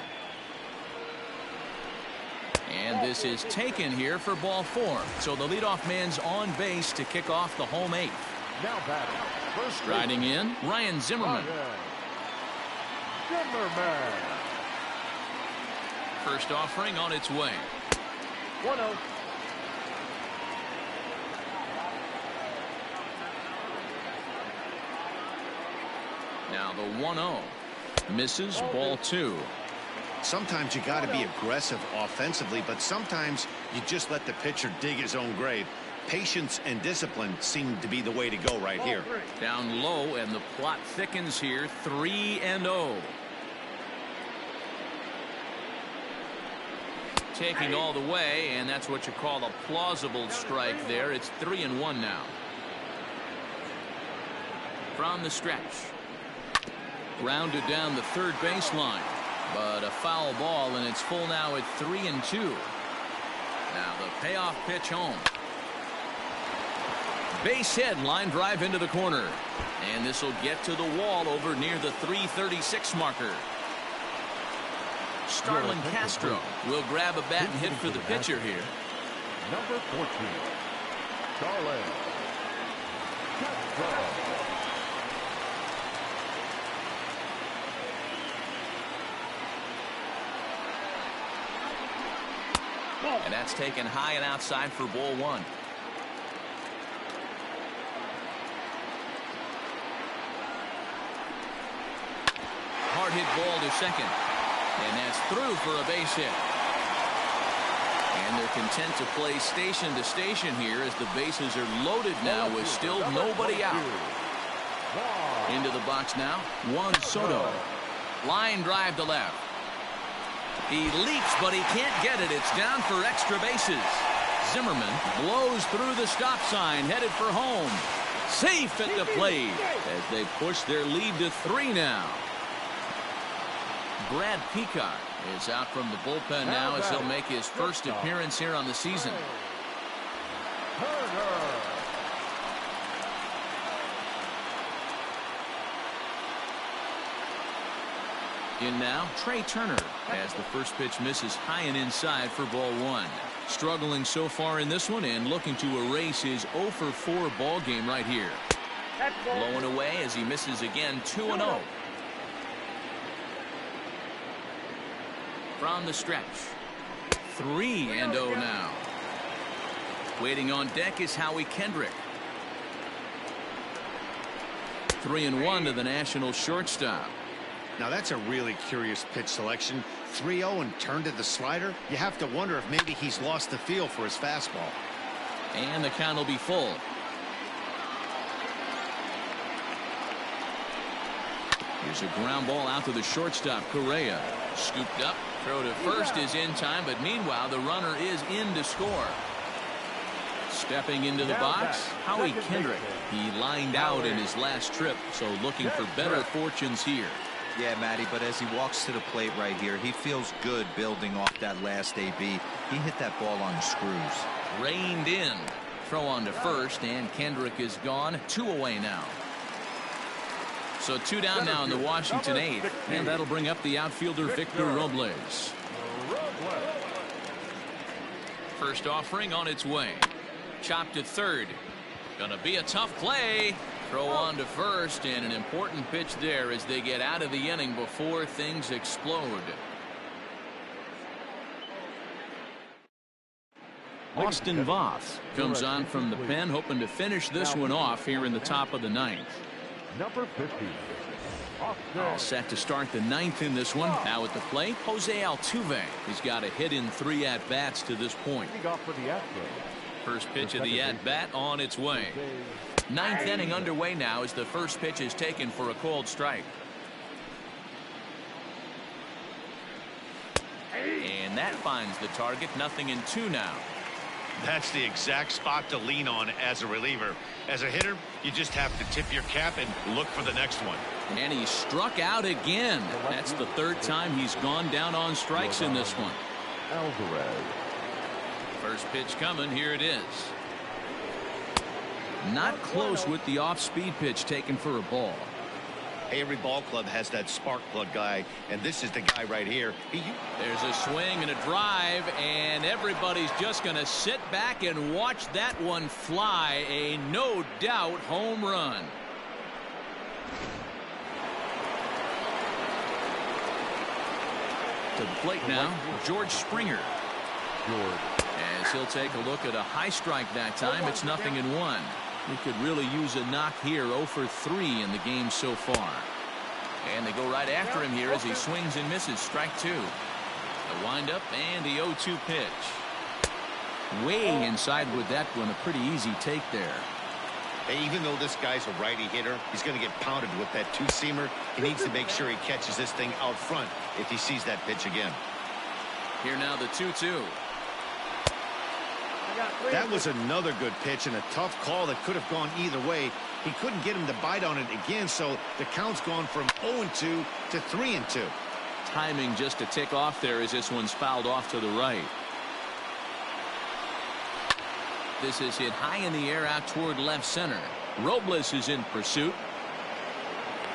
A: And this is taken here for ball 4. So the leadoff man's on base to kick off the home 8th.
B: Now batting.
A: Striding in, Ryan Zimmerman.
B: Zimmerman.
A: First offering on its way.
E: 1-0.
A: Now the 1-0. Misses, ball 2.
C: Sometimes you got to be aggressive offensively, but sometimes you just let the pitcher dig his own grave. Patience and discipline seem to be the way to go right here.
A: Down low, and the plot thickens here. 3-0. taking all the way, and that's what you call a plausible strike there. It's 3-1 now. From the stretch. Grounded down the third baseline, but a foul ball, and it's full now at 3-2. Now the payoff pitch home. Base hit, line drive into the corner, and this will get to the wall over near the 336 marker. Starlin Castro will grab a bat and hit for the pitcher here.
B: Number 14, Starlin Castro.
A: And that's taken high and outside for ball one. Hard hit ball to second. And that's through for a base hit. And they're content to play station to station here as the bases are loaded now with still nobody out. Into the box now, Juan Soto. Line drive to left. He leaps, but he can't get it. It's down for extra bases. Zimmerman blows through the stop sign, headed for home. Safe at the plate as they push their lead to 3 now. Brad Peacock is out from the bullpen now as he'll make his first appearance here on the season. In now, Trey Turner as the first pitch misses high and inside for ball one. Struggling so far in this one and looking to erase his 0 for 4 ball game right here. Blowing away as he misses again, 2-0. From the stretch, 3-0 now. Waiting on deck is Howie Kendrick. 3-1 to the National shortstop.
C: Now that's a really curious pitch selection. 3-0 and turned to the slider. You have to wonder if maybe he's lost the feel for his fastball.
A: And the count will be full. Here's a ground ball out to the shortstop, Correa. Scooped up. Throw to first is in time, but meanwhile the runner is in to score. Stepping into the box, Howie Kendrick. He lined out in his last trip, so looking for better fortunes here.
D: Yeah, Matty, but as he walks to the plate right here, he feels good building off that last AB. He hit that ball on the screws.
A: Reined in. Throw on to first, and Kendrick is gone. 2 away now. So 2 down now in the Washington 8th, and that'll bring up the outfielder Victor Robles. First offering on its way. Chopped to third. Gonna be a tough play. Throw on to first, and an important pitch there as they get out of the inning before things explode. Austin Voth comes on from the pen, hoping to finish this one off here in the top of the 9th.
B: Number 50.
A: All set to start the 9th in this one. Now at the plate, Jose Altuve. He's got a hit in 3 at-bats to this point. First pitch of the at-bat on its way. 9th inning underway now as the first pitch is taken for a called strike. And that finds the target. 0-2 now.
C: That's the exact spot to lean on as a reliever. As a hitter, you just have to tip your cap and look for the next one.
A: And he struck out again. That's the 3rd time he's gone down on strikes in this one.
B: Alvarez.
A: First pitch coming. Here it is. Not close with the off-speed pitch taken for a ball.
C: Hey, every ball club has that spark plug guy, and this is the guy right here.
A: There's a swing and a drive, and everybody's just going to sit back and watch that one fly. A no doubt home run. To the plate now, George Springer. As he'll take a look at a high strike that time. It's 0-1. He could really use a knock here. 0 for 3 in the game so far. And they go right after him here as he swings and misses. Strike 2. The windup and the 0-2 pitch. Way inside with that one. A pretty easy take there.
C: Hey, even though this guy's a righty hitter, he's going to get pounded with that 2-seamer. He needs to make sure he catches this thing out front if he sees that pitch again.
A: Here now the 2-2.
C: That was another good pitch and a tough call that could have gone either way. He couldn't get him to bite on it again, so the count's gone from 0-2 to 3-2.
A: Timing just a tick off there as this one's fouled off to the right. This is hit high in the air out toward left center. Robles is in pursuit.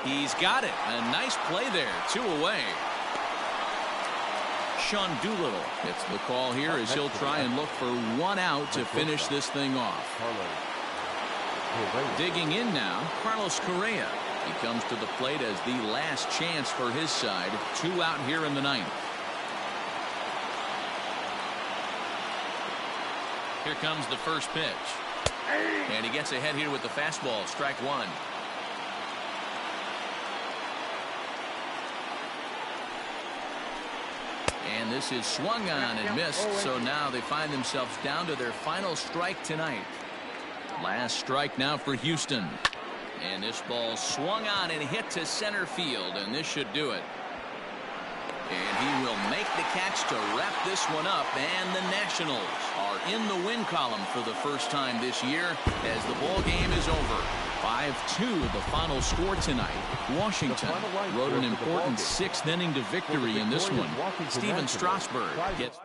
A: He's got it. A nice play there. 2 away. Sean Doolittle gets the call here as he'll try and look for 1 out to finish this thing off. Digging in now, Carlos Correa. He comes to the plate as the last chance for his side. 2 out here in the 9th. Here comes the first pitch. And he gets ahead here with the fastball. Strike 1. And this is swung on and missed, so now they find themselves down to their final strike tonight. Last strike now for Houston. And this ball swung on and hit to center field, and this should do it. And he will make the catch to wrap this one up, and the Nationals are in the win column for the first time this year as the ball game is over. 5-2 the final score tonight. Washington rode an important 6th inning to victory in this one. Steven Strasburg gets...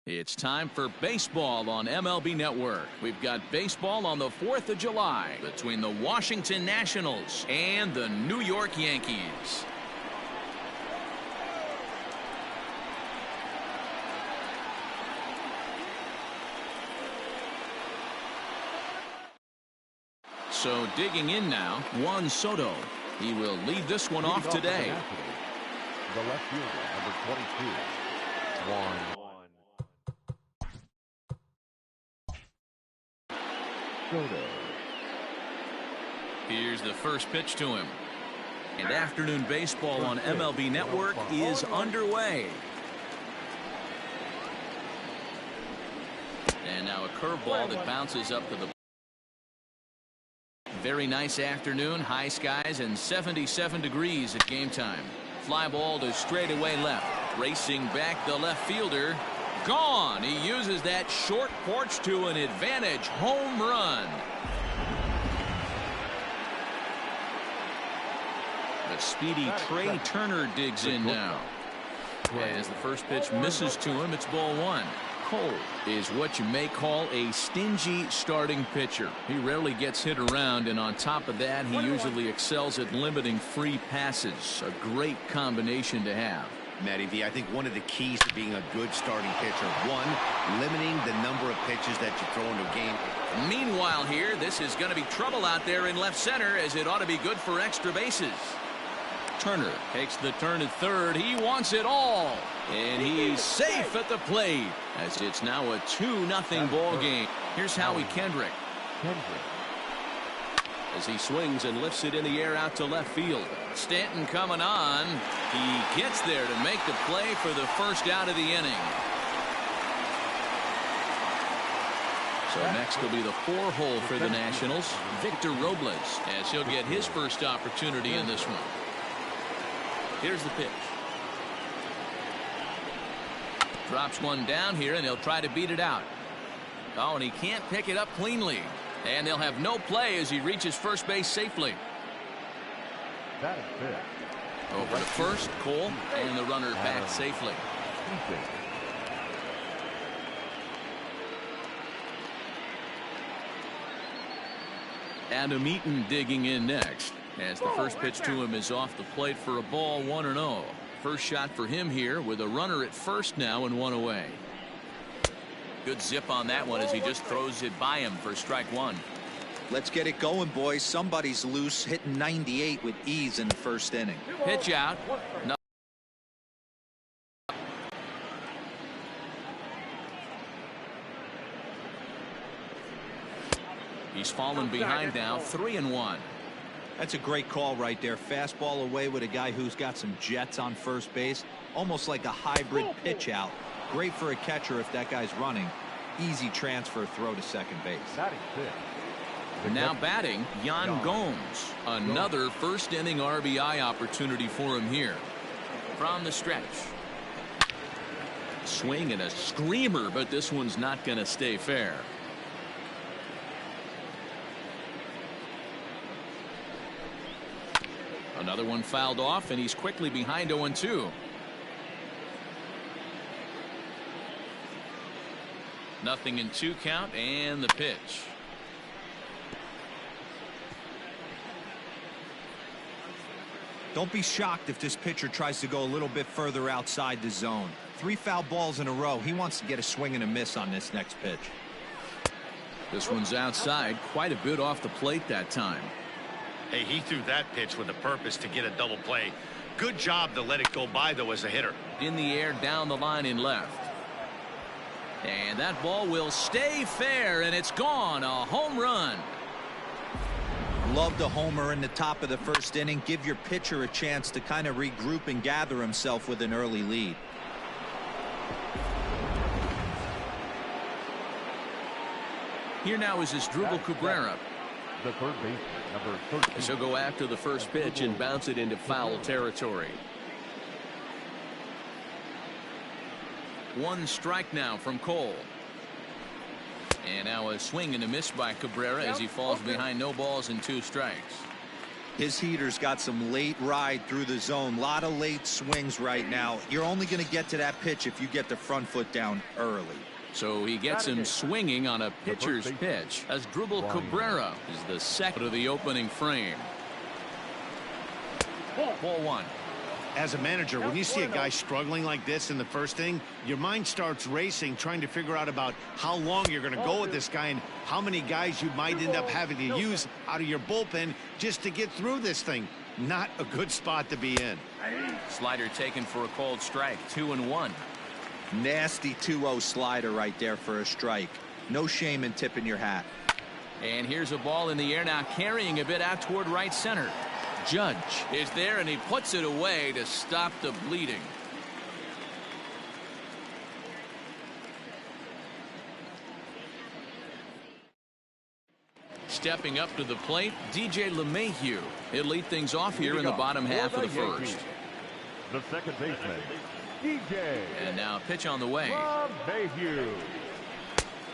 A: It's time for baseball on MLB Network. We've got baseball on the 4th of July between the Washington Nationals and the New York Yankees. So digging in now, Juan Soto. He will lead this one off today.
B: The left fielder, number 22. 1. Soto.
A: Here's the first pitch to him. And afternoon baseball on MLB Network is underway. And now a curveball that bounces up to the. Very nice afternoon, high skies and 77 degrees at game time. Fly ball to straightaway left. Racing back the left fielder. Gone. He uses that short porch to an advantage home run. The speedy Trey Turner digs in now. As the first pitch misses to him, it's ball one. Cole is what you may call a stingy starting pitcher. He rarely gets hit around, and on top of that, he usually excels at limiting free passes. A great combination to have.
C: Matty V, I think one of the keys to being a good starting pitcher, one, limiting the number of pitches that you throw into a game.
A: Meanwhile here, this is going to be trouble out there in left center, as it ought to be good for extra bases. Turner takes the turn at third. He wants it all. And he's safe at the plate, as it's now a 2-0 ball game. Here's Howie Kendrick. As he swings and lifts it in the air out to left field. Stanton coming on. He gets there to make the play for the first out of the inning. So next will be the 4-hole for the Nationals, Victor Robles, as he'll get his first opportunity in this one. Here's the pitch. Drops one down here, and they'll try to beat it out. Oh, and he can't pick it up cleanly. And they'll have no play as he reaches first base safely.
B: That is it.
A: Over to first, Cole, and the runner back safely. Adam Eaton digging in next, as the first pitch to him is off the plate for a ball, 1-0. First shot for him here with a runner at first now and one away. Good zip on that one as he just throws it by him for strike one.
D: Let's get it going, boys. Somebody's loose, hitting 98 with ease in the first inning.
A: Pitch out. No. He's fallen behind now, 3-1.
D: That's a great call right there. Fastball away with a guy who's got some jets on first base. Almost like a hybrid pitch out. Great for a catcher if that guy's running. Easy transfer throw to second base.
A: Now batting, Yan Gomes. Another first inning RBI opportunity for him here. From the stretch. Swing and a screamer, but this one's not going to stay fair. Another one fouled off, and he's quickly behind 0-2. Nothing in 2 count, and the pitch.
D: Don't be shocked if this pitcher tries to go a little bit further outside the zone. 3 foul balls in a row. He wants to get a swing and a miss on this next pitch.
A: This one's outside, quite a bit off the plate that time.
C: Hey, he threw that pitch with a purpose to get a double play. Good job to let it go by, though, as a hitter.
A: In the air, down the line in left. And that ball will stay fair, and it's gone. A home run.
D: Love the homer in the top of the first inning. Give your pitcher a chance to kind of regroup and gather himself with an early lead.
A: Here now is Asdrubal Cabrera.
B: The third baseman, number 13.
A: He'll go after the first pitch and bounce it into foul territory. 1 strike now from Cole. And now a swing and a miss by Cabrera as he falls behind no balls and 2 strikes.
D: His heater's got some late ride through the zone. A lot of late swings right now. You're only going to get to that pitch if you get the front foot down early.
A: So he gets him swinging on a pitcher's pitch. Asdrubal Cabrera is the second of the opening frame. Ball 1.
C: As a manager, when you see a guy struggling like this in the first inning, your mind starts racing, trying to figure out about how long you're going to go with this guy and how many guys you might end up having to use out of your bullpen just to get through this thing. Not a good spot to be in.
A: Slider taken for a called strike. 2-1.
D: Nasty 2-0 slider right there for a strike. No shame in tipping your hat.
A: And here's a ball in the air now, carrying a bit out toward right center. Judge is there, and he puts it away to stop the bleeding. Stepping up to the plate, DJ LeMahieu. He'll lead things off here in the bottom half of the first.
B: The second baseman, DJ.
A: And now pitch on the way.
B: LeMahieu.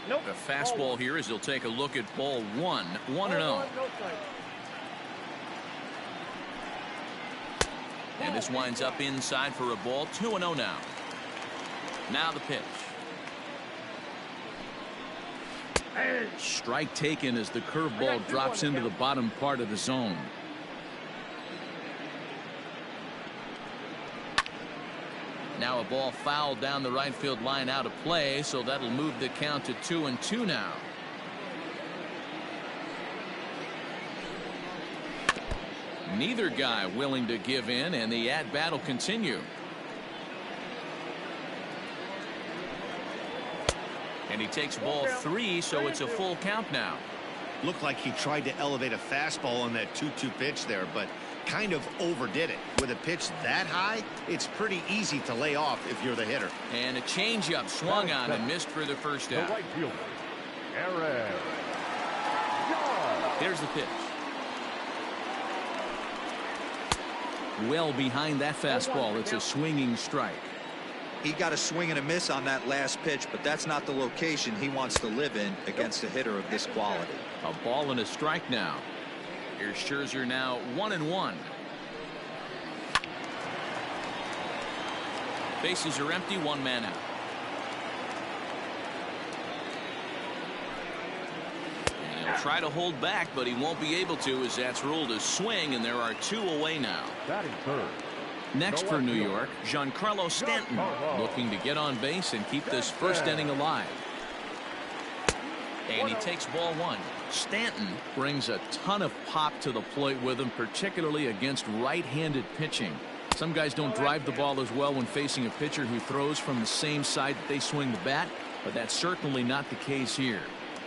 E: Nope.
A: A fastball here as he'll take a look at ball 1. 1-0. And this winds up inside for a ball. 2-0 now. Now the pitch. Strike taken as the curveball drops into the bottom part of the zone. Now a ball fouled down the right field line out of play, so that'll move the count to 2-2 now. Neither guy willing to give in, and the at-bat will continue. And he takes ball 3, so it's a full count now.
C: Looked like he tried to elevate a fastball on that 2-2 pitch there, but kind of overdid it. With a pitch that high, it's pretty easy to lay off if you're the hitter.
A: And a changeup swung on and missed for the first out.
B: The right fielder, Aaron.
A: Here's the pitch. Well behind that fastball. It's a swinging strike.
D: He got a swing and a miss on that last pitch, but that's not the location he wants to live in against a hitter of this quality.
A: A ball and a strike now. Here's Scherzer now 1-1. Bases are empty, 1 man out. And he'll try to hold back, but he won't be able to, as that's ruled a swing, and there are 2 away now.
B: Batting third.
A: Next for New York, Giancarlo Stanton, looking to get on base and keep this first inning alive. And he takes ball 1. Stanton brings a ton of pop to the plate with him, particularly against right-handed pitching. Some guys don't drive the ball as well when facing a pitcher who throws from the same side that they swing the bat, but that's certainly not the case here.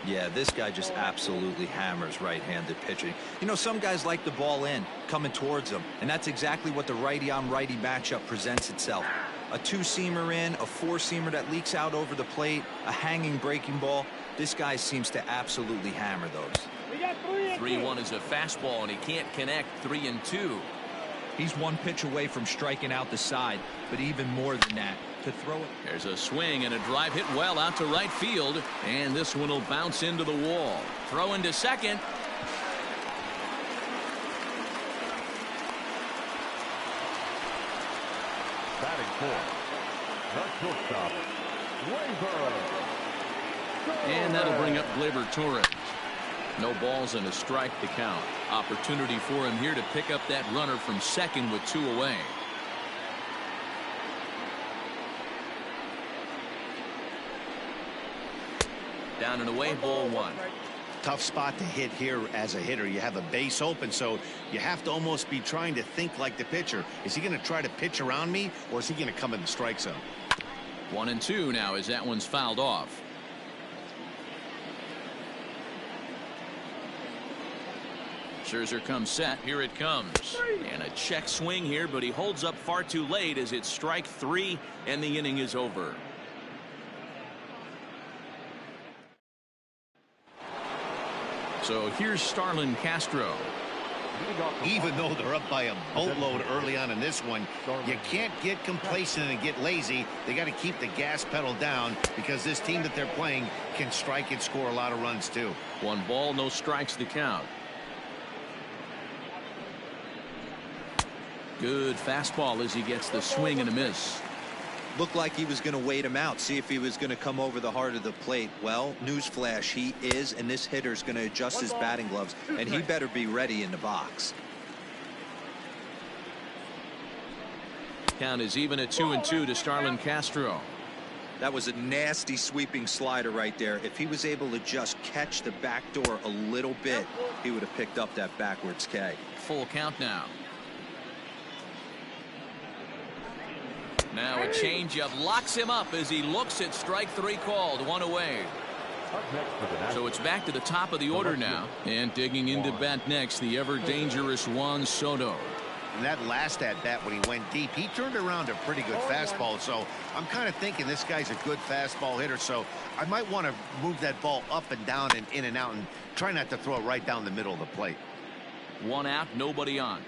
D: Yeah, this guy just absolutely hammers right-handed pitching. You know, some guys like the ball in, coming towards them, and that's exactly what the righty-on-righty matchup presents itself. A 2-seamer in, a 4-seamer that leaks out over the plate, a hanging breaking ball. This guy seems to absolutely hammer those.
A: 3-1 is a fastball, and he can't connect. 3-2.
D: He's 1 pitch away from striking out the side, but even more than that, to throw it.
A: There's a swing and a drive hit well out to right field, and this one will bounce into the wall. Throw into second.
B: Batting fourth. The shortstop, Gleyber.
A: And that'll bring up Gleyber Torres. No balls and a strike to count. Opportunity for him here to pick up that runner from second with 2 away. Down and away, ball 1.
C: Tough spot to hit here as a hitter. You have a base open, so you have to almost be trying to think like the pitcher. Is he going to try to pitch around me, or is he going to come in the strike zone?
A: 1-2 now as that one's fouled off. Scherzer comes set. Here it comes. And a check swing here, but he holds up far too late as it's strike 3 and the inning is over. So here's Starlin Castro.
C: Even though they're up by a boatload early on in this one, you can't get complacent and get lazy. They got to keep the gas pedal down because this team that they're playing can strike and score a lot of runs too.
A: 1 ball, no strikes to count. Good fastball as he gets the swing and a miss.
D: Looked like he was going to wait him out, see if he was going to come over the heart of the plate. Well, newsflash, he is, and this hitter's going to adjust his batting gloves, and he better be ready in the box.
A: Count is even at 2-2 to Starlin Castro.
D: That was a nasty sweeping slider right there. If he was able to just catch the back door a little bit, he would have picked up that backwards K.
A: Full count now. Now a changeup locks him up as he looks at strike 3 called. 1 away. So it's back to the top of the order now. And digging into bat next, the ever-dangerous Juan Soto.
C: And that last at-bat when he went deep, he turned around a pretty good fastball. So I'm kind of thinking this guy's a good fastball hitter. So I might want to move that ball up and down and in and out and try not to throw it right down the middle of the plate.
A: 1 out, nobody on.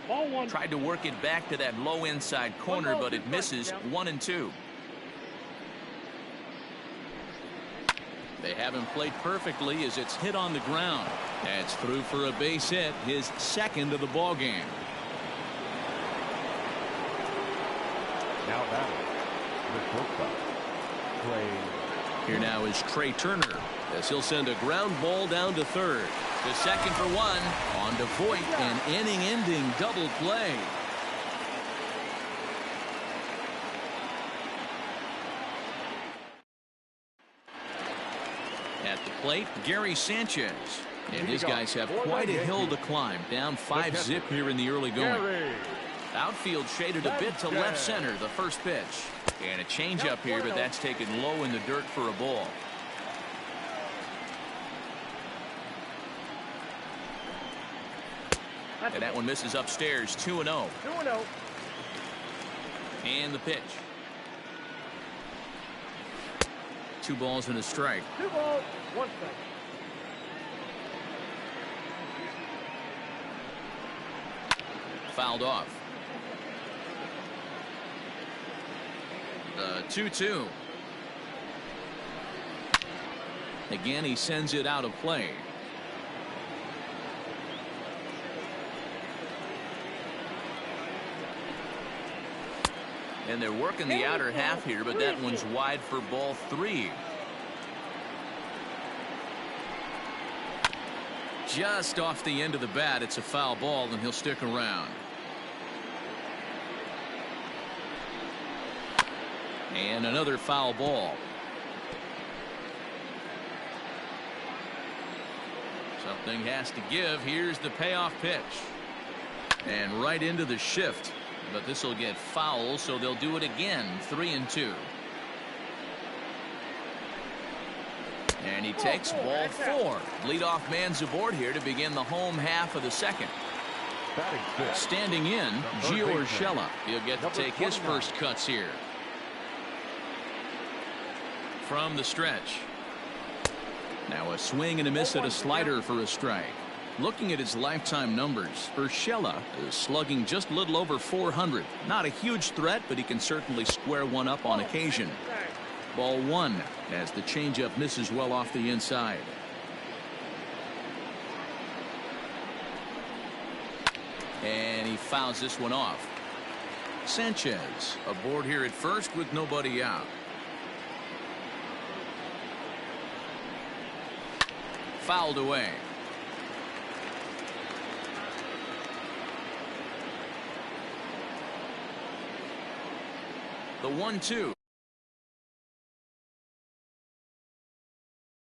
E: Ball 1.
A: Tried to work it back to that low inside corner, but it misses. 1-2. They have him played perfectly as it's hit on the ground. That's through for a base hit, his second of the ball game.
B: Now batting, the shortstop, Trey.
A: Here now is Trey Turner as he'll send a ground ball down to third. To second for 1. On to Voit, an inning-ending double play. At the plate, Gary Sanchez. And his guys have quite a hill to climb. Down 5-zip here in the early going. Outfield shaded a bit to left center, the first pitch. And a changeup here, but that's taken low in the dirt for a ball. And that one misses upstairs. 2-0.
E: 2-0.
A: And the pitch. 2 balls and a strike.
E: 2 balls, 1 strike.
A: Fouled off. 2-2. Again, he sends it out of play. And they're working the outer half here, but that one's wide for ball 3. Just off the end of the bat, it's a foul ball, and he'll stick around. And another foul ball. Something has to give. Here's the payoff pitch. And right into the shift. But this will get foul, so they'll do it again. 3-2. And he takes ball 4. Leadoff man's aboard here to begin the home half of the second. Standing in, Gio Urshela. He'll get to take his first cuts here. From the stretch. Now a swing and a miss at a slider for a strike. Looking at his lifetime numbers, Urshela is slugging just a little over 400. Not a huge threat, but he can certainly square one up on occasion. Ball 1 as the changeup misses well off the inside. And he fouls this one off. Sanchez aboard here at first with nobody out. Fouled away. The 1-2.